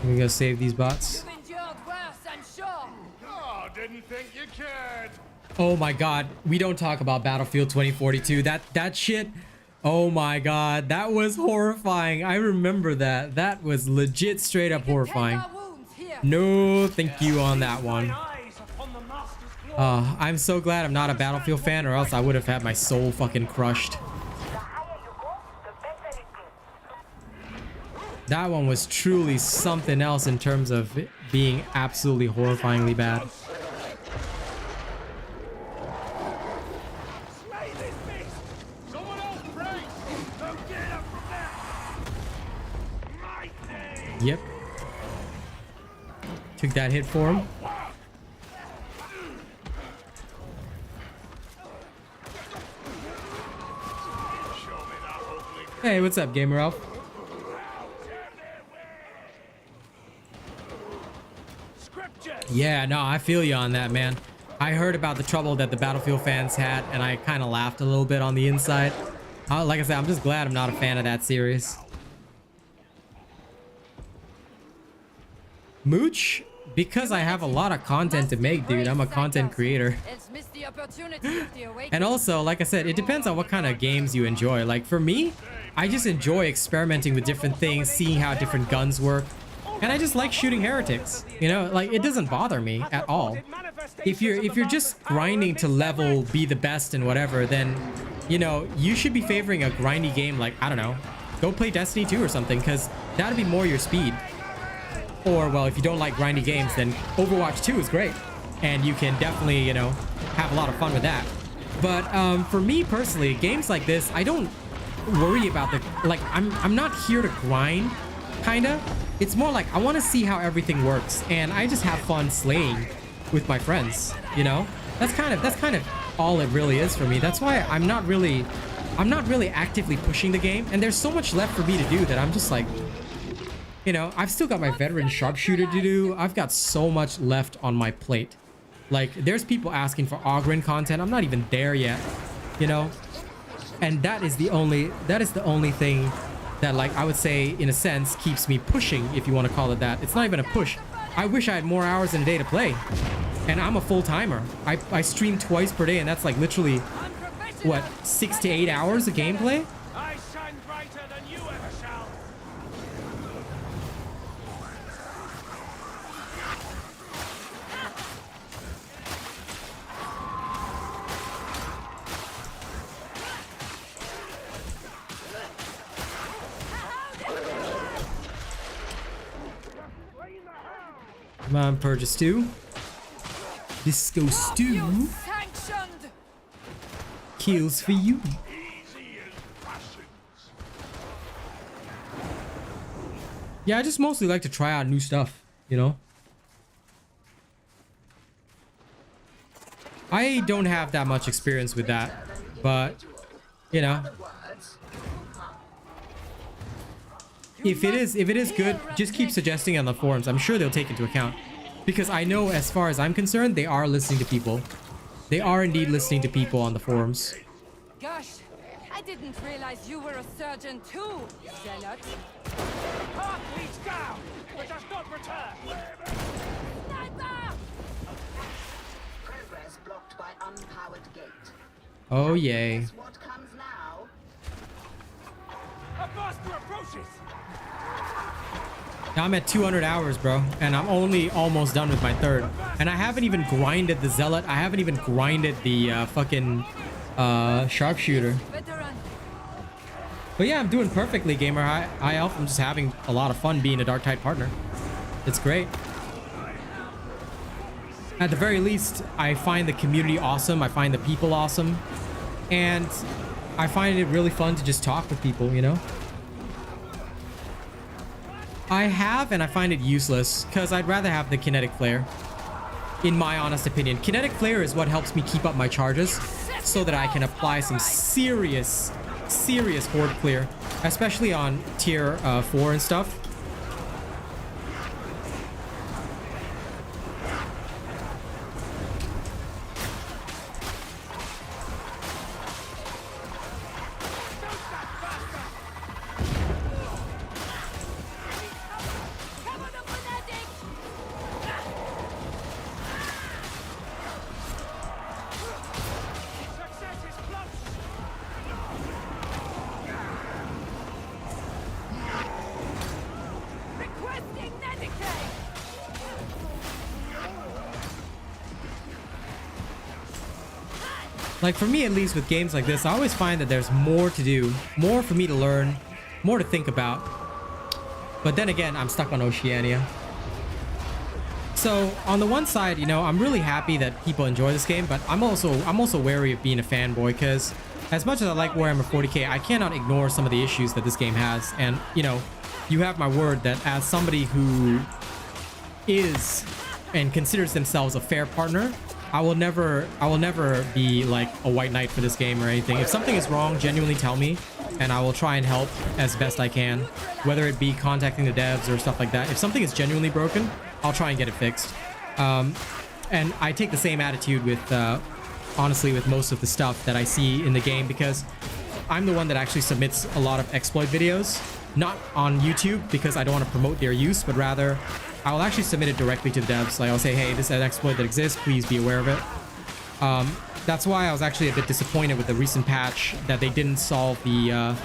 We gotta save these bots. Oh, didn't think you cared. Oh my god, we don't talk about Battlefield 2042. That shit. Oh my god, that was horrifying. I remember that. That was legit straight up horrifying. No, thank you on that one. I'm so glad I'm not a Battlefield fan, or else I would have had my soul fucking crushed. That one was truly something else in terms of it being absolutely horrifyingly bad. Slay this beast! Someone else pray! Don't get up from there! My thing! Yep. Took that hit for him. Hey, what's up, Gamer Elf? Yeah, no, I feel you on that, man. I heard about the trouble that the Battlefield fans had, and I kind of laughed a little bit on the inside. Like I said, I'm just glad I'm not a fan of that series. Mooch, because I have a lot of content to make, dude. I'm a content creator. And also, like I said, it depends on what kind of games you enjoy. Like for me, I just enjoy experimenting with different things, seeing how different guns work. And I just like shooting heretics. You know, like it doesn't bother me at all. If you're just grinding to level, be the best and whatever, then you know, you should be favoring a grindy game like, I don't know, go play Destiny 2 or something, because that'd be more your speed. Or, well, if you don't like grindy games, then Overwatch 2 is great. And you can definitely, you know, have a lot of fun with that. But for me personally, games like this, I don't worry about the, like, I'm not here to grind, kinda. It's more like I want to see how everything works, and I just have fun slaying with my friends, you know? That's kind of all it really is for me. That's why I'm not really actively pushing the game, and there's so much left for me to do that I'm just like, you know, I've still got my veteran sharpshooter to do. I've got so much left on my plate. Like, there's people asking for Ogren content. I'm not even there yet, you know? And that is the only thing that, like, I would say, in a sense, keeps me pushing, if you want to call it that. It's not even a push. I wish I had more hours in a day to play. And I'm a full-timer. I stream twice per day, and that's like literally, what, 6 to 8 hours of gameplay? I shine brighter than you ever shall. Come on, Purge Stew. Disco Stew. Kills for you. Yeah, I just mostly like to try out new stuff, you know? I don't have that much experience with that, but, you know. If it is good, just keep suggesting on the forums. I'm sure they'll take into account. Because I know, as far as I'm concerned, they are listening to people. They are indeed listening to people on the forums. Gosh, I didn't realize you were a surgeon too, zealot. Heart leads down, but does not return. Sniper! Progress blocked by unpowered gate. Oh, yay. Guess what comes now? A buster approaches. Now I'm at 200 hours, bro, and I'm only almost done with my third. And I haven't even grinded the zealot. I haven't even grinded the fucking sharpshooter. But yeah, I'm doing perfectly, Gamer High Elf. I'm just having a lot of fun being a Darktide partner. It's great. At the very least, I find the community awesome. I find the people awesome. And I find it really fun to just talk with people, you know? I have, and I find it useless, because I'd rather have the kinetic flare. In my honest opinion. Kinetic flare is what helps me keep up my charges, so that I can apply some serious horde clear. Especially on tier 4 and stuff. Like, for me, at least, with games like this, I always find that there's more to do, more for me to learn, more to think about. But then again, I'm stuck on Oceania. So on the one side, you know, I'm really happy that people enjoy this game, but I'm also wary of being a fanboy, because as much as I like Warhammer 40k, I cannot ignore some of the issues that this game has. And you know, you have my word that as somebody who is and considers themselves a fair partner, I will never be like a white knight for this game or anything. If something is wrong, genuinely tell me, and I will try and help as best I can, whether it be contacting the devs or stuff like that. If something is genuinely broken, I'll try and get it fixed. And I take the same attitude with, honestly, with most of the stuff that I see in the game, because I'm the one that actually submits a lot of exploit videos, not on YouTube because I don't want to promote their use, but rather I will actually submit it directly to the devs. Like I'll say, hey, this is an exploit that exists, please be aware of it. That's why I was actually a bit disappointed with the recent patch that they didn't solve the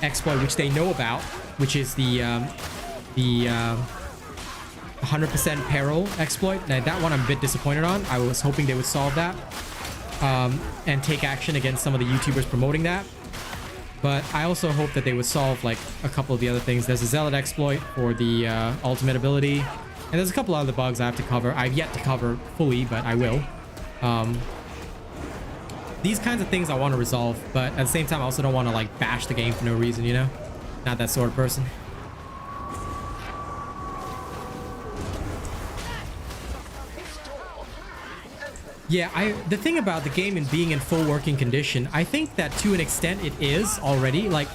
exploit which they know about, which is the 100% peril exploit. Now, that one I'm a bit disappointed on. I was hoping they would solve that and take action against some of the YouTubers promoting that. But I also hope that they would solve like a couple of the other things. There's a Zealot exploit for the ultimate ability, and there's a couple other bugs I have to cover. I've yet to cover fully, but I will. These kinds of things I want to resolve, but at the same time I also don't want to like bash the game for no reason, you know? Not that sort of person. Yeah, the thing about the game and being in full working condition, I think that to an extent it is already. Like,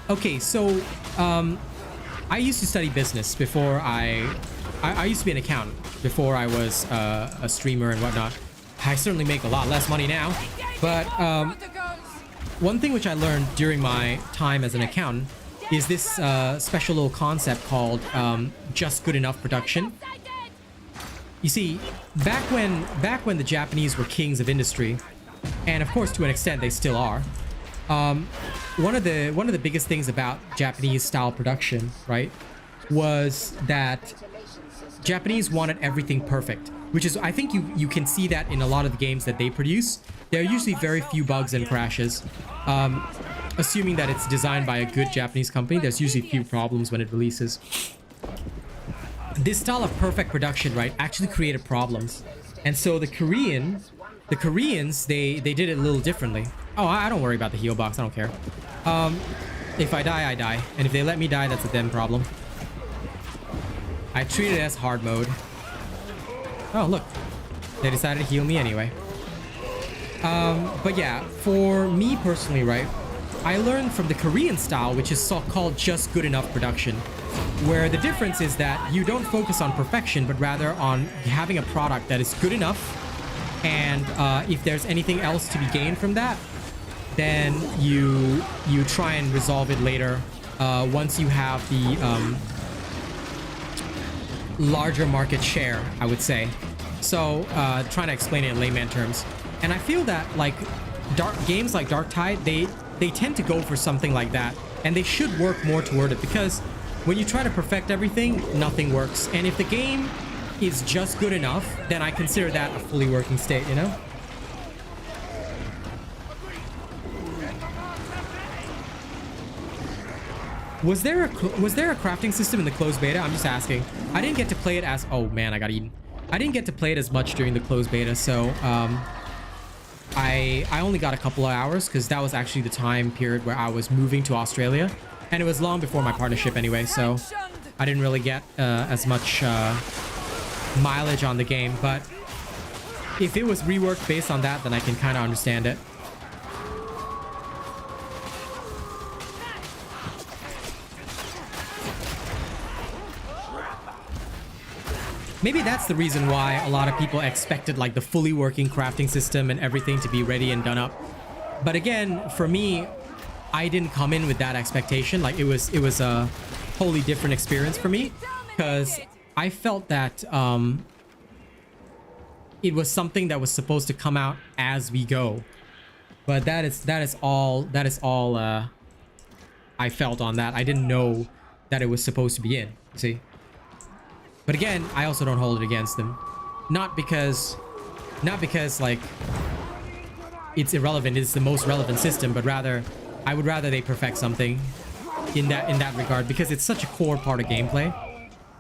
okay, so I used to study business before I used to be an accountant before I was a streamer and whatnot. I certainly make a lot less money now, but one thing which I learned during my time as an accountant is this special little concept called just good enough production. You see, back when the Japanese were kings of industry, and of course to an extent they still are, one of the biggest things about Japanese style production, right, was that Japanese wanted everything perfect, which is, I think you can see that in a lot of the games that they produce. There are usually very few bugs and crashes. Assuming that it's designed by a good Japanese company, there's usually few problems when it releases. This style of perfect production, right, actually created problems. And so the Koreans, they did it a little differently. Oh, I don't worry about the heal box. I don't care. If I die, I die. And if they let me die, that's a them problem. I treat it as hard mode. Oh, look. They decided to heal me anyway. But yeah, for me personally, right, I learned from the Korean style, which is called just good enough production, where the difference is that you don't focus on perfection, but rather on having a product that is good enough. And if there's anything else to be gained from that, then you try and resolve it later once you have the larger market share, I would say. So trying to explain it in layman terms. And I feel that like games like Darktide, they tend to go for something like that, and they should work more toward it, because when you try to perfect everything, nothing works. And if the game is just good enough, then I consider that a fully working state, you know? Was there a crafting system in the closed beta? I'm just asking. I didn't get to play it as... Oh man, I got eaten. I didn't get to play it as much during the closed beta, so I only got a couple of hours, because that was actually the time period where I was moving to Australia, and it was long before my partnership anyway, so I didn't really get as much mileage on the game. But if it was reworked based on that, then I can kind of understand it. Maybe that's the reason why a lot of people expected like the fully working crafting system and everything to be ready and done up. But again, for me, I didn't come in with that expectation. Like it was a wholly different experience for me, because I felt that it was something that was supposed to come out as we go. But that is all I felt on that. I didn't know that it was supposed to be in. See? But again, I also don't hold it against them. Not because like it's irrelevant, it's the most relevant system, but rather I would rather they perfect something. in that regard, because it's such a core part of gameplay.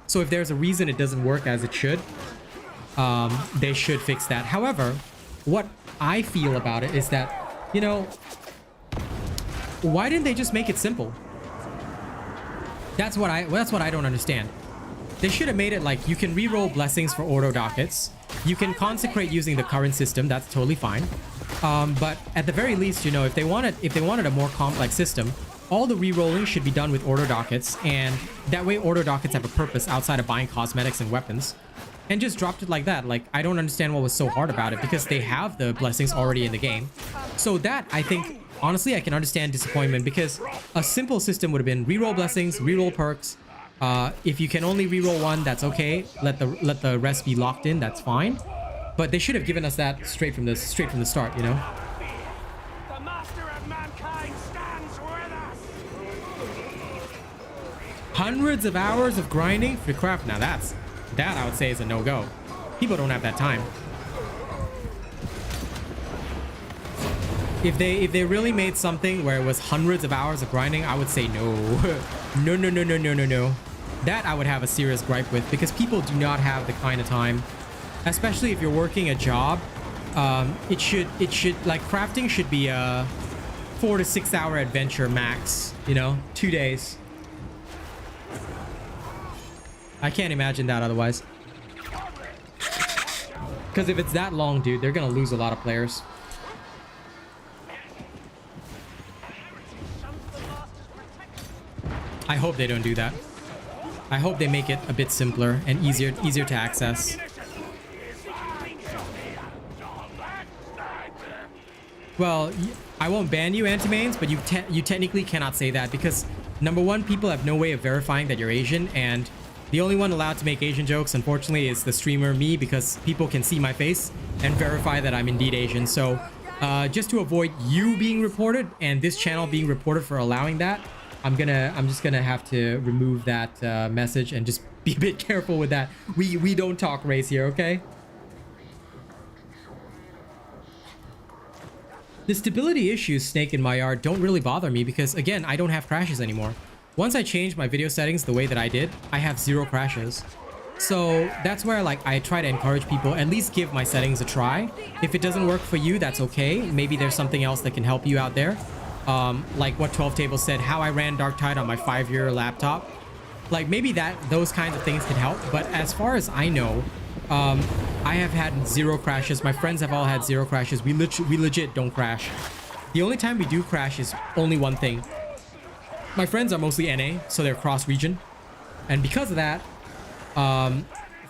So if there's a reason it doesn't work as it should, they should fix that. However, what I feel about it is that, you know, why didn't they just make it simple? That's what I don't understand. They should have made it like you can reroll blessings for auto dockets. You can consecrate using the current system. That's totally fine. But at the very least, you know, if they wanted a more complex system, all the rerolling should be done with auto dockets, and that way auto dockets have a purpose outside of buying cosmetics and weapons. And just dropped it like that. Like, I don't understand what was so hard about it, because they have the blessings already in the game. So that, I think, honestly, I can understand disappointment, because a simple system would have been reroll blessings, reroll perks. If you can only reroll one, that's okay. Let the rest be locked in. That's fine. But they should have given us that straight from the start, you know. The master of mankind stands with us. Hundreds of hours of grinding for craft. Now that I would say is a no-go. People don't have that time. If they really made something where it was hundreds of hours of grinding, I would say no. No. That I would have a serious gripe with, because people do not have the kind of time, especially if you're working a job. It should like, crafting should be a 4 to 6 hour adventure max, you know, 2 days. I can't imagine that otherwise. Because if it's that long, dude, they're gonna lose a lot of players. I hope they don't do that. I hope they make it a bit simpler and easier to access. Well, I won't ban you, anti-mains, but you technically cannot say that, because number one, people have no way of verifying that you're Asian, and the only one allowed to make Asian jokes, unfortunately, is the streamer, me, because people can see my face and verify that I'm indeed Asian. So just to avoid you being reported and this channel being reported for allowing that, I'm just gonna have to remove that message and just be a bit careful with that. We don't talk race here, okay? The stability issues, Snake, in my yard don't really bother me, because again, I don't have crashes anymore. Once I changed my video settings the way that I did, I have 0 crashes. So that's where, like, I try to encourage people, at least give my settings a try. If it doesn't work for you, that's okay. Maybe there's something else that can help you out there. Like what 12 Table said, how I ran Darktide on my 5-year laptop. Like, maybe those kinds of things can help. But as far as I know, I have had 0 crashes. My friends have all had 0 crashes. We legit don't crash. The only time we do crash is only one thing. My friends are mostly NA, so they're cross-region. And because of that,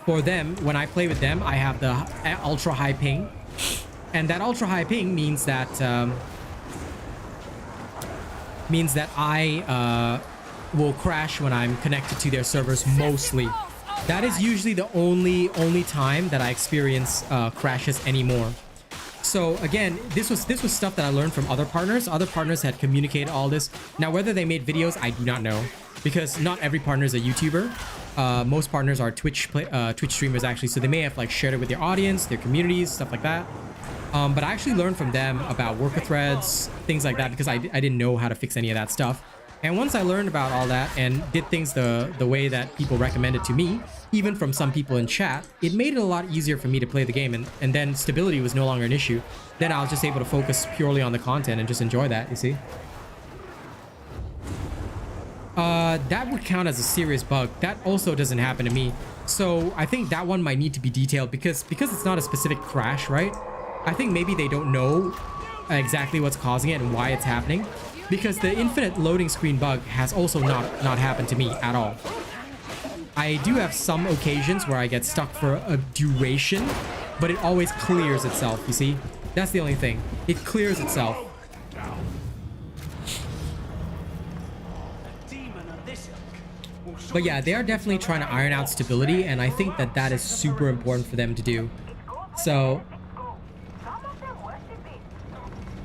for them, when I play with them, I have the ultra-high ping. And that ultra-high ping means that I will crash when I'm connected to their servers mostly. That is usually the only time that I experience crashes anymore. So again, this was stuff that I learned from other partners. Other partners had communicated all this. Now, whether they made videos, I do not know, because not every partner is a YouTuber. Most partners are Twitch streamers, actually, so they may have like shared it with their audience, their communities, stuff like that. But I actually learned from them about worker threads, things like that, because I didn't know how to fix any of that stuff. And once I learned about all that and did things the way that people recommended to me, even from some people in chat, it made it a lot easier for me to play the game, and then stability was no longer an issue. Then I was just able to focus purely on the content and just enjoy that, you see? That would count as a serious bug. That also doesn't happen to me. So I think that one might need to be detailed, because it's not a specific crash, right? I think maybe they don't know exactly what's causing it and why it's happening, because the infinite loading screen bug has also not happened to me at all. I do have some occasions where I get stuck for a duration, but it always clears itself, you see? That's the only thing. It clears itself. But yeah, they are definitely trying to iron out stability, and I think that is super important for them to do. So...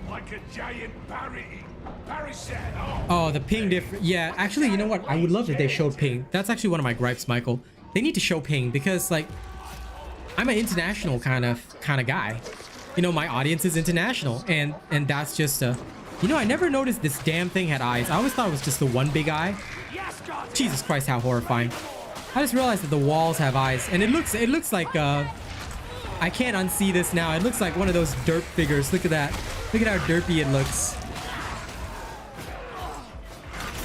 Like a giant parasite. Oh, the ping difference. Yeah, actually, you know what? I would love if they showed ping. That's actually one of my gripes, Michael. They need to show ping, because, like, I'm an international kind of guy. You know, my audience is international, and that's just a You know, I never noticed this damn thing had eyes. I always thought it was just the one big eye. Jesus Christ, how horrifying. I just realized that the walls have eyes, and it looks like I can't unsee this now. It looks like one of those derp figures. Look at that. Look at how derpy it looks.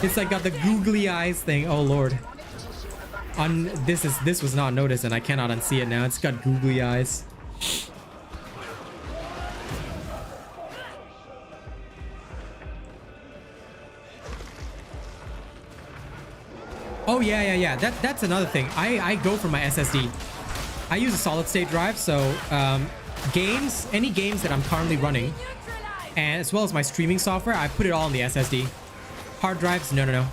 It's like got the googly eyes thing. Oh lord. This was not noticed, and I cannot unsee it now. It's got googly eyes. Oh yeah. That's another thing. I go for my SSD. I use a solid state drive, so any games that I'm currently running, and as well as my streaming software, I put it all on the SSD. Hard drives, no.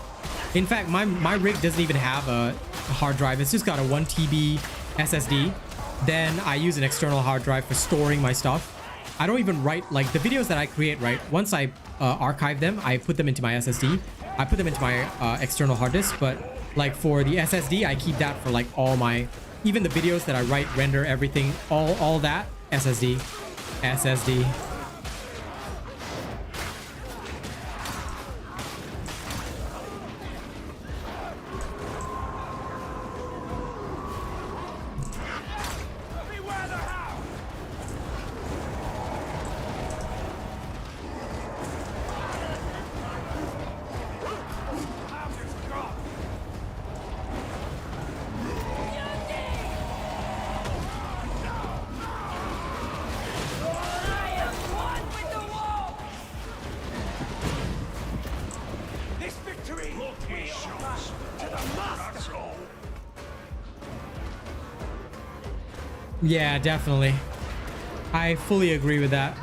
In fact, my rig doesn't even have a hard drive. It's just got a 1 TB SSD. Then I use an external hard drive for storing my stuff. I don't even write, like, the videos that I create, right? Once I archive them, I put them into my SSD. I put them into my external hard disk, but like for the SSD, I keep that for like all my, even the videos that I write, render, everything, all that, SSD. Yeah, definitely. I fully agree with that.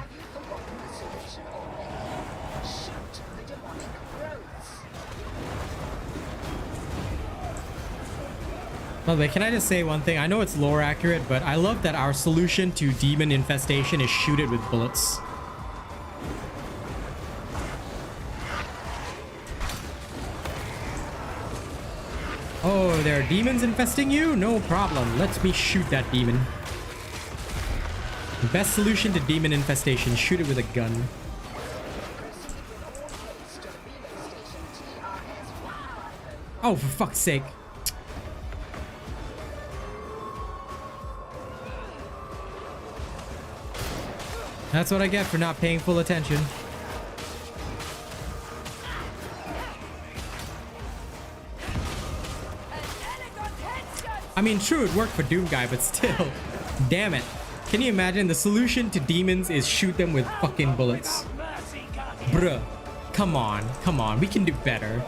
By the way, can I just say one thing? I know it's lore accurate, but I love that our solution to demon infestation is shoot it with bullets. Oh, there are demons infesting you? No problem. Let me shoot that demon. Best solution to demon infestation, shoot it with a gun. Oh, for fuck's sake. That's what I get for not paying full attention. I mean, true, it worked for Doom Guy, but still. Damn it. Can you imagine the solution to demons is shoot them with fucking bullets? Bruh. Come on. We can do better.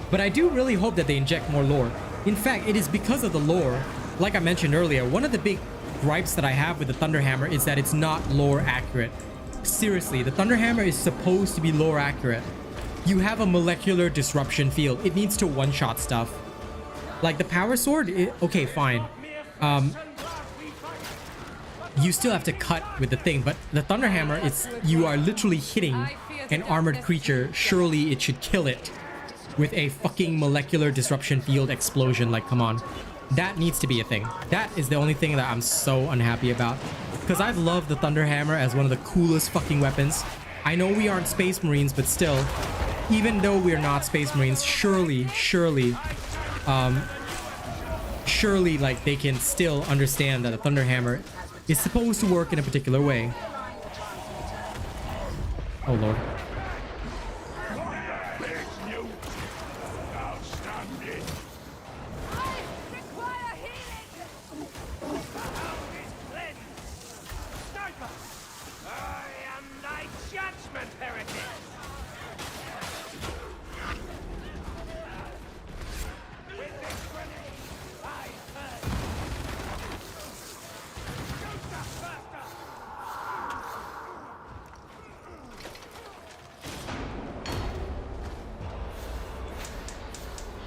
But I do really hope that they inject more lore. In fact, it is because of the lore, like I mentioned earlier, one of the big gripes that I have with the Thunderhammer is that it's not lore accurate. Seriously, the Thunderhammer is supposed to be lore accurate. You have a molecular disruption field. It needs to one-shot stuff. Like the power sword, okay, fine. You still have to cut with the thing, but the Thunderhammer, you are literally hitting an armored creature. Surely it should kill it with a fucking molecular disruption field explosion. Like, come on. That needs to be a thing. That is the only thing that I'm so unhappy about. Because I've loved the Thunderhammer as one of the coolest fucking weapons. I know we aren't Space Marines, but still, even though we're not Space Marines, surely, like, they can still understand that a Thunderhammer is supposed to work in a particular way. Oh lord.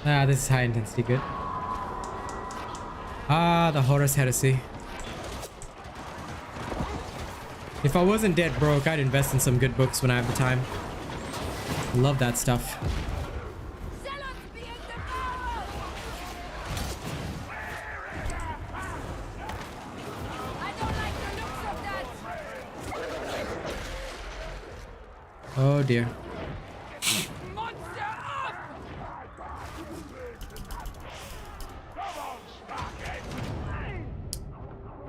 Ah, this is high intensity, good. Ah, the Horus Heresy. If I wasn't dead broke, I'd invest in some good books when I have the time. Love that stuff. Oh dear.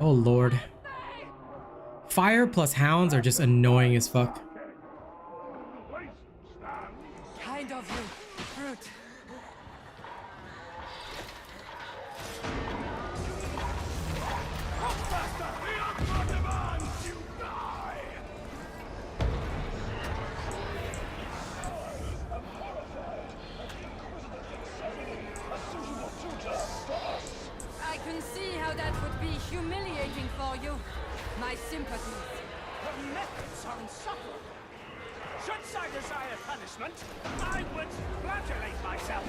Oh lord. Fire plus hounds are just annoying as fuck. Kind of you, brute. I can see how that would be humiliating for you. My sympathies. The methods are insufferable. Shouldst I desire punishment, I would flagellate myself.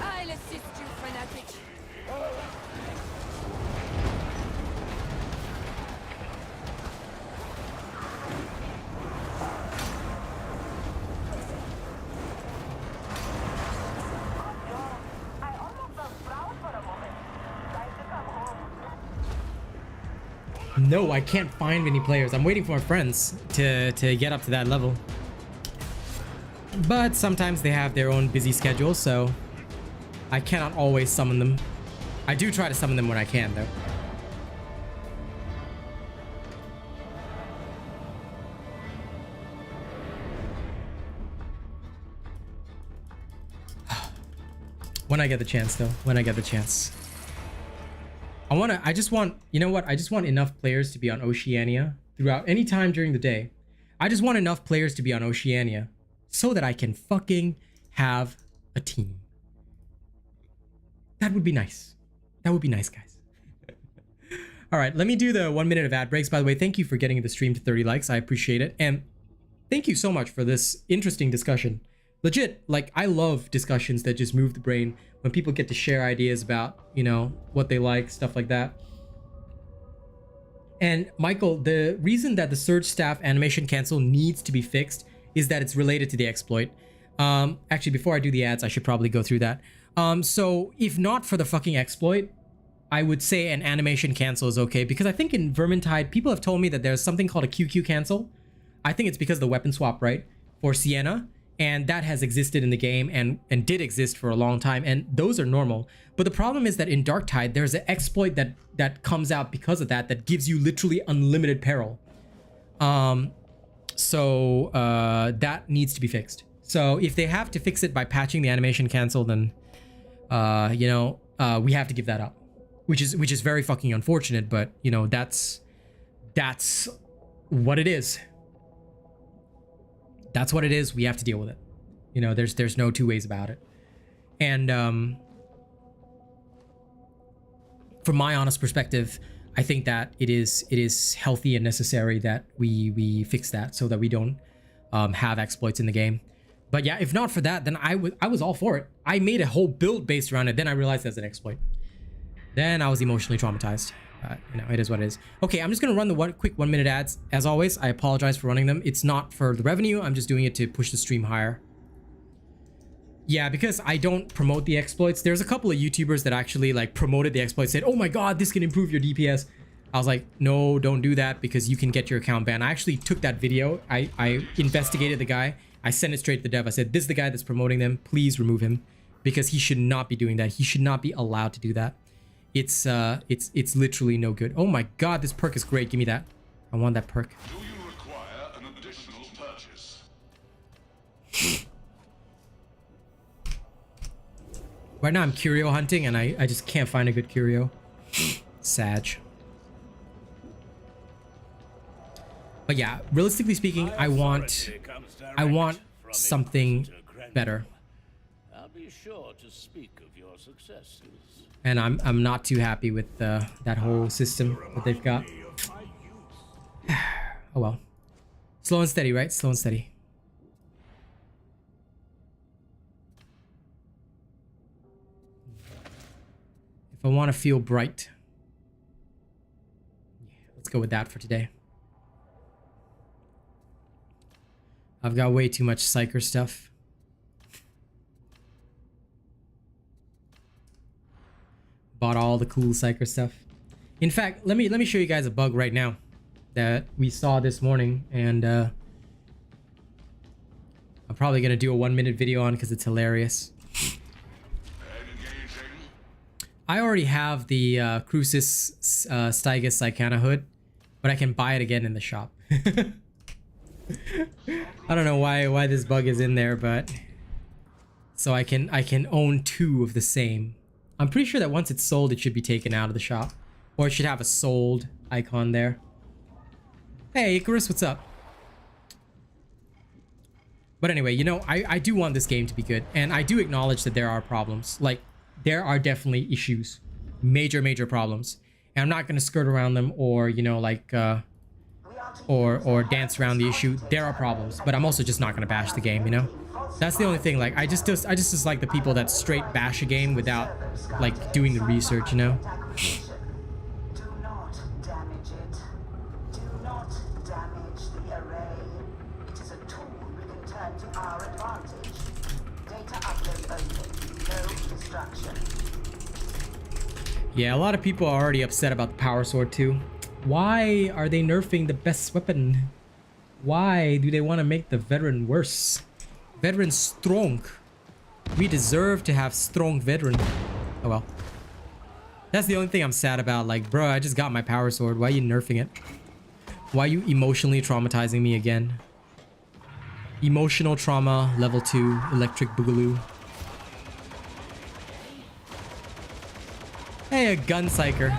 I'll assist you, fanatic. No, I can't find many players. I'm waiting for my friends to get up to that level. But sometimes they have their own busy schedule, so I cannot always summon them. I do try to summon them when I can, though. When I get the chance, though. When I get the chance. I just want, you know what? I just want enough players to be on Oceania throughout any time during the day. I just want enough players to be on Oceania so that I can fucking have a team. That would be nice. That would be nice, guys. All right, let me do the 1 minute of ad breaks. By the way, thank you for getting the stream to 30 likes. I appreciate it. And thank you so much for this interesting discussion. Legit, like, I love discussions that just move the brain when people get to share ideas about, you know, what they like, stuff like that. And Michael, the reason that the Surge Staff animation cancel needs to be fixed is that it's related to the exploit. Actually, before I do the ads, I should probably go through that. So if not for the fucking exploit, I would say an animation cancel is okay, because I think in Vermintide, people have told me that there's something called a QQ cancel. I think it's because of the weapon swap, right? For Sienna. And that has existed in the game and did exist for a long time, and those are normal. But the problem is that in Darktide, there's an exploit that comes out because of that gives you literally unlimited peril. So that needs to be fixed. So if they have to fix it by patching the animation cancel, then you know, we have to give that up, which is very fucking unfortunate. But you know, that's what it is. That's what it is. We have to deal with it. You know, there's no two ways about it. And from my honest perspective, I think that it is healthy and necessary that we fix that so that we don't have exploits in the game. But yeah, if not for that, then I was all for it. I made a whole build based around it. Then I realized that's an exploit. Then I was emotionally traumatized. You know, it is what it is. Okay, I'm just gonna run the quick 1 minute ads. As always, I apologize for running them. It's not for the revenue. I'm just doing it to push the stream higher. Yeah, because I don't promote the exploits. There's a couple of YouTubers that actually like promoted the exploits, said, "Oh my god, this can improve your DPS." I was like, no, don't do that because you can get your account banned. I actually took that video. I investigated the guy. I sent it straight to the dev. I said, "This is the guy that's promoting them. Please remove him because he should not be doing that. He should not be allowed to do that. It's literally no good." Oh my god, this perk is great. Give me that. I want that perk. Do you require an additional purchase? Right now I'm curio hunting and I just can't find a good curio. Sag. But yeah, realistically speaking, I want something better. I'll be sure to speak of your successes. And I'm not too happy with that whole system that they've got. Oh well. Slow and steady, right? Slow and steady. If I want to feel bright. Yeah, let's go with that for today. I've got way too much Psyker stuff. Bought all the cool Psyker stuff. In fact, let me show you guys a bug right now that we saw this morning, and I'm probably gonna do a 1-minute video on because it's hilarious. I already have the Crucis Stygus Psychana hood, but I can buy it again in the shop. I don't know why this bug is in there, but so I can own 2 of the same. I'm pretty sure that once it's sold, it should be taken out of the shop, or it should have a sold icon there. Hey Icarus, what's up? But anyway, you know, I do want this game to be good, and I do acknowledge that there are problems. Like, there are definitely issues, major problems, and I'm not gonna skirt around them or, you know, like or dance around the issue. There are problems, but I'm also just not gonna bash the game, you know. That's the only thing. Like, I just dislike the people that straight bash a game without like doing the research, you know. Do not damage it. Do not damage the array. It is a tool we can turn to our advantage. Data upload open. No destruction. Yeah, a lot of people are already upset about the power sword too. Why are they nerfing the best weapon? Why do they want to make the veteran worse? Veteran strong. We deserve to have strong veteran. Oh well. That's the only thing I'm sad about. Like, bro, I just got my power sword. Why are you nerfing it? Why are you emotionally traumatizing me again? Emotional trauma level 2 electric boogaloo. Hey, a gun psyker.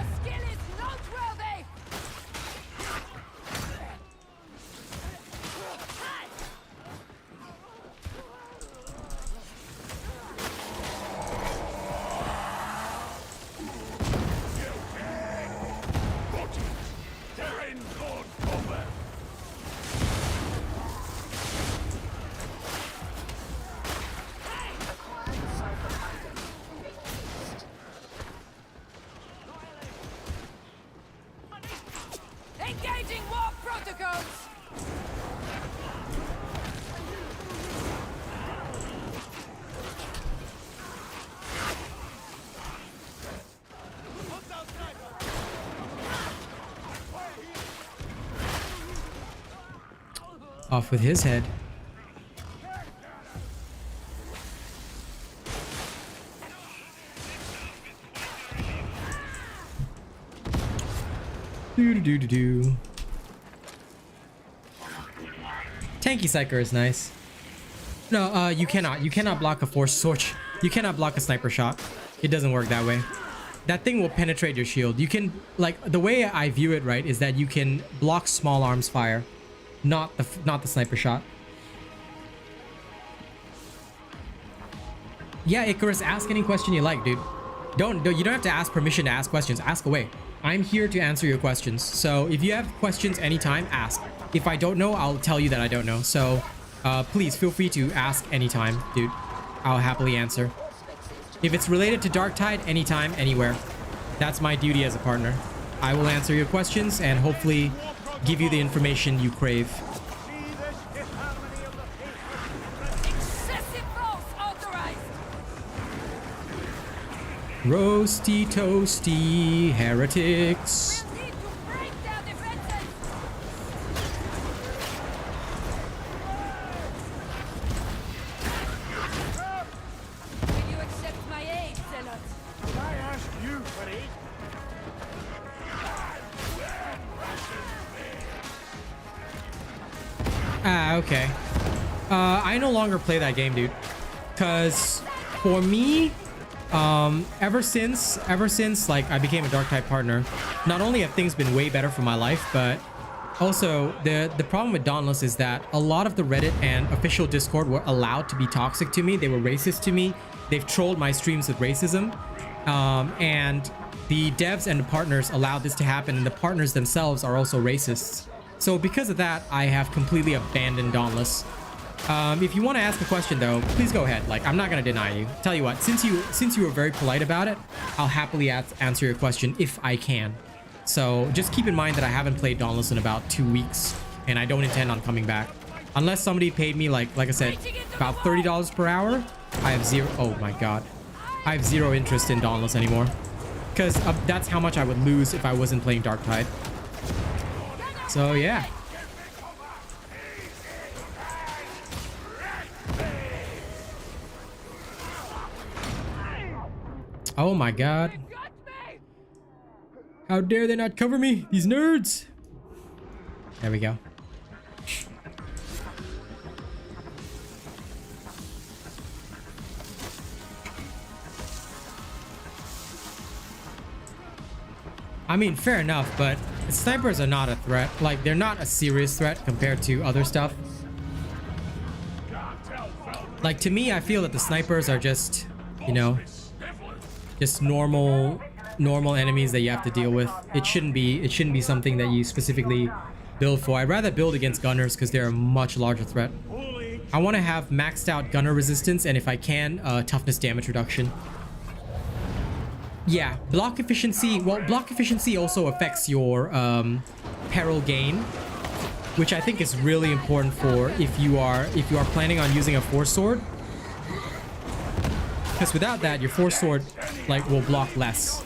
Engaging war protocols! Off with his head. Do. Tanky Psyker is nice. No, you cannot block a force sword. You cannot block a sniper shot. It doesn't work that way. That thing will penetrate your shield. You can, like, the way I view it, right, is that you can block small arms fire, not the sniper shot. Yeah, Icarus, ask any question you like, dude. You don't have to ask permission to ask questions. Ask away. I'm here to answer your questions. So if you have questions anytime, ask. If I don't know, I'll tell you that I don't know. So please feel free to ask anytime, dude. I'll happily answer. If it's related to Darktide, anytime, anywhere. That's my duty as a partner. I will answer your questions and hopefully give you the information you crave. Roasty toasty heretics. Will you accept my aid, Zealot? Did I ask you for aid? Ah, okay. I no longer play that game, dude. Cause for me, ever since like I became a Darktide partner, not only have things been way better for my life, but also the problem with Dauntless is that a lot of the Reddit and official Discord were allowed to be toxic to me. They were racist to me. They've trolled my streams with racism, and the devs and the partners allowed this to happen, and the partners themselves are also racists. So because of that, I have completely abandoned Dauntless. If you want to ask a question though, please go ahead. Like, I'm not going to deny you. Tell you what, since you were very polite about it, I'll happily answer your question if I can. So just keep in mind that I haven't played Dauntless in about 2 weeks, and I don't intend on coming back. Unless somebody paid me, like I said, about $30 per hour, I have zero... Oh my god. I have zero interest in Dauntless anymore. Because that's how much I would lose if I wasn't playing Darktide. So yeah. Oh my god. How dare they not cover me? These nerds. There we go. I mean, fair enough, but snipers are not a threat. Like, they're not a serious threat compared to other stuff. Like, to me, I feel that the snipers are just, you know, just normal enemies that you have to deal with. It shouldn't be something that you specifically build for. I'd rather build against gunners because they're a much larger threat. I want to have maxed out gunner resistance, and if I can, toughness damage reduction. Yeah, block efficiency. Well, block efficiency also affects your peril gain, which I think is really important for if you are planning on using a force sword. Because without that, your force sword like will block less.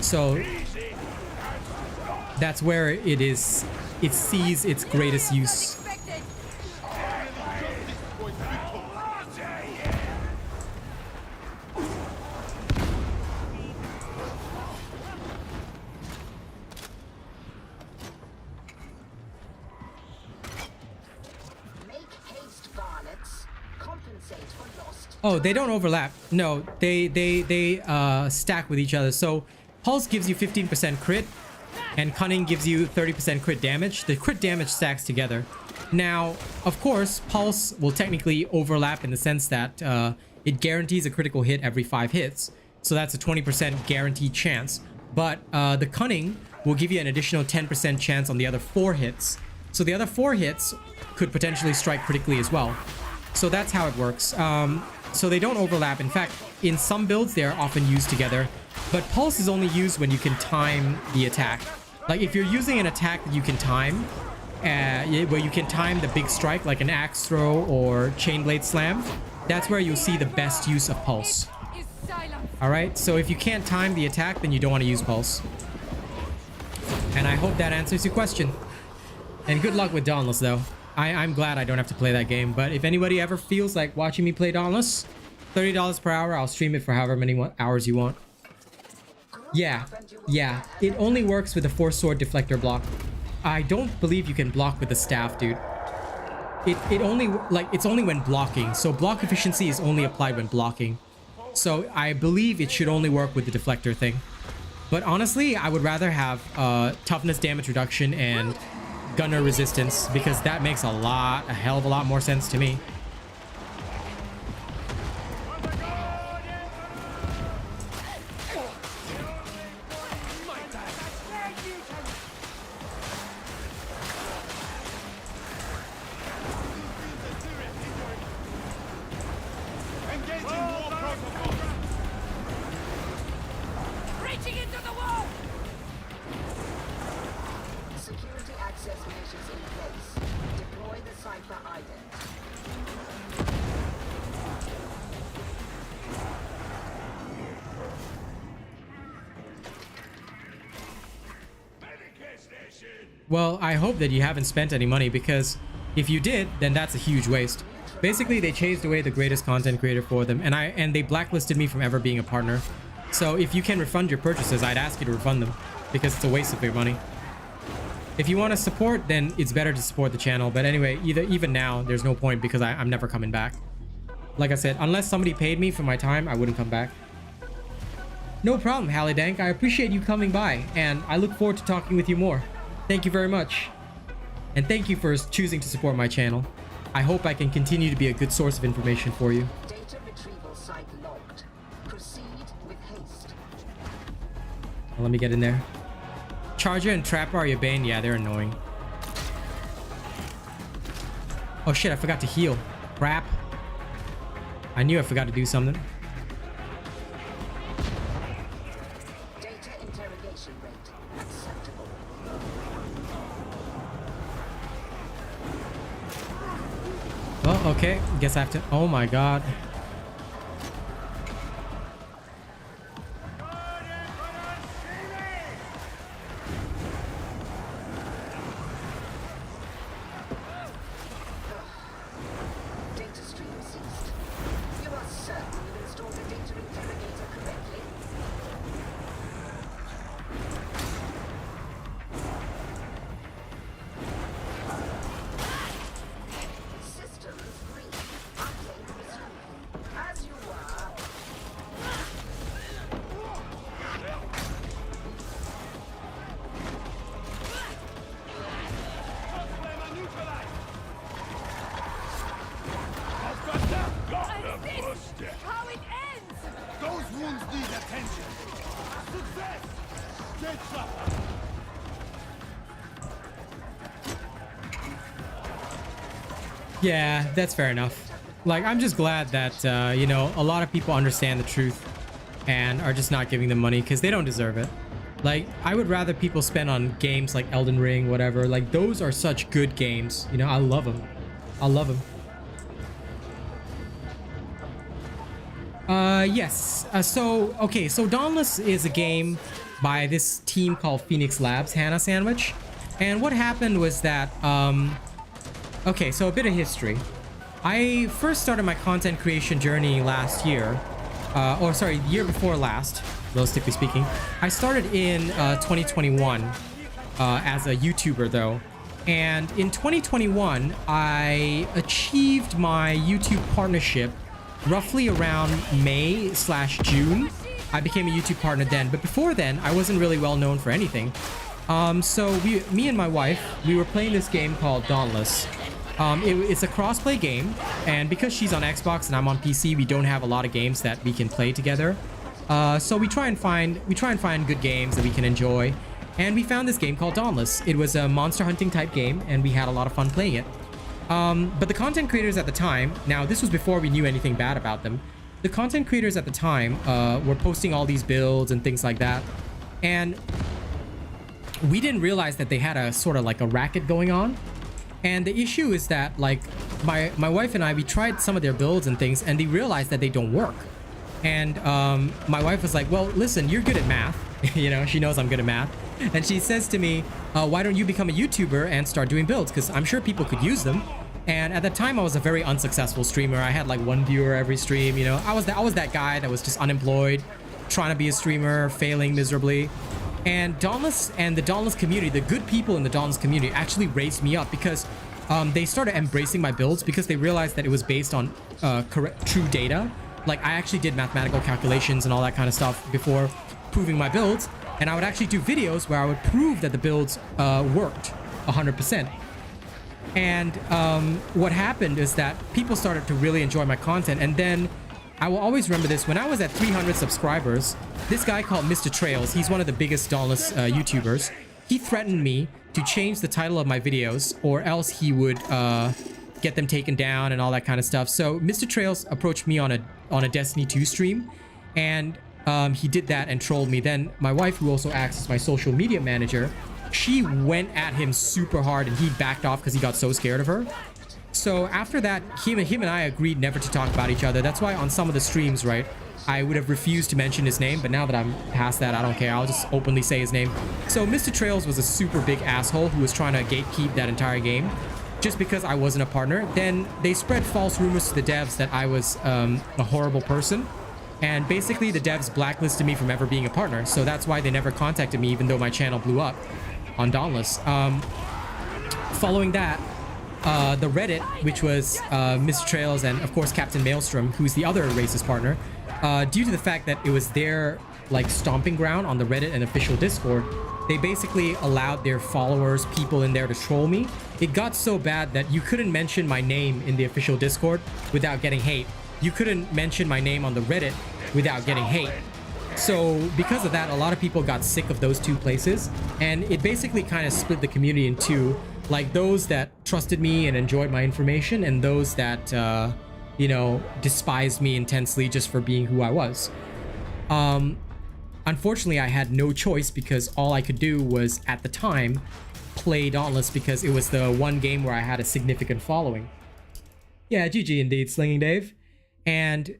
So that's where it sees its greatest use. Oh, they don't overlap. No, they stack with each other. So Pulse gives you 15% crit, and Cunning gives you 30% crit damage. The crit damage stacks together. Now, of course, Pulse will technically overlap in the sense that it guarantees a critical hit every 5 hits. So that's a 20% guaranteed chance. But the Cunning will give you an additional 10% chance on the other 4 hits. So the other 4 hits could potentially strike critically as well. So that's how it works. So they don't overlap. In fact, in some builds, they're often used together. But Pulse is only used when you can time the attack. Like if you're using an attack that you can time, where you can time the big strike, like an axe throw or chain blade slam, that's where you'll see the best use of Pulse. Alright, so if you can't time the attack, then you don't want to use Pulse. And I hope that answers your question. And good luck with Dauntless, though. I'm glad I don't have to play that game, but if anybody ever feels like watching me play Dauntless, $30 per hour, I'll stream it for however many hours you want. Yeah, it only works with the Force Sword deflector block. I don't believe you can block with the staff, dude. It only, like, it's only when blocking, so block efficiency is only applied when blocking. So I believe it should only work with the deflector thing. But honestly, I would rather have toughness damage reduction and gunner resistance, because that makes a hell of a lot more sense to me. Well, I hope that you haven't spent any money, because if you did, then that's a huge waste. Basically, they chased away the greatest content creator for them, and they blacklisted me from ever being a partner. So if you can refund your purchases, I'd ask you to refund them, because it's a waste of your money. If you want to support, then it's better to support the channel. But anyway, even now, there's no point, because I'm never coming back. Like I said, unless somebody paid me for my time, I wouldn't come back. No problem, Hallidank. I appreciate you coming by, and I look forward to talking with you more. Thank you very much. And thank you for choosing to support my channel. I hope I can continue to be a good source of information for you. Data retrieval site logged. Proceed with haste. Well, let me get in there. Charger and Trapper are your bane? Yeah, they're annoying. Oh shit, I forgot to heal. Crap. I knew I forgot to do something. Data interrogation rate acceptable. Well, okay. Guess I have to... Oh my god. need attention. Success! Get shot! Yeah, that's fair enough. Like, I'm just glad that, you know, a lot of people understand the truth and are just not giving them money because they don't deserve it. Like, I would rather people spend on games like Elden Ring, whatever. Like, those are such good games. You know, I love them. I love them. Yes. Okay, so Dauntless is a game by this team called Phoenix Labs, Hannah Sandwich. And what happened was that, okay, so a bit of history. I first started my content creation journey last year, or sorry, the year before last, realistically speaking. I started in 2021 as a YouTuber though. And in 2021, I achieved my YouTube partnership roughly around May/June. I became a YouTube partner then, but before then, I wasn't really well known for anything. So me and my wife, we were playing this game called Dauntless. It's a cross-play game, and because she's on Xbox and I'm on PC, we don't have a lot of games that we can play together. So we try and find good games that we can enjoy, and we found this game called Dauntless. It was a monster hunting type game, and we had a lot of fun playing it. But the content creators at the time, now this was before we knew anything bad about them. The content creators at the time were posting all these builds and things like that, and we didn't realize that they had a sort of like a racket going on. And the issue is that, like, my wife and I, we tried some of their builds and things, and they realized that they don't work. And my wife was like, well, listen, you're good at math. You know, she knows I'm good at math. And she says to me, why don't you become a YouTuber and start doing builds? Because I'm sure people could use them. And at that time, I was a very unsuccessful streamer. I had like 1 viewer every stream. You know, I was that guy that was just unemployed, trying to be a streamer, failing miserably. And Dauntless and the Dauntless community, the good people in the Dauntless community actually raised me up because they started embracing my builds because they realized that it was based on true data. Like, I actually did mathematical calculations and all that kind of stuff before proving my builds. And I would actually do videos where I would prove that the builds worked 100%. And what happened is that people started to really enjoy my content. And then I will always remember this. When I was at 300 subscribers, this guy called Mr. Trails, he's one of the biggest Dauntless YouTubers. He threatened me to change the title of my videos or else he would get them taken down and all that kind of stuff. So Mr. Trails approached me on a Destiny 2 stream, and he did that and trolled me. Then my wife, who also acts as my social media manager, she went at him super hard and he backed off because he got so scared of her. So after that, him and I agreed never to talk about each other. That's why on some of the streams, right, I would have refused to mention his name, but now that I'm past that, I don't care. I'll just openly say his name. So Mr. Trails was a super big asshole who was trying to gatekeep that entire game just because I wasn't a partner. Then they spread false rumors to the devs that I was a horrible person. And basically the devs blacklisted me from ever being a partner. So that's why they never contacted me, even though my channel blew up on Dauntless. Following that, the Reddit, which was Mr. Trails and of course Captain Maelstrom, who's the other racist partner, due to the fact that it was their like stomping ground on the Reddit and official Discord, they basically allowed their followers, people in there, to troll me. It got so bad that you couldn't mention my name in the official Discord without getting hate. You couldn't mention my name on the Reddit without getting hate. So because of that, a lot of people got sick of those two places, and it basically kind of split the community in two. Like those that trusted me and enjoyed my information, and those that, you know, despised me intensely just for being who I was. Unfortunately, I had no choice because all I could do was, at the time, play Dauntless because it was the one game where I had a significant following. Yeah, GG indeed, Slinging Dave. And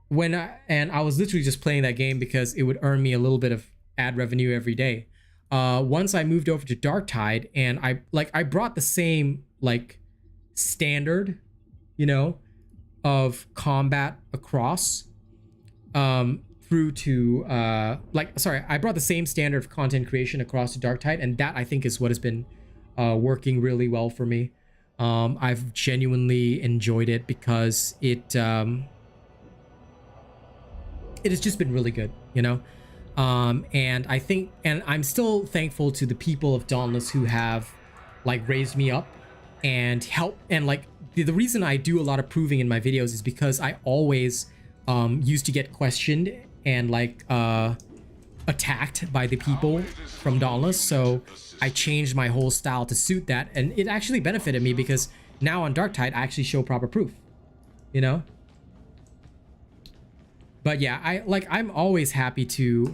I was literally just playing that game because it would earn me a little bit of ad revenue every day. Once I moved over to Darktide, and I brought the same like standard, you know, of combat across through to I brought the same standard of content creation across to Darktide, and that I think is what has been working really well for me. I've genuinely enjoyed it because it has just been really good, you know. And I think, and I'm still thankful to the people of Dauntless who have like raised me up and helped. And like the reason I do a lot of proving in my videos is because I always used to get questioned and like attacked by the people from Dauntless, so I changed my whole style to suit that, and it actually benefited me because now on Darktide I actually show proper proof, you know. But yeah, I'm always happy to...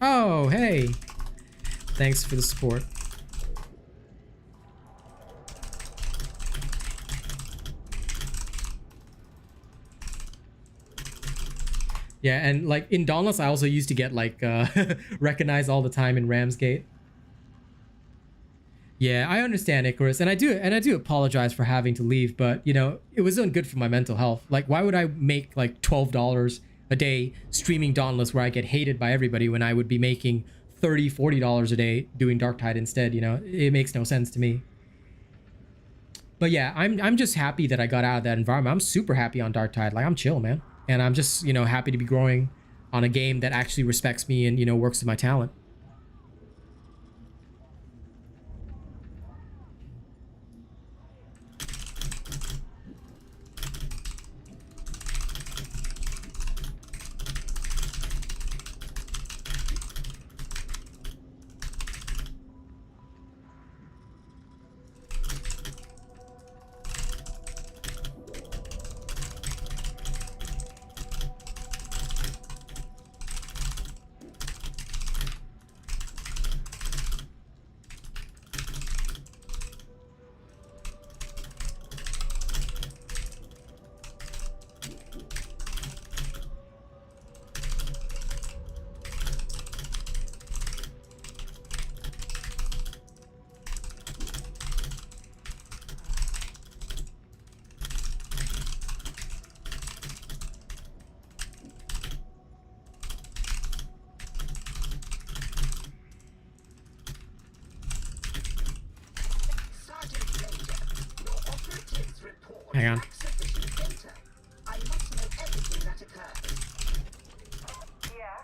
Oh, hey, thanks for the support. Yeah, and like in Dauntless, I also used to get like recognized all the time in Ramsgate. Yeah, I understand, Icarus, and I do apologize for having to leave, but you know, it wasn't good for my mental health. Like, why would I make like $12 a day streaming Dauntless where I get hated by everybody when I would be making $30, $40 a day doing Darktide instead? You know, it makes no sense to me. But yeah, I'm just happy that I got out of that environment. I'm super happy on Darktide. Like, I'm chill, man. And I'm just, you know, happy to be growing on a game that actually respects me and, you know, works with my talent. Hang on. I must know everything that occurs. Yeah?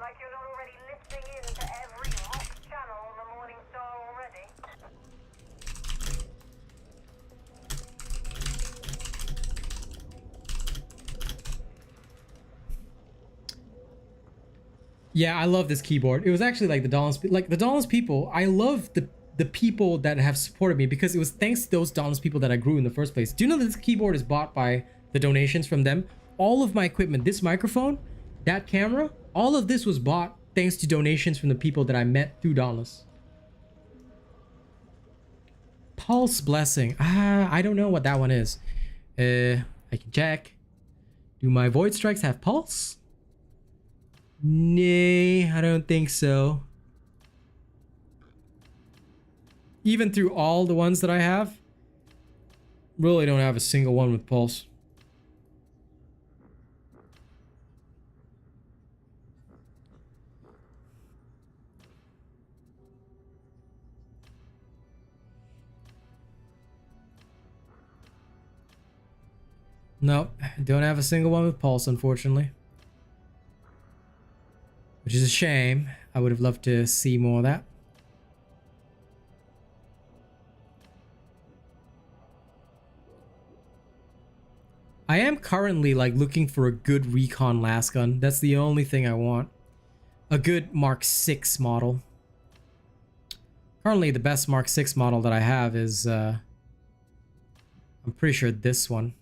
Like you're not already listening in to every hot channel on the Morning Star already? Yeah, I love this keyboard. It was actually like the Dauntless people. I love the people that have supported me because it was thanks to those Dauntless people that I grew in the first place. Do you know that this keyboard is bought by the donations from them? All of my equipment, this microphone, that camera, all of this was bought thanks to donations from the people that I met through Dauntless. Pulse Blessing. I don't know what that one is. I can check. Do my Void Strikes have pulse? Nay, I don't think so. Even through all the ones that I have, really don't have a single one with pulse. Nope, don't have a single one with pulse, unfortunately. Which is a shame. I would have loved to see more of that. I am currently like looking for a good recon last gun. That's the only thing I want. A good Mark 6 model. Currently the best Mark 6 model that I have is I'm pretty sure this one.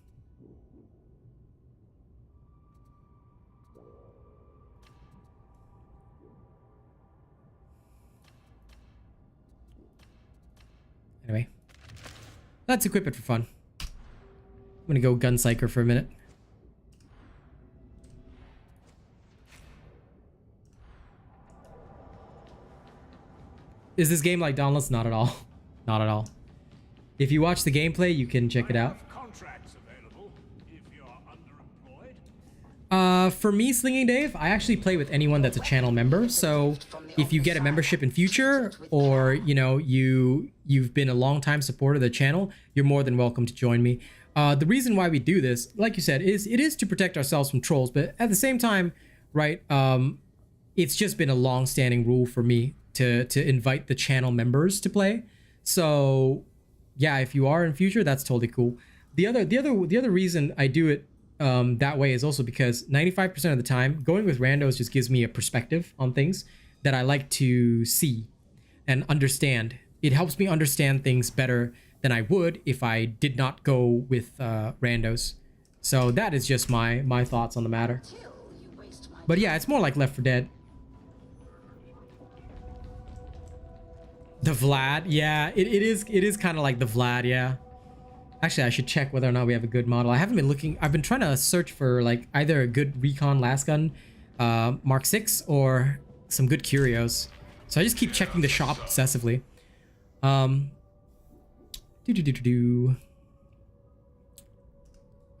Anyway, let's equip it for fun. I'm gonna go Gun Psyker for a minute. Is this game like Dauntless? Not at all. Not at all. If you watch the gameplay, you can check it out. For me, Slinging Dave, I actually play with anyone that's a channel member. So if you get a membership in future, or you know you've been a long time supporter of the channel, you're more than welcome to join me. The reason why we do this, like you said, is it is to protect ourselves from trolls, but at the same time, right? It's just been a long-standing rule for me to invite the channel members to play. So yeah, if you are in future, that's totally cool. The other reason I do it that way is also because 95% of the time, going with randos just gives me a perspective on things that I like to see and understand. It helps me understand things better than I would if I did not go with randos. So that is just my thoughts on the matter. But yeah, it's more like Left 4 Dead. The Vlad, yeah, it is kind of like the Vlad, yeah. Actually, I should check whether or not we have a good model. I haven't been looking. I've been trying to search for like either a good recon last gun, Mark 6, or some good curios. So I just keep checking the shop obsessively. Oh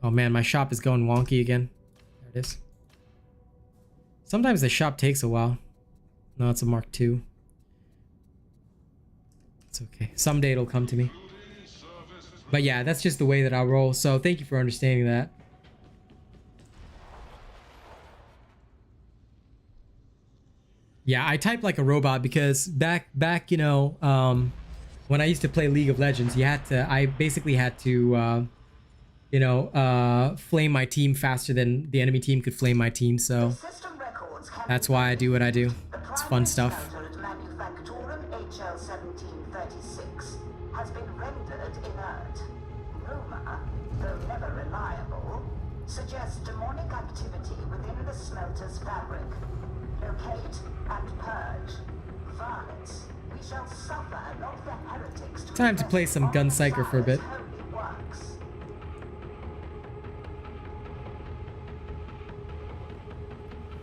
man, my shop is going wonky again. There it is. Sometimes the shop takes a while. No, it's a Mark 2. It's okay. Someday it'll come to me. But yeah, that's just the way that I'll roll. So thank you for understanding that. Yeah, I type like a robot because back, you know, when I used to play League of Legends, I basically had to, you know, flame my team faster than the enemy team could flame my team. So that's why I do what I do. It's fun stuff. Has been rendered inert. Rumor, though never reliable, suggests demonic activity within the smelter's fabric. Locate and purge. Varlets, we shall suffer not the heretics to time to play some Gun Psyker for a bit.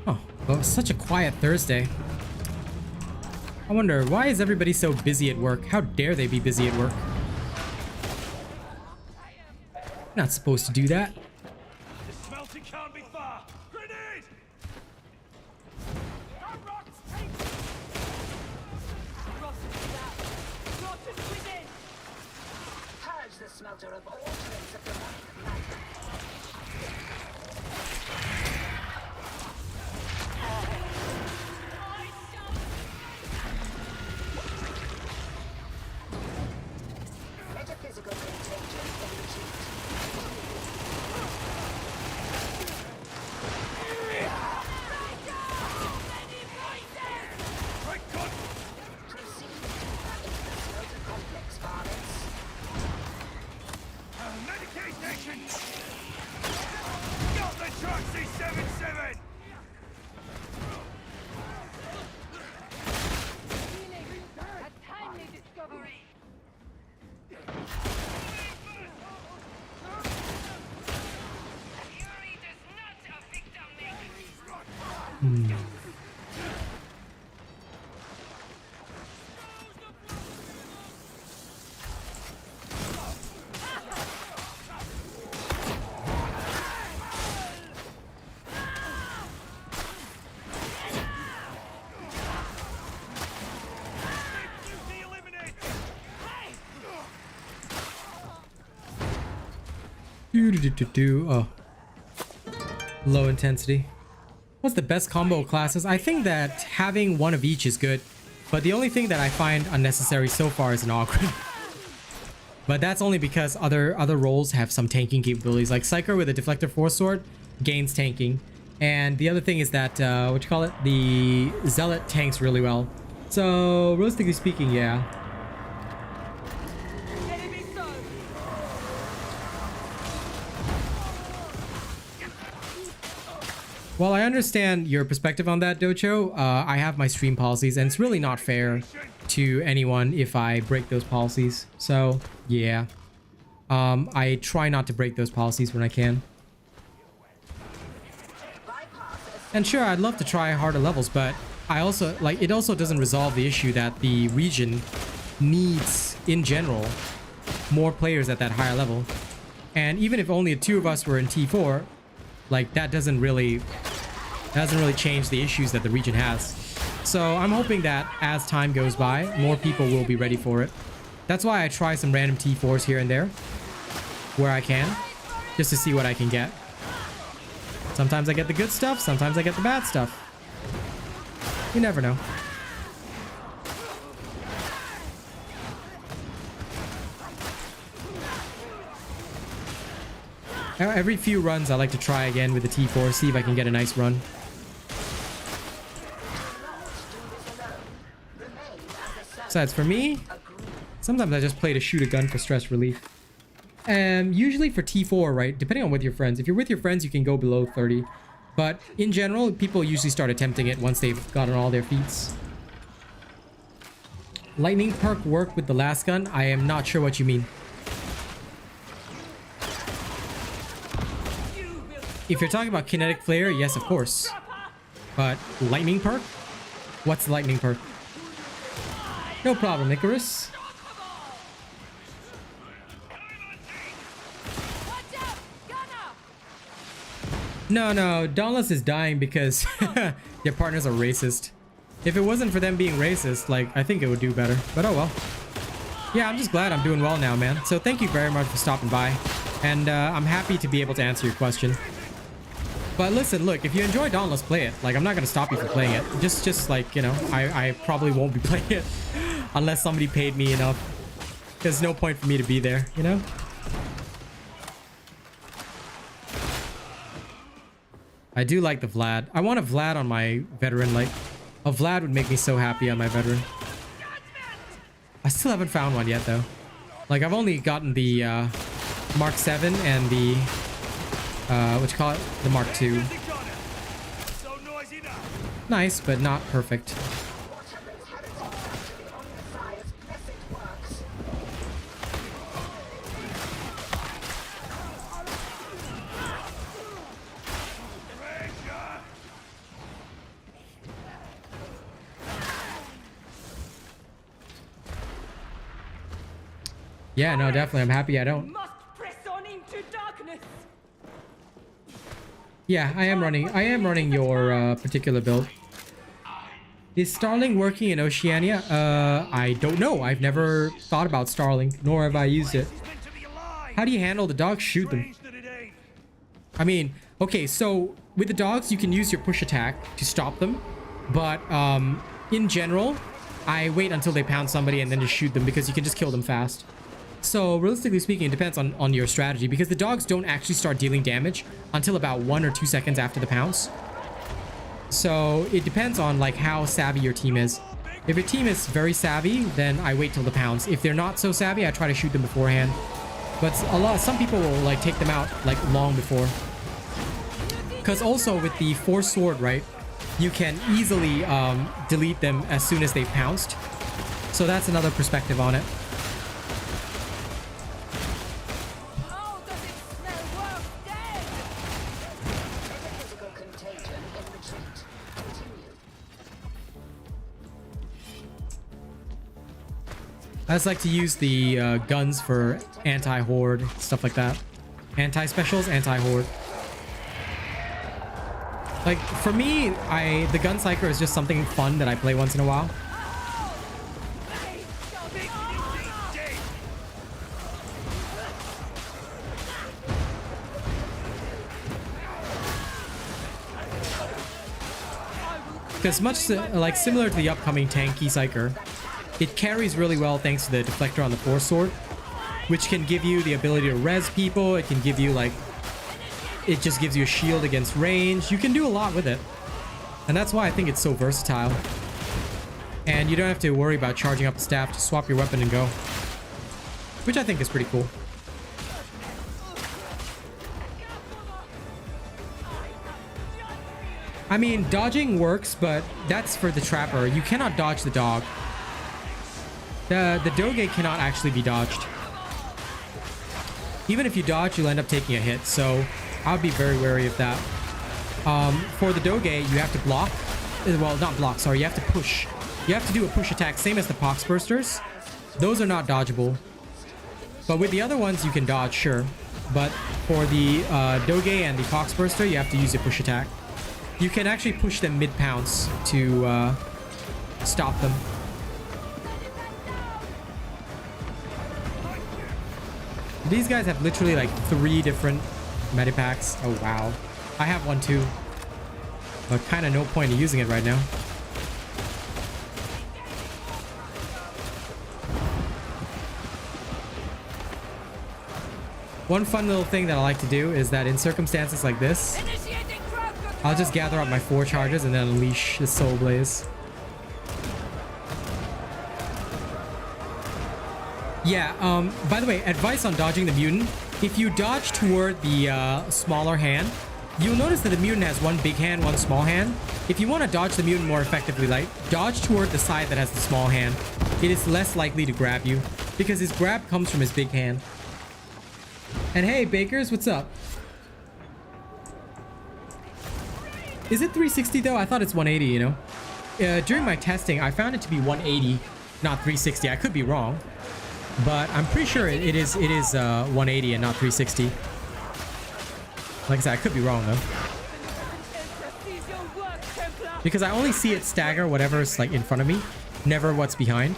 Oh, well, such a quiet Thursday. I wonder, why is everybody so busy at work? How dare they be busy at work? Not supposed to do that. The smelting can't be far. Grenade! Purge the smelter of all trace of demonic matter. Metaphysical contagion achieved. Proceed into the smelter complex, varlets. Medicaid station! Got the truck C-77! A timely discovery. Fury does not a victim make. Oh. Low intensity. What's the best combo classes? I think that having one of each is good, but the only thing that I find unnecessary so far is an Ogre. But that's only because other roles have some tanking capabilities. Like Psyker with a Deflector Force Sword gains tanking. And the other thing is that, the Zealot tanks really well. So, realistically speaking, yeah. Well, I understand your perspective on that, Docho. I have my stream policies, and it's really not fair to anyone if I break those policies. So, yeah. I try not to break those policies when I can. And sure, I'd love to try harder levels, but I also, like, it also doesn't resolve the issue that the region needs, in general, more players at that higher level. And even if only the two of us were in T4, like, that doesn't really change the issues that the region has. So I'm hoping that as time goes by, more people will be ready for it. That's why I try some random T4s here and there, where I can, just to see what I can get. Sometimes I get the good stuff, sometimes I get the bad stuff. You never know. Every few runs, I like to try again with the T4, see if I can get a nice run. Besides, for me, sometimes I just play to shoot a gun for stress relief. And usually for T4, right, depending on with your friends. If you're with your friends, you can go below 30. But in general, people usually start attempting it once they've gotten all their feats. Lightning perk work with the last gun? I am not sure what you mean. If you're talking about kinetic flare, yes, of course. But lightning perk? What's the lightning perk? No problem, Icarus. No, Dauntless is dying because their partners are racist. If it wasn't for them being racist, like, I think it would do better. But oh well. Yeah, I'm just glad I'm doing well now, man. So thank you very much for stopping by. And I'm happy to be able to answer your question. But listen, look, if you enjoy Dauntless, play it. Like, I'm not going to stop you from playing it. Just like, you know, I probably won't be playing it unless somebody paid me enough. There's no point for me to be there, you know? I do like the Vlad. I want a Vlad on my veteran. Like, a Vlad would make me so happy on my veteran. I still haven't found one yet, though. Like, I've only gotten the Mark 7 and the, what you call it? The Mark 2. Nice, but not perfect. Yeah, no, definitely. I'm happy I don't. Yeah, I am running your particular build. Is Starling working in Oceania? I don't know. I've never thought about Starling, nor have I used it. How do you handle the dogs? Shoot them. I mean, okay, so with the dogs, you can use your push attack to stop them. But in general, I wait until they pound somebody and then just shoot them because you can just kill them fast. So realistically speaking, it depends on your strategy because the dogs don't actually start dealing damage until about 1 or 2 seconds after the pounce. So it depends on like how savvy your team is. If your team is very savvy, then I wait till the pounce. If they're not so savvy, I try to shoot them beforehand. But some people will like take them out like long before. Because also with the force sword, right, you can easily delete them as soon as they've pounced. So that's another perspective on it. I just like to use the guns for anti-horde, stuff like that. Anti-specials, anti-horde. Like, for me, the Gun Psyker is just something fun that I play once in a while. Because much like similar to the upcoming Tanky Psyker, it carries really well thanks to the deflector on the force sword, which can give you the ability to res people. It can give you like, it just gives you a shield against range. You can do a lot with it. And that's why I think it's so versatile. And you don't have to worry about charging up the staff to swap your weapon and go. Which I think is pretty cool. I mean, dodging works, but that's for the trapper. You cannot dodge the dog. The doge cannot actually be dodged. Even if you dodge, you'll end up taking a hit. So I would be very wary of that. For the doge, you have to block. Well, not block, sorry. You have to push. You have to do a push attack, same as the pox bursters. Those are not dodgeable. But with the other ones, you can dodge, sure. But for the doge and the pox burster, you have to use a push attack. You can actually push them mid-pounce to stop them. These guys have literally like 3 different medipacks. Oh, wow. I have one too. But kind of no point in using it right now. One fun little thing that I like to do is that in circumstances like this, Initiating crowd control. I'll just gather up my 4 charges and then unleash the Soul Blaze. Yeah, by the way, advice on dodging the mutant. If you dodge toward the smaller hand, you'll notice that the mutant has one big hand, one small hand. If you want to dodge the mutant more effectively, like, dodge toward the side that has the small hand. It is less likely to grab you because his grab comes from his big hand. And hey, Bakers, what's up? Is it 360 though? I thought it's 180, you know? During my testing, I found it to be 180, not 360. I could be wrong, but I'm pretty sure it is 180 and not 360. Like I said, I could be wrong though. Because I only see it stagger whatever's like in front of me, never what's behind.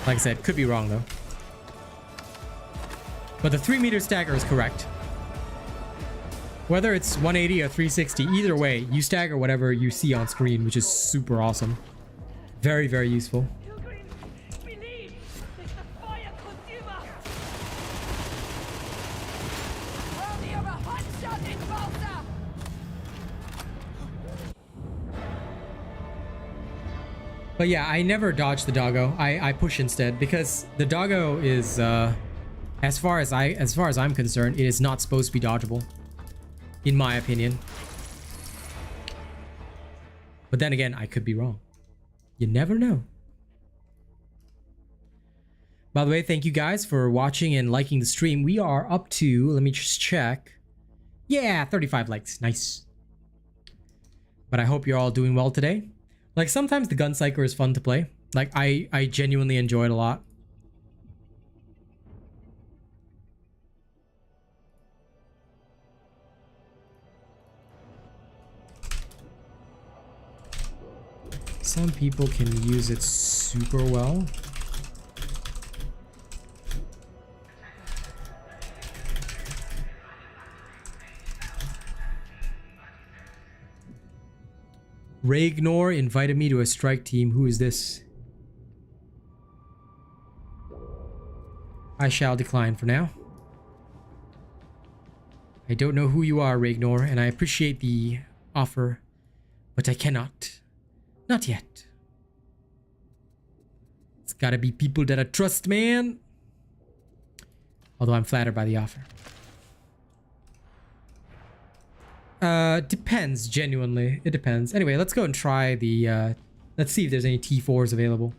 Like I said, could be wrong though. But the 3-meter stagger is correct. Whether it's 180 or 360, either way, you stagger whatever you see on screen, which is super awesome. Very, very useful. But yeah, I never dodge the doggo. I push instead because the doggo is as far as I'm concerned, it is not supposed to be dodgeable, in my opinion. But then again, I could be wrong. You never know. By the way, thank you guys for watching and liking the stream. We are up to, let me just check. Yeah, 35 likes. Nice. But I hope you're all doing well today. Like, sometimes the Gun Psyker is fun to play. Like, I genuinely enjoy it a lot. Some people can use it super well. Ragnar invited me to a strike team. Who is this? I shall decline for now. I don't know who you are, Ragnar, and I appreciate the offer, but I cannot. Not yet. It's gotta be people that I trust, man. Although I'm flattered by the offer. Depends, genuinely. It depends. Anyway, let's go and try the, let's see if there's any T4s available.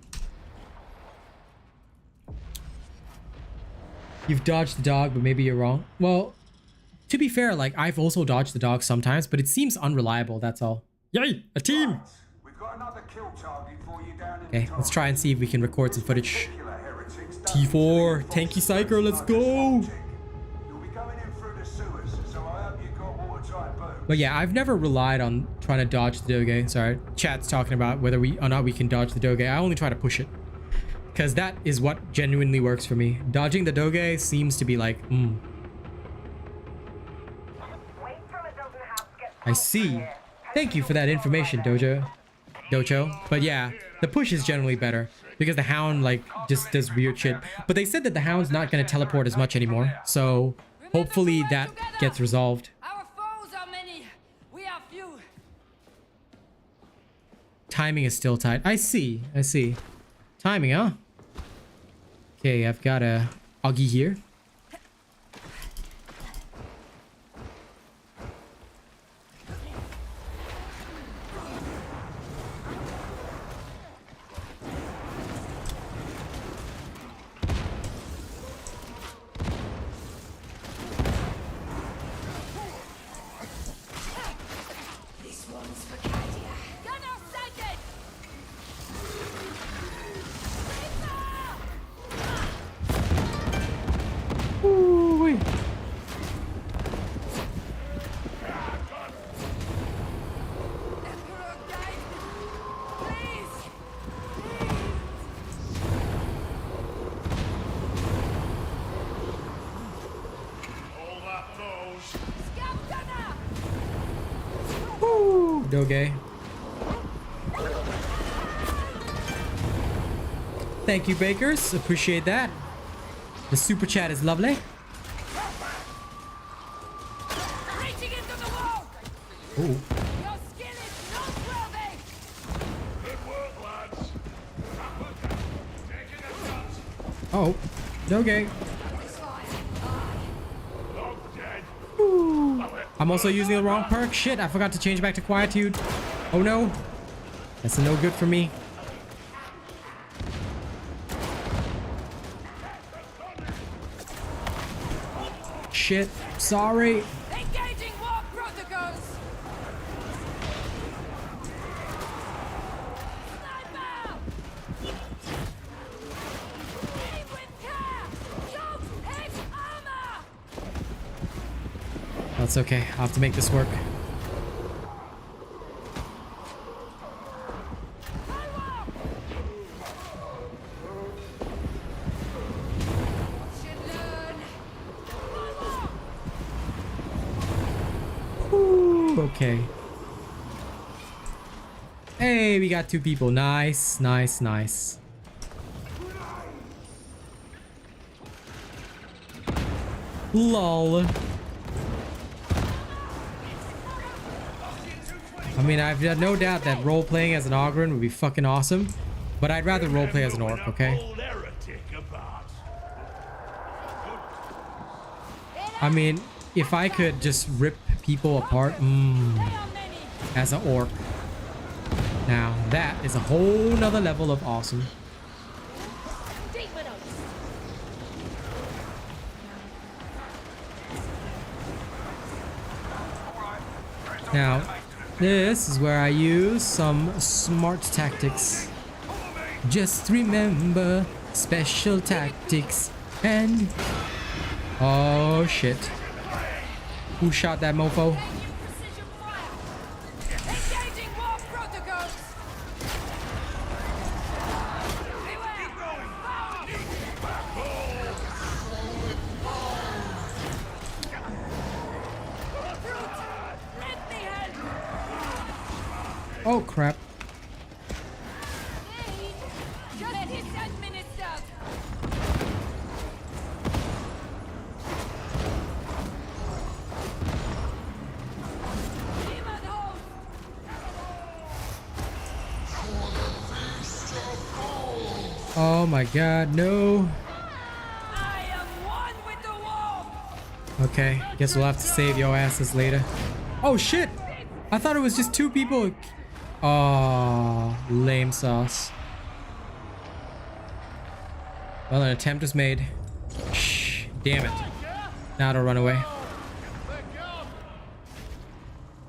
You've dodged the dog, but maybe you're wrong. Well, to be fair, like, I've also dodged the dog sometimes, but it seems unreliable, that's all. Yay! A team! Okay, let's try and see if we can record some footage. T4, Tanky Psyker, let's go! But yeah, I've never relied on trying to dodge the doge. Sorry, chat's talking about whether we or not we can dodge the doge. I only try to push it, because that is what genuinely works for me. Dodging the doge seems to be like, I see. Thank you for that information, Dojo. But yeah, the push is generally better because the hound like just does weird shit. But they said that the hound's not going to teleport as much anymore, so hopefully that gets resolved. Timing is still tight. I see. Timing, huh? Okay, I've got a Augie here. Doge. Thank you, Bakers. Appreciate that. The super chat is lovely. Ooh. Your skill is noteworthy! Good work, lads. Taking a shot. Oh, okay. Log dead. I'm also using the wrong perk. Shit, I forgot to change back to quietude. Oh no. That's no good for me. Shit, sorry. Engaging war protocols! Sniper! Aim with care! Don't hit armor! That's okay. I'll have to make this work. Should learn. Ooh, okay. Hey, we got 2 people. Nice, nice, nice. Lol. I mean, I've got no doubt that role-playing as an Ogryn would be fucking awesome, but I'd rather role-play as an Orc, okay? Old heretic about. I mean, if I could just rip people apart, as an Orc. Now, that is a whole nother level of awesome. Now, this is where I use some smart tactics. Just remember special tactics and... Oh shit. Who shot that mofo? Engaging war protocols! Let me help! Oh crap. Justice administered! Demon host! Oh my god, no. I am one with the war! Okay, guess we'll have to save your asses later. Oh shit! I thought it was just 2 people. Oh, lame sauce. Well, an attempt was made. Shh, damn it. Now to run away.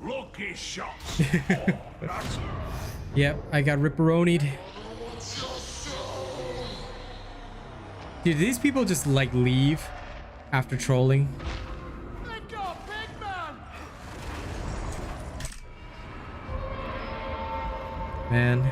Lucky shots. Yep, I got ripperonied. Dude, these people just like leave after trolling. Let go, big man! Man.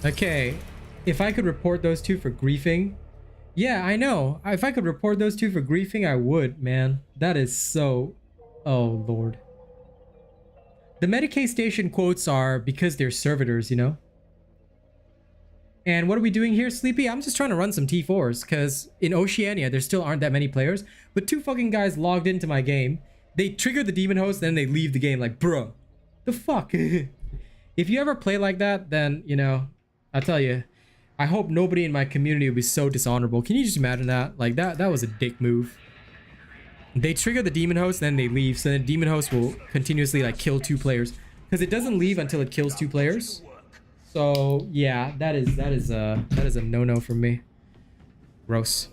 Okay, if I could report those 2 for griefing. Yeah, I know. If I could report those 2 for griefing, I would, man. That is so... Oh, Lord. The Medicaid station quotes are because they're servitors, you know? And what are we doing here, Sleepy? I'm just trying to run some T4s, because in Oceania, there still aren't that many players. But 2 fucking guys logged into my game. They trigger the demon host, then they leave the game like, bruh, the fuck? If you ever play like that, then, you know, I tell you, I hope nobody in my community will be so dishonorable. Can you just imagine that? Like, that was a dick move. They trigger the demon host, then they leave. So then demon host will continuously like kill 2 players, because it doesn't leave until it kills 2 players. So yeah, that is a no-no for me. Gross.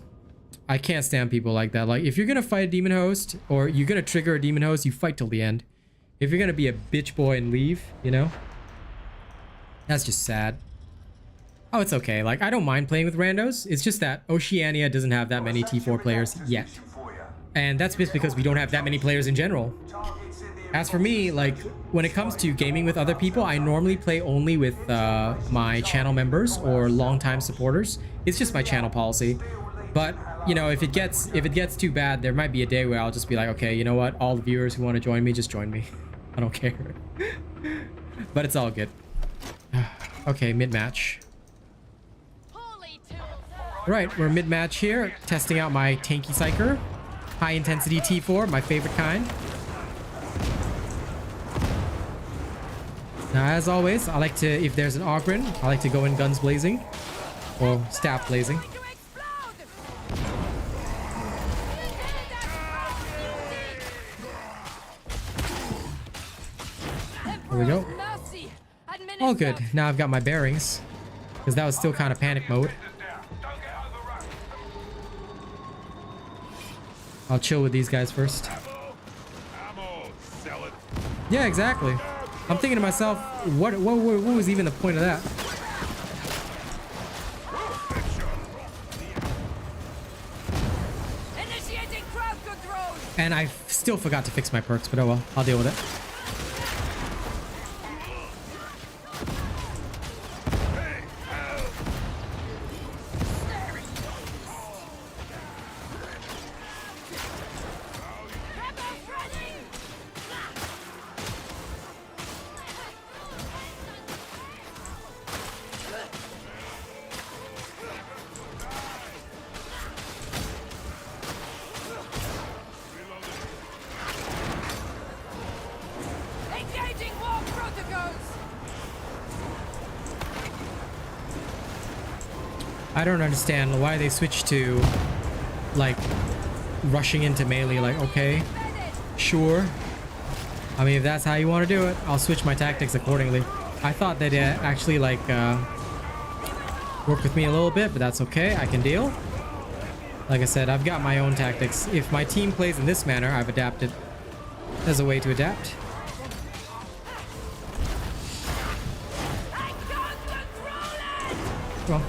I can't stand people like that. Like, if you're gonna fight a demon host or you're gonna trigger a demon host, you fight till the end. If you're gonna be a bitch boy and leave, you know, that's just sad. Oh, it's okay. Like, I don't mind playing with randos. It's just that Oceania doesn't have that many T4 players yet. And that's just because we don't have that many players in general. As for me, like, when it comes to gaming with other people, I normally play only with my channel members or longtime supporters. It's just my channel policy. But, you know, if it gets too bad, there might be a day where I'll just be like, okay, you know what? All the viewers who want to join me, just join me. I don't care. But it's all good. Okay, mid-match. Right, we're mid-match here, testing out my Tanky Psyker. High intensity T4, my favorite kind. Now, as always, I like to, if there's an Ogren, I like to go in guns blazing. Or staff blazing. There we go. All good. Now I've got my bearings. Because that was still kind of panic mode. I'll chill with these guys first. Yeah, exactly. I'm thinking to myself, what was even the point of that? And I still forgot to fix my perks, but oh well, I'll deal with it. I don't understand why they switched to like rushing into melee. Like, okay, sure. I mean, if that's how you want to do it, I'll switch my tactics accordingly. I thought that it actually like worked with me a little bit, but that's okay. I can deal. Like I said, I've got my own tactics. If my team plays in this manner, I've adapted. There's a way to adapt. Well.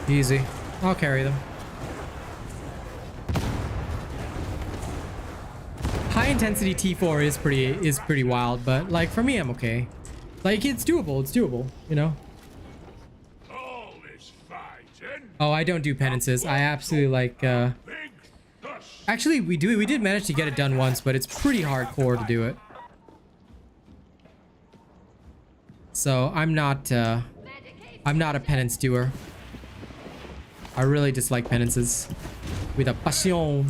Easy. I'll carry them. High intensity T4 is pretty wild, but like for me, I'm okay. Like it's doable. It's doable, you know. Oh, I don't do penances. I absolutely like. Actually, we did manage to get it done once, but it's pretty hardcore to do it. So I'm not a penance doer. I really dislike penances with a passion.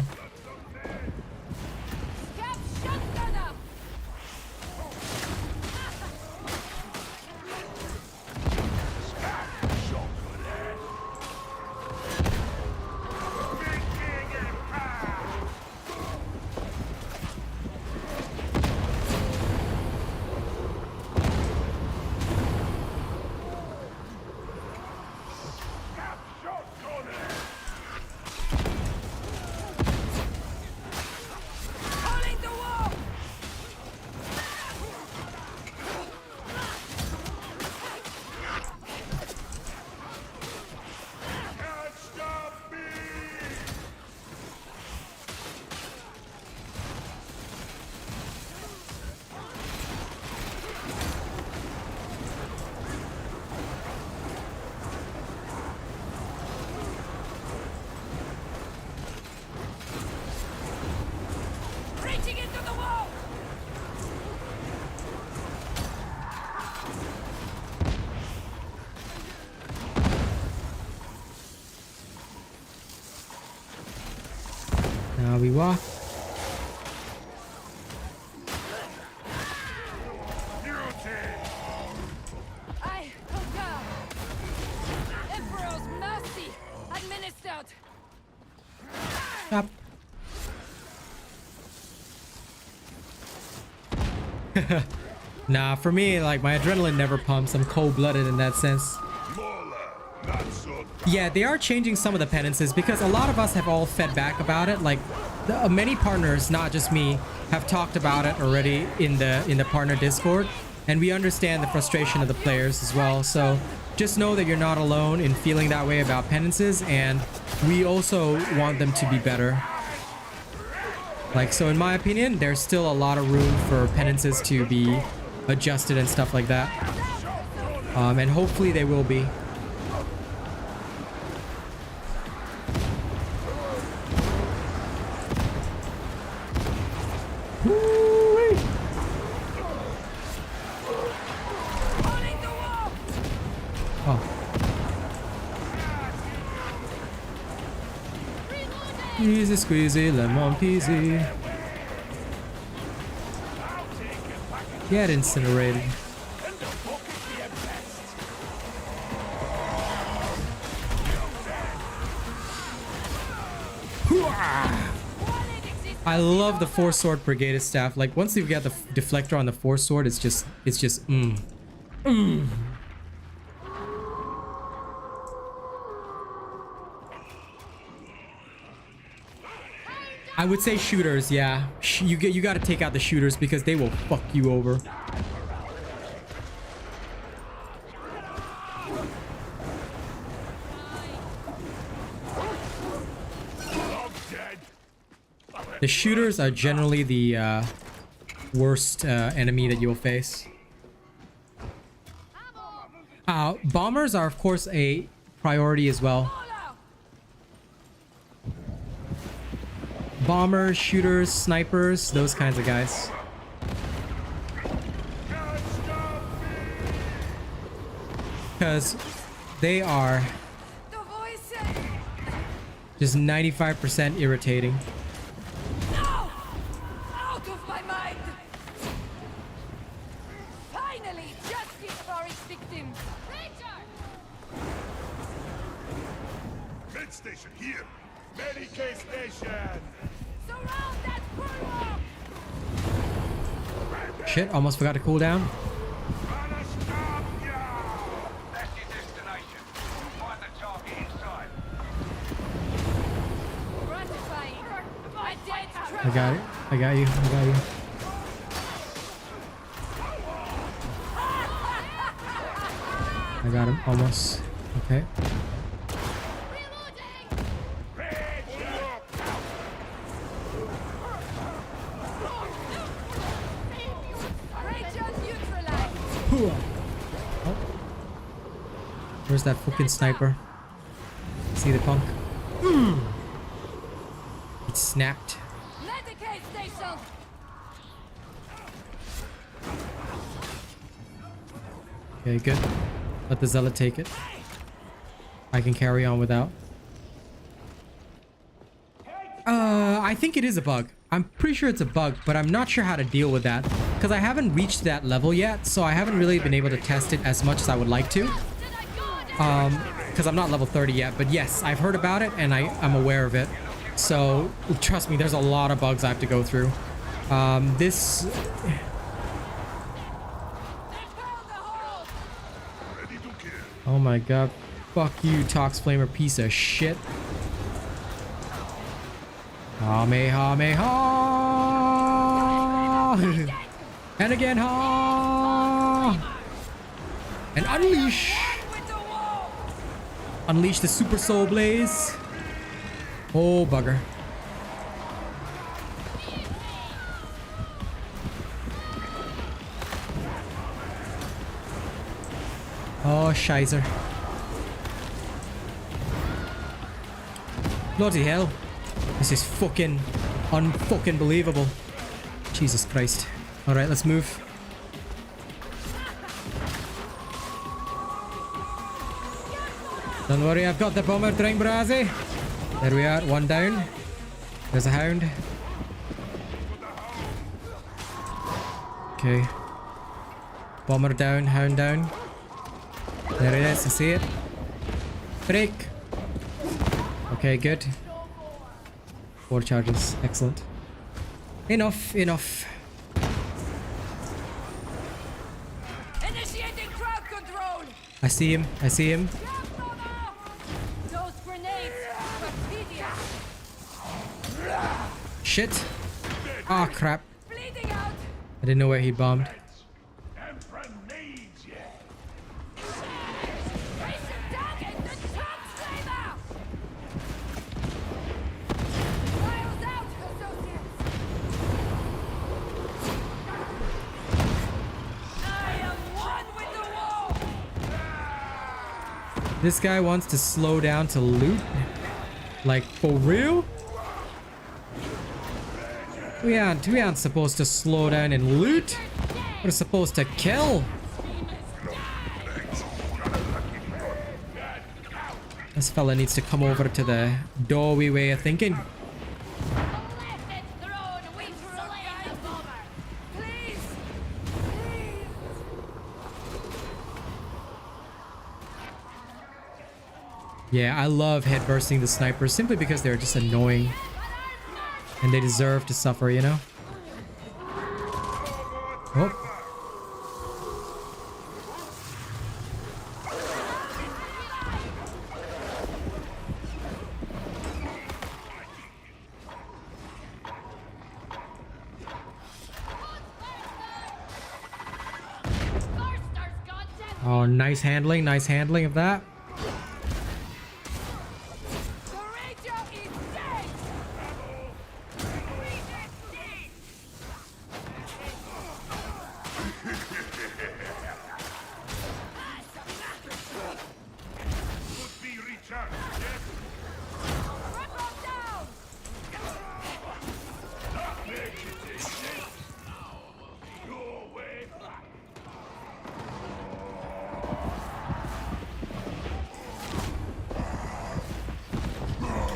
Now we walk. I concur. Emperor's mercy administered. Stop. Nah, for me, like my adrenaline never pumps. I'm cold-blooded in that sense. Yeah, they are changing some of the penances because a lot of us have all fed back about it. Like many partners, not just me, have talked about it already in the partner Discord. And we understand the frustration of the players as well. So just know that you're not alone in feeling that way about penances, and we also want them to be better. Like, so in my opinion, there's still a lot of room for penances to be adjusted and stuff like that. And hopefully they will be. Easy squeezy, lemon peasy. Get incinerated. I love the 4-sword brigade staff. Like, once you've got the deflector on the 4-sword, it's just I would say shooters, yeah. You got to take out the shooters because they will fuck you over. The shooters are generally the worst enemy that you'll face. Bombers are, of course, a priority as well. Bombers, shooters, snipers, those kinds of guys. Because they are just 95% irritating. No! Out of my mind! Finally, justice for its victims! Med station here! Medicaid station! Surround that bulwark! Shit, almost forgot to cool down. That's your destination. Find the target inside. Gratifying. My dead trap. I got it. I got you. I got you. I got him almost. Okay. Oh. Where's that fucking sniper? See the punk? It snapped. Medicaid station. Okay, good. Let the zealot take it. I can carry on without. I think it is a bug. I'm pretty sure it's a bug, but I'm not sure how to deal with that because I haven't reached that level yet, so I haven't really been able to test it as much as I would like to. Because I'm not level 30 yet, but yes, I've heard about it and I'm aware of it. So trust me, there's a lot of bugs I have to go through. This. Oh my god. Fuck you, Tox Flamer, piece of shit. Kamehameha! And again, ha! And unleash! Unleash the Super Soul Blaze. Oh, bugger. Oh, shizer. Bloody hell. This is fucking unfucking believable. Jesus Christ. Alright, let's move. Don't worry, I've got the bomber train, Brazzy. There we are, one down. There's a hound. Okay. Bomber down, hound down. There it is, I see it. Break. Okay, good. 4 charges, excellent. Enough, enough. Initiating crowd control. I see him, I see him. Those grenades were tedious. Shit. Ah, crap. Bleeding out. I didn't know where he bombed. This guy wants to slow down to loot? Like, for real? We aren't supposed to slow down and loot. We're supposed to kill. This fella needs to come over to the doorway way of thinking. Yeah, I love head bursting the snipers simply because they're just annoying. And they deserve to suffer, you know? Oh. Oh, nice handling of that.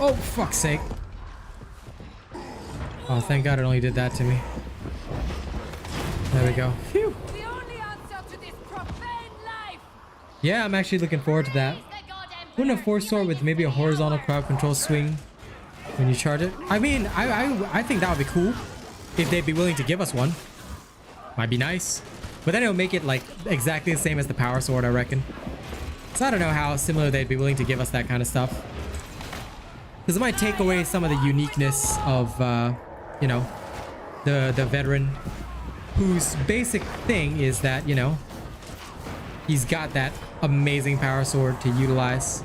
Oh, fuck's sake. Oh, thank God it only did that to me. There we go. Phew. Yeah, I'm actually looking forward to that. Wouldn't a force sword with maybe a horizontal crowd control swing when you charge it? I mean, I think that would be cool if they'd be willing to give us one. Might be nice. But then it'll make it like exactly the same as the power sword, I reckon. So I don't know how similar they'd be willing to give us that kind of stuff. Because it might take away some of the uniqueness of, you know, the veteran, whose basic thing is that, you know, he's got that amazing power sword to utilize.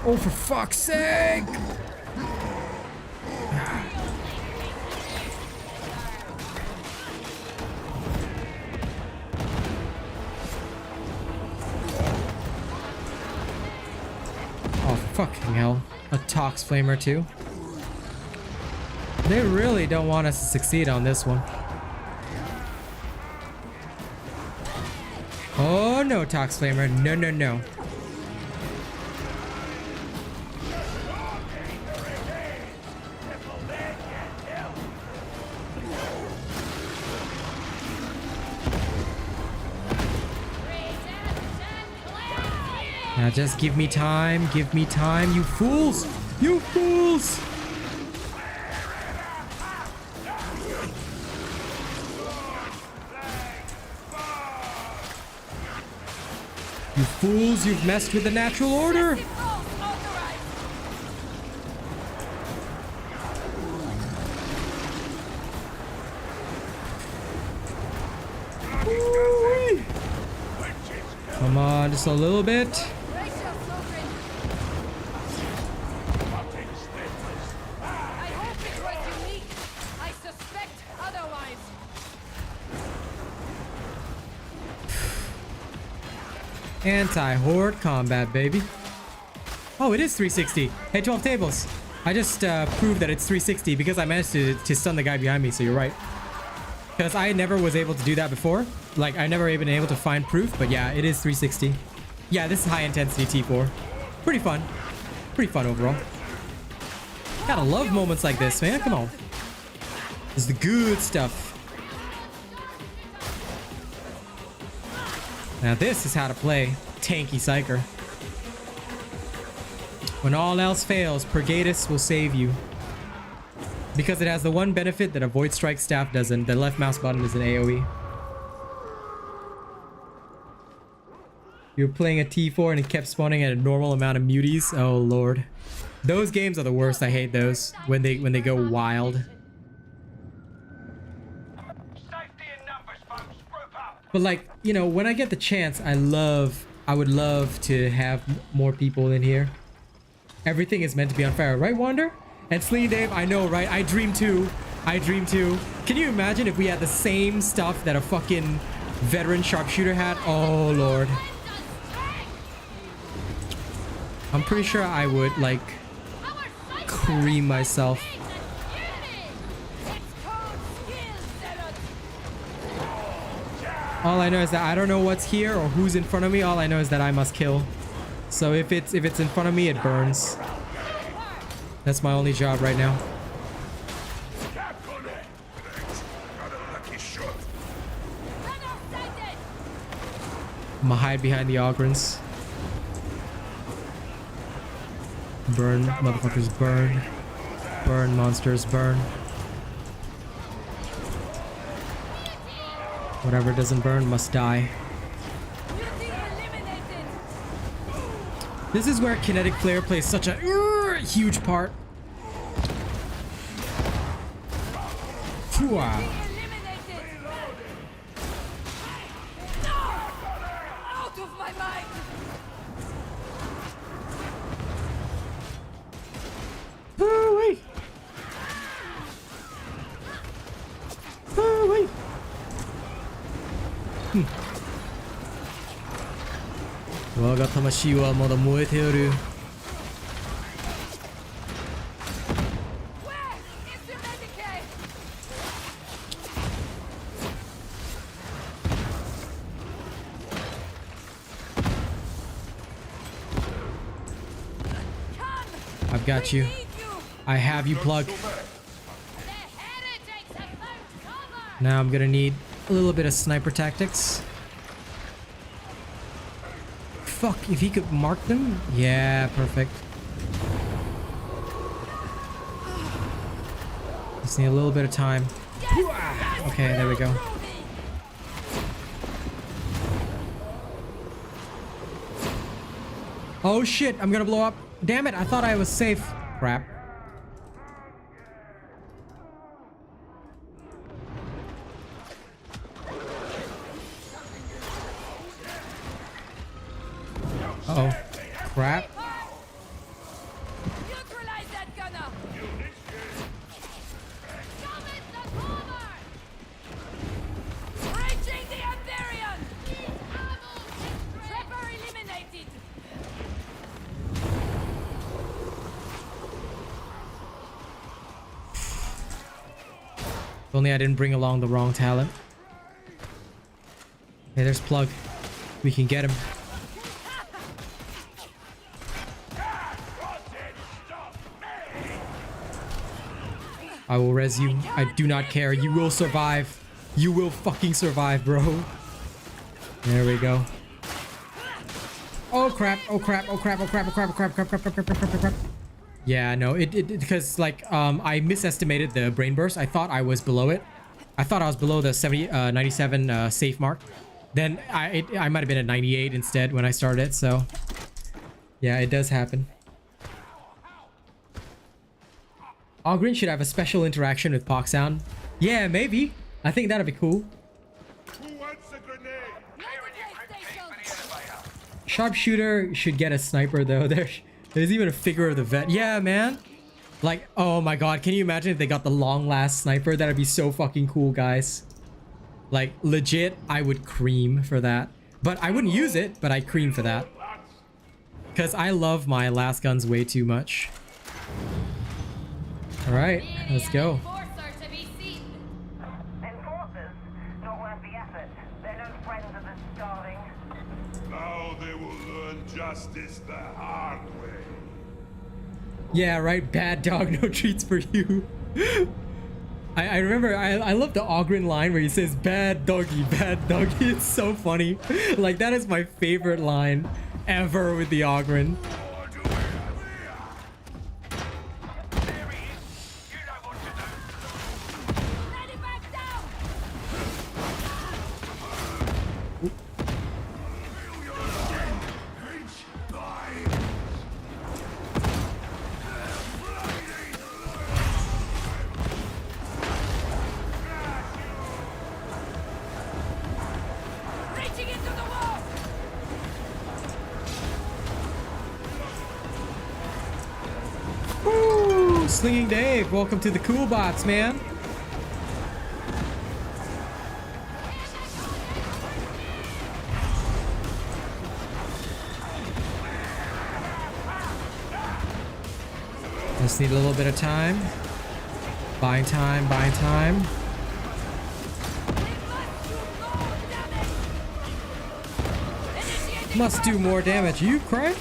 Oh, for fuck's sake! Fucking hell. A Tox Flamer too. They really don't want us to succeed on this one. Oh no, Tox Flamer. No, no, no. Now just give me time, you fools! You fools! You fools, you've messed with the natural order! Ooh-wee. Come on, just a little bit. Anti-horde combat, baby. Oh, it is 360. Hey, 12 tables. I just proved that it's 360 because I managed to stun the guy behind me, so you're right. Because I never was able to do that before. Like, I never even able to find proof, but yeah, it is 360. Yeah, this is high intensity T4. Pretty fun. Pretty fun overall. Gotta love moments like this, man. Come on. This is the good stuff. Now this is how to play Tanky Psyker. When all else fails, Purgatus will save you. Because it has the one benefit that a Void Strike staff doesn't. The left mouse button is an AoE. You're playing a T4 and it kept spawning at a normal amount of muties. Oh lord. Those games are the worst. I hate those. When they go wild. But like, you know, when I get the chance, I would love to have more people in here. Everything is meant to be on fire, right, Wander? And Sleen Dave, I know, right? I dream too. I dream too. Can you imagine if we had the same stuff that a fucking Veteran sharpshooter hat. Oh lord. I'm pretty sure I would like cream myself. All I know is that I don't know what's here or who's in front of me. All I know is that I must kill. So if it's in front of me, it burns. That's my only job right now. I'm gonna hide behind the Ogrins. Burn, motherfuckers, burn. Burn, monsters, burn. Whatever doesn't burn must die. This is where kinetic flare plays such a huge part. Out of my mind. Wait. Wait. 我が魂はまだ燃えておる。I've got you. I have you plugged. Now I'm gonna need a little bit of sniper tactics. Fuck, if he could mark them? Yeah, perfect. Just need a little bit of time. Okay, there we go. Oh shit, I'm gonna blow up. Damn it, I thought I was safe. Crap. Uh-oh. Crap. Neutralize that gunner. Reaching the Empyrean. Trapper eliminated. If only I didn't bring along the wrong talent. Hey, there's Plug. We can get him. I will res you. I do not care. You will survive. You will fucking survive, bro. There we go. Oh crap. Oh crap. Oh crap. Oh crap. Oh crap. Oh crap. Crap. Crap. Crap. Crap. Crap. Crap. Crap. Yeah, no. It because like I misestimated the brain burst. I thought I was below it. I thought I was below the 97 safe mark. Then I might have been at 98 instead when I started. So yeah, it does happen. Ogrin should have a special interaction with Pock Sound. Yeah, maybe. I think that'd be cool. Who wants a grenade? Sharpshooter should get a sniper though. There's even a figure of the vet. Yeah, man. Like, oh my god, can you imagine if they got the long last sniper? That'd be so fucking cool, guys. Like, legit, I would cream for that. But I wouldn't use it, but I'd cream for that. Because I love my last guns way too much. Alright, let's go. Enforcers, not worth the effort. They're no friends of the starving. Now they will learn justice the hard way. Yeah, right, bad dog, no treats for you. I remember, I love the Ogrin line where he says, bad doggy, it's so funny. Like, that is my favorite line ever with the Ogrin. Slinging Dave, welcome to the cool bots, man. Just need a little bit of time. Buying time, buying time. Must do more damage. You cry?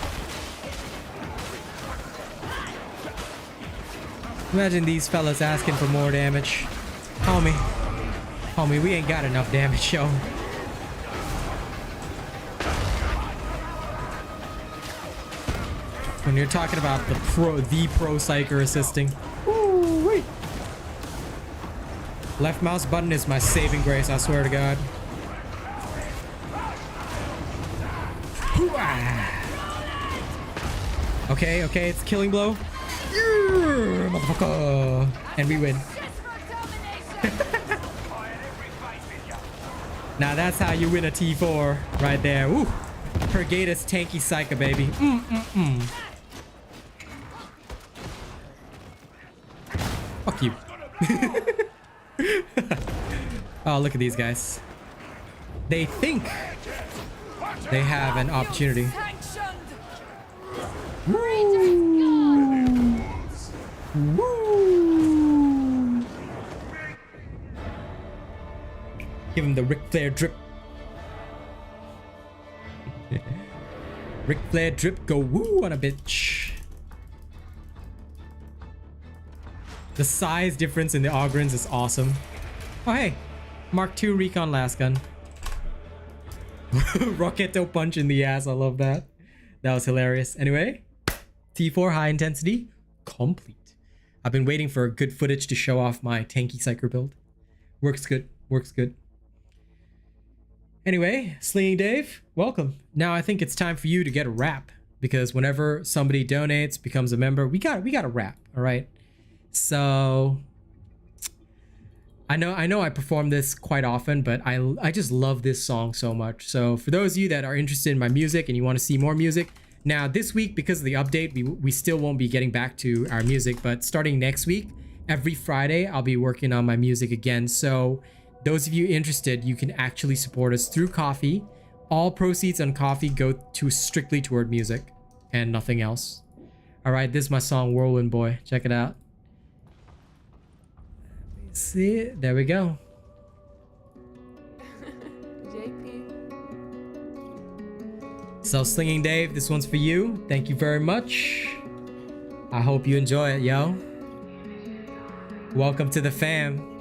Imagine these fellas asking for more damage. Homie, we ain't got enough damage, yo. When you're talking about the pro psyker assisting. Ooh, wait. Left mouse button is my saving grace, I swear to God. Okay, it's killing blow. Yeah, motherfucker. And we win. Now that's how you win a T4 right there. Woo. Pergatus Tanky Psyker, baby. Fuck you. Oh, look at these guys. They think they have an opportunity. Woo. Woo. Give him the Ric Flair drip. Ric Flair drip, go woo on a bitch. The size difference in the Ogrins is awesome. Oh hey, Mark II recon last gun. Rocketo punch in the ass, I love that. That was hilarious. Anyway, T4 high intensity complete. I've been waiting for good footage to show off my Tanky Psyker build. Works good, works good. Anyway, Slinging Dave, welcome. Now I think it's time for you to get a rap, because whenever somebody donates, becomes a member, we got a rap, all right? So I know I perform this quite often, but I just love this song so much. So for those of you that are interested in my music and you want to see more music, now this week, because of the update, we still won't be getting back to our music, but starting next week, every Friday, I'll be working on my music again. So those of you interested, you can actually support us through Coffee. All proceeds on Coffee go to strictly toward music and nothing else. All right, this is my song Whirlwind Boy. Check it out. See it? There we go. So Slinging Dave, this one's for you. Thank you very much. I hope you enjoy it, yo. Welcome to the fam.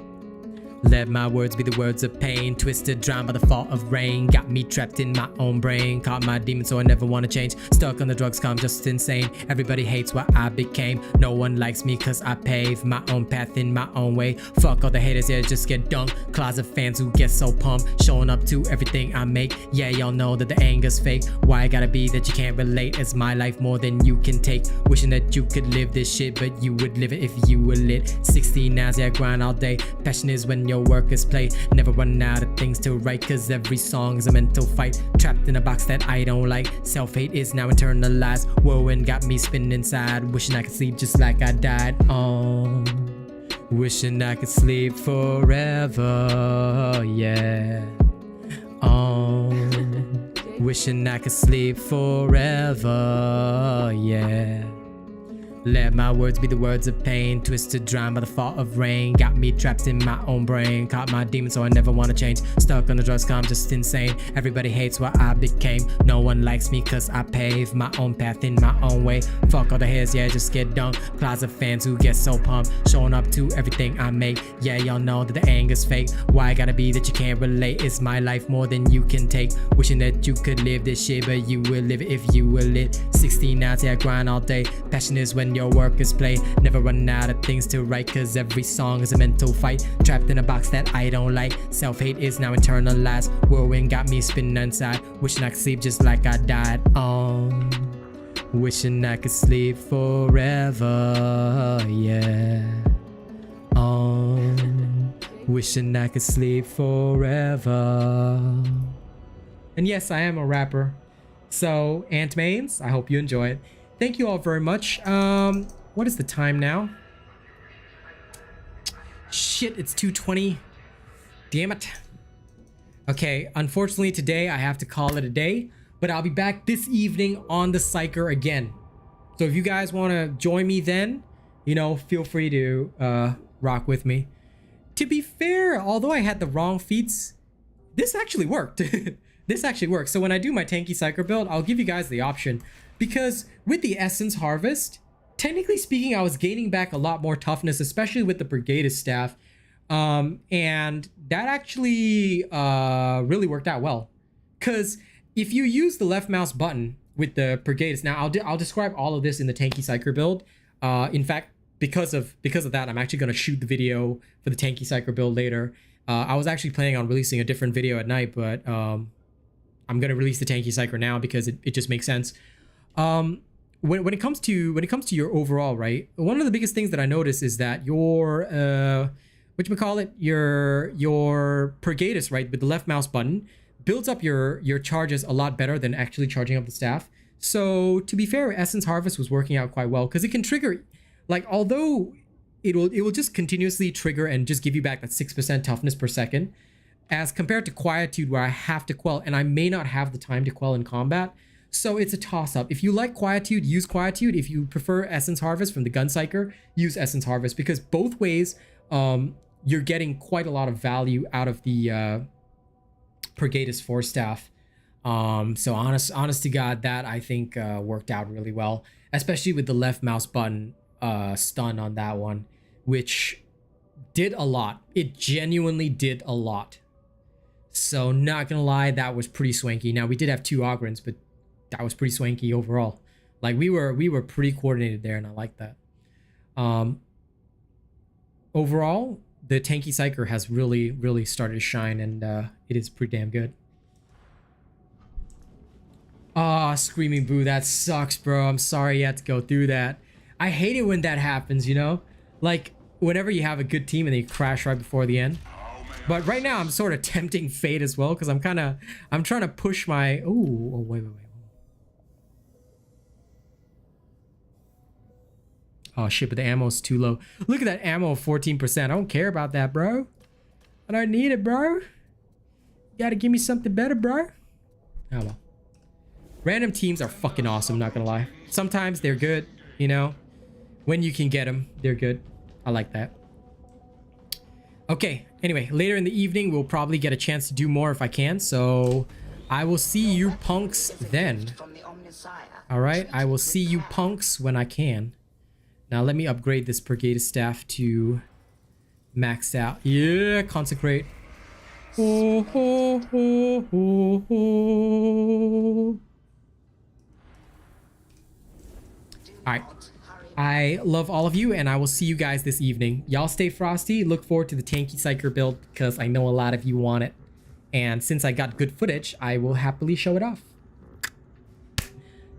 Let my words be the words of pain, twisted, drowned by the fall of rain. Got me trapped in my own brain, caught my demons so I never want to change. Stuck on the drugs, I'm just insane. Everybody hates what I became. No one likes me cause I pave my own path in my own way. Fuck all the haters, yeah, just get dunked. Closet fans who get so pumped, showing up to everything I make. Yeah, y'all know that the anger's fake. Why I gotta be that you can't relate? It's my life more than you can take. Wishing that you could live this shit, but you would live it if you were lit. 16 hours, yeah, grind all day. Passion is when your work is play. Never run out of things to write, cause every song is a mental fight. Trapped in a box that I don't like. Self-hate is now internalized. Whirlwind got me spinning inside. Wishing I could sleep just like I died. Wishing I could sleep forever. Yeah. Wishing I could sleep forever. Yeah. Let my words be the words of pain, twisted, drowned by the fall of rain. Got me trapped in my own brain, caught my demons so I never want to change. Stuck on the drugs, I'm just insane. Everybody hates what I became. No one likes me cause I pave my own path in my own way. Fuck all the haters, yeah, just get dunked. Closet fans who get so pumped, showing up to everything I make. Yeah, y'all know that the anger's fake. Why I gotta be that you can't relate? It's my life more than you can take. Wishing that you could live this shit, but you would live it if you were lit. 16 hours, yeah, grind all day. Passion is when your work is play. Never run out of things to write, cause every song is a mental fight. Trapped in a box that I don't like. Self-hate is now internalized. Whirlwind got me spinning inside. Wishing I could sleep just like I died. Wishing I could sleep forever. Yeah. Wishing I could sleep forever. And yes, I am a rapper. So, Ant Mains, I hope you enjoy it. Thank you all very much. What is the time now? Shit, it's 2:20. Damn it. Okay, unfortunately today I have to call it a day, but I'll be back this evening on the Psyker again. So if you guys want to join me then, you know, feel free to rock with me. To be fair, although I had the wrong feats, this actually worked. This actually works. So when I do my Tanky Psyker build, I'll give you guys the option, because with the Essence Harvest, technically speaking, I was gaining back a lot more toughness, especially with the Brigadist staff. And that actually really worked out well. Because if you use the left mouse button with the Brigadist, now I'll describe all of this in the Tanky Psyker build. In fact, because of that, I'm actually going to shoot the video for the Tanky Psyker build later. I was actually planning on releasing a different video at night, but I'm going to release the Tanky Psyker now because it just makes sense. When it comes to your overall, right, one of the biggest things that I notice is that your your Brigadist, right, with the left mouse button builds up your charges a lot better than actually charging up the staff. So to be fair, Essence Harvest was working out quite well because it can trigger, like, although it will just continuously trigger and just give you back that 6% toughness per second, as compared to Quietude, where I have to quell, and I may not have the time to quell in combat. So it's a toss-up. If you like Quietude, use Quietude. If you prefer Essence Harvest from the Gun Psyker, use Essence Harvest, because both ways you're getting quite a lot of value out of the Brigadist Force Staff. So honest to God, that I think worked out really well, especially with the left mouse button stun on that one, which did a lot. It genuinely did a lot. So not gonna lie, that was pretty swanky. Now we did have 2 Ogrins, but that was pretty swanky overall. Like we were pretty coordinated there, and I like that. Overall, the Tanky Psyker has really started to shine, and it is pretty damn good. Ah, screaming boo, that sucks, bro. I'm sorry you had to go through that. I hate it when that happens, you know? Like, whenever you have a good team and they crash right before the end. But right now, I'm sort of tempting fate as well, because I'm trying to push my... Oh, wait. Oh, shit, but the ammo's too low. Look at that ammo of 14%. I don't care about that, bro. I don't need it, bro. You gotta give me something better, bro. Oh, well. Random teams are fucking awesome, not gonna lie. Sometimes they're good, you know? When you can get them, they're good. I like that. Okay, anyway, later in the evening, we'll probably get a chance to do more if I can. So I will see you punks then. All right, I will see you punks when I can. Now let me upgrade this Brigadist staff to maxed out. Yeah, consecrate. Ho, ho, ho, ho, ho. All right. I love all of you, and I will see you guys this evening. Y'all stay frosty. Look forward to the Tanky Psyker build, because I know a lot of you want it. And since I got good footage, I will happily show it off.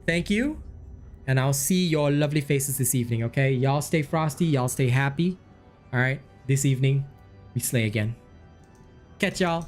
Thank you. And I'll see your lovely faces this evening, okay? Y'all stay frosty. Y'all stay happy. All right. This evening, we slay again. Catch y'all.